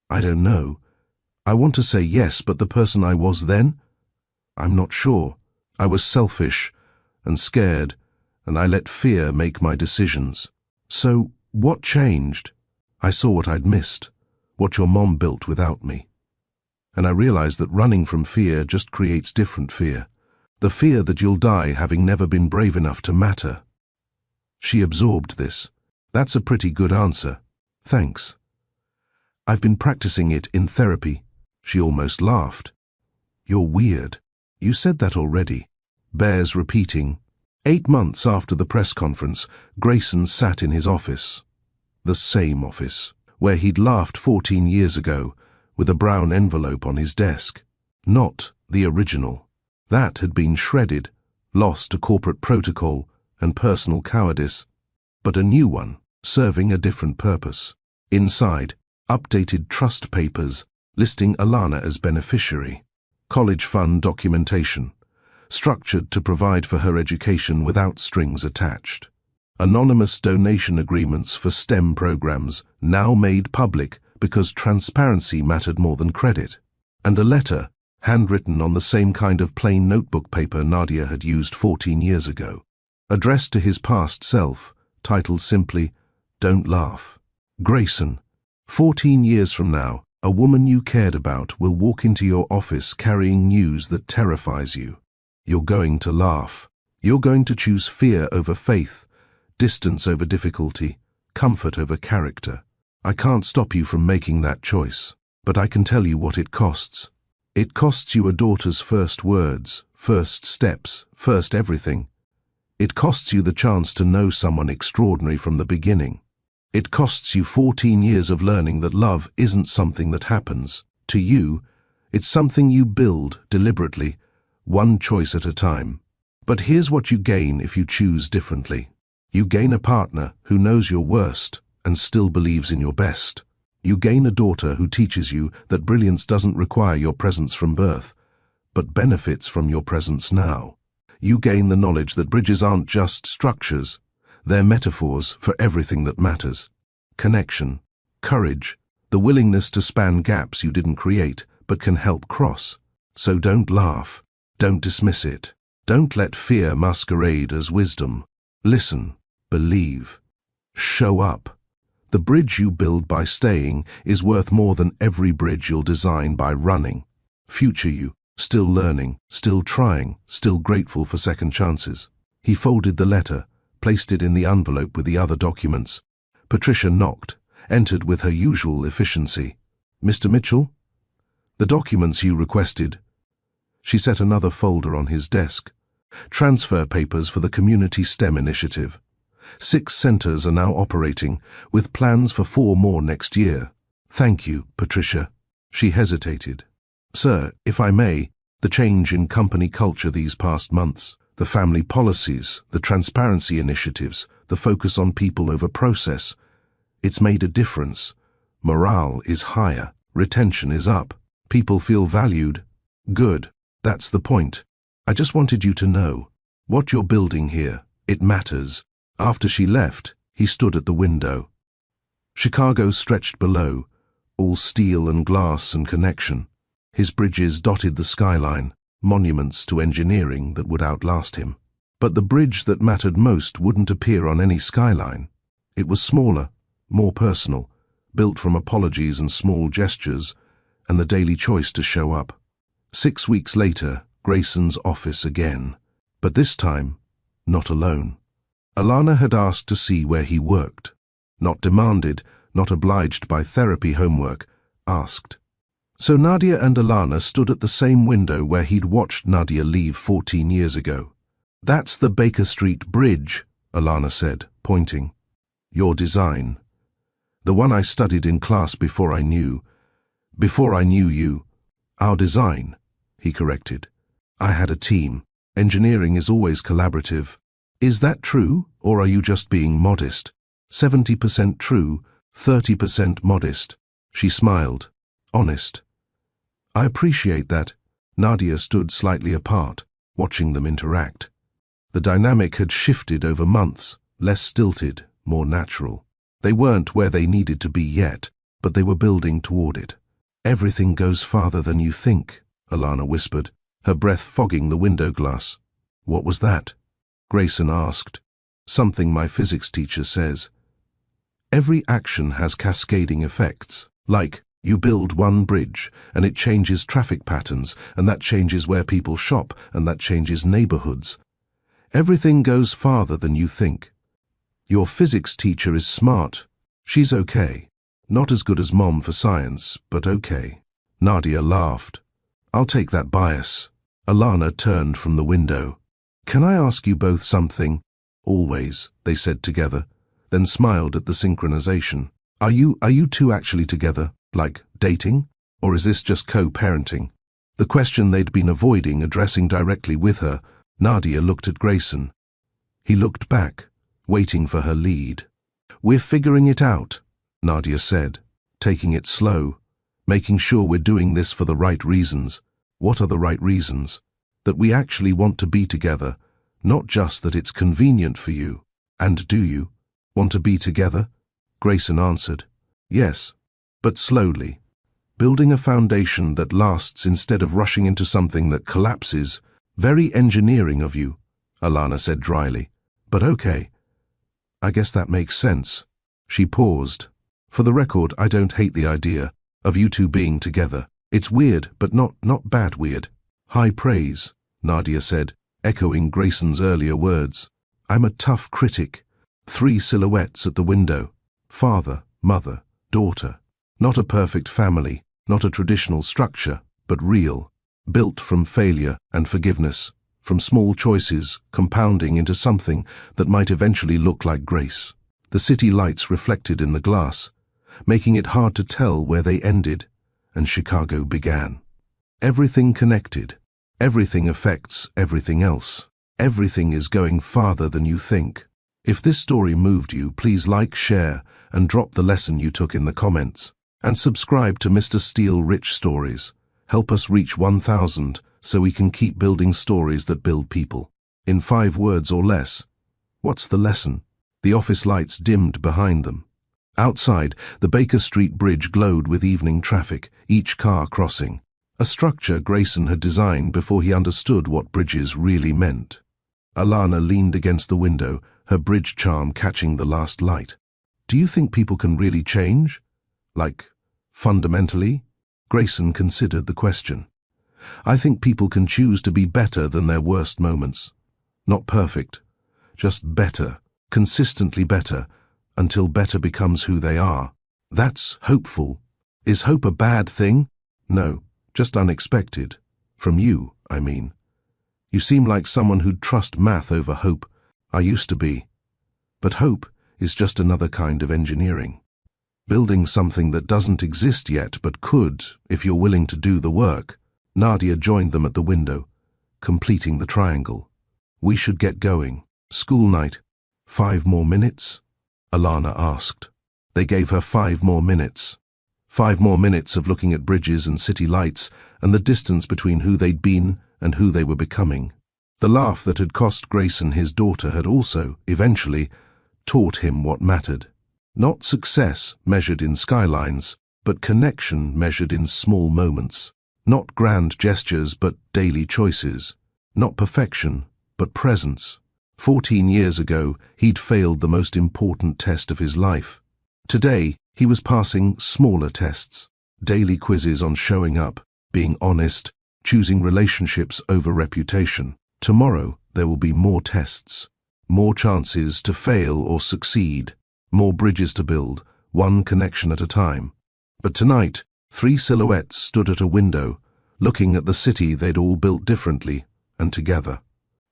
I don't know. I want to say yes, but the person I was then? I'm not sure. I was selfish and scared, and I let fear make my decisions. So, what changed? I saw what I'd missed, what your mom built without me. And I realized that running from fear just creates different fear. The fear that you'll die having never been brave enough to matter." She absorbed this. "That's a pretty good answer. Thanks. I've been practicing it in therapy." She almost laughed. "You're weird. You said that already." Bears repeating. 8 months after the press conference, Grayson sat in his office. The same office, where he'd laughed 14 years ago, with a brown envelope on his desk. Not the original. That had been shredded, lost to corporate protocol and personal cowardice. But a new one, serving a different purpose. Inside, updated trust papers listing Alana as beneficiary. College fund documentation, structured to provide for her education without strings attached. Anonymous donation agreements for STEM programs, now made public because transparency mattered more than credit. And a letter, handwritten on the same kind of plain notebook paper Nadia had used 14 years ago, addressed to his past self, titled simply, "Don't laugh. Grayson, 14 years from now, a woman you cared about will walk into your office carrying news that terrifies you. You're going to laugh. You're going to choose fear over faith, distance over difficulty, comfort over character. I can't stop you from making that choice, but I can tell you what it costs. It costs you a daughter's first words, first steps, first everything. It costs you the chance to know someone extraordinary from the beginning. It costs you 14 years of learning that love isn't something that happens. To you, it's something you build deliberately, one choice at a time. But here's what you gain if you choose differently. You gain a partner who knows your worst and still believes in your best. You gain a daughter who teaches you that brilliance doesn't require your presence from birth, but benefits from your presence now. You gain the knowledge that bridges aren't just structures. They're metaphors for everything that matters. Connection, courage, the willingness to span gaps you didn't create but can help cross. So don't laugh. Don't dismiss it. Don't let fear masquerade as wisdom. Listen, believe, show up. The bridge you build by staying is worth more than every bridge you'll design by running. Future you, still learning, still trying, still grateful for second chances. He folded the letter, placed it in the envelope with the other documents. Patricia knocked, entered with her usual efficiency. "Mr. Mitchell?" "The documents you requested." She set another folder on his desk. "Transfer papers for the Community STEM initiative. 6 centers are now operating, with plans for 4 more next year. Thank you, Patricia." She hesitated. "Sir, if I may, the change in company culture these past months, the family policies, the transparency initiatives, the focus on people over process, it's made a difference. Morale is higher, retention is up, people feel valued. Good, that's the point. I just wanted you to know, what you're building here, it matters." After she left, he stood at the window. Chicago stretched below, all steel and glass and connection. His bridges dotted the skyline, monuments to engineering that would outlast him. But the bridge that mattered most wouldn't appear on any skyline. It was smaller, more personal, built from apologies and small gestures, and the daily choice to show up. 6 weeks later, Grayson's office again. But this time, not alone. Alana had asked to see where he worked. Not demanded, not obliged by therapy homework, asked. So Nadia and Alana stood at the same window where he'd watched Nadia leave 14 years ago. "That's the Baker Street Bridge," Alana said, pointing. "Your design. The one I studied in class before I knew you. Our design," he corrected. "I had a team. Engineering is always collaborative. Is that true, or are you just being modest? 70% true, 30% modest." She smiled. Honest. "I appreciate that." Nadia stood slightly apart, watching them interact. The dynamic had shifted over months, less stilted, more natural. They weren't where they needed to be yet, but they were building toward it. "Everything goes farther than you think," Alana whispered, her breath fogging the window glass. "What was that?" Grayson asked. "Something my physics teacher says. Every action has cascading effects. Like, you build one bridge, and it changes traffic patterns, and that changes where people shop, and that changes neighborhoods. Everything goes farther than you think. Your physics teacher is smart. She's okay. Not as good as Mom for science, but okay." Nadia laughed. "I'll take that bias." Alana turned from the window. "Can I ask you both something?" "Always," they said together, then smiled at the synchronization. Are you two actually together, like dating? Or is this just co-parenting?" The question they'd been avoiding addressing directly with her, Nadia looked at Grayson. He looked back, waiting for her lead. "We're figuring it out," Nadia said, taking it slow, making sure we're doing this for the right reasons. "What are the right reasons?" "That we actually want to be together, not just that it's convenient for you." "And do you want to be together?" Grayson answered. "Yes, but slowly. Building a foundation that lasts instead of rushing into something that collapses. Very engineering of you," Alana said dryly. "But okay. I guess that makes sense." She paused. "For the record, I don't hate the idea of you two being together. It's weird, but not bad weird." "High praise," Nadia said, echoing Grayson's earlier words. "I'm a tough critic." 3 silhouettes at the window. Father, mother, daughter. Not a perfect family, not a traditional structure, but real. Built from failure and forgiveness, from small choices compounding into something that might eventually look like grace. The city lights reflected in the glass, making it hard to tell where they ended and Chicago began. Everything connected. Everything affects everything else. Everything is going farther than you think. If this story moved you, please like, share, and drop the lesson you took in the comments. And subscribe to Mr. Steele Rich Stories. Help us reach 1,000 so we can keep building stories that build people. In 5 words or less. What's the lesson? The office lights dimmed behind them. Outside, the Baker Street Bridge glowed with evening traffic, each car crossing. A structure Grayson had designed before he understood what bridges really meant. Alana leaned against the window, her bridge charm catching the last light. "Do you think people can really change? Like, fundamentally?" Grayson considered the question. "I think people can choose to be better than their worst moments. Not perfect, just better, consistently better, until better becomes who they are. That's hopeful. Is hope a bad thing? No, just unexpected. From you, I mean. You seem like someone who'd trust math over hope. I used to be. But hope is just another kind of engineering. Building something that doesn't exist yet but could, if you're willing to do the work." Nadia joined them at the window, completing the triangle. "We should get going. School night." 5 more minutes? Alana asked. They gave her 5 more minutes. 5 more minutes of looking at bridges and city lights and the distance between who they'd been and who they were becoming. The laugh that had cost Grayson his daughter had also, eventually, taught him what mattered. Not success measured in skylines, but connection measured in small moments. Not grand gestures, but daily choices. Not perfection, but presence. 14 years ago, he'd failed the most important test of his life. Today, he was passing smaller tests. Daily quizzes on showing up, being honest, choosing relationships over reputation. Tomorrow, there will be more tests. More chances to fail or succeed. More bridges to build, one connection at a time. But tonight, 3 silhouettes stood at a window, looking at the city they'd all built differently and together.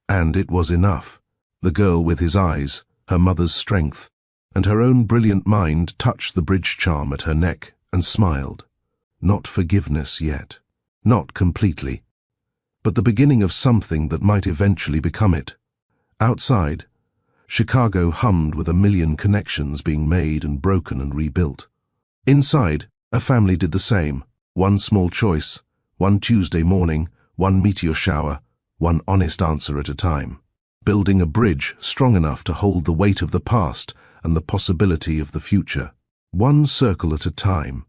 And it was enough. The girl with his eyes, her mother's strength, and her own brilliant mind touched the bridge charm at her neck and smiled. Not forgiveness yet. Not completely. But the beginning of something that might eventually become it. Outside, Chicago hummed with 1,000,000 connections being made and broken and rebuilt. Inside, a family did the same. One small choice, one Tuesday morning, one meteor shower, one honest answer at a time. Building a bridge strong enough to hold the weight of the past and the possibility of the future. One circle at a time.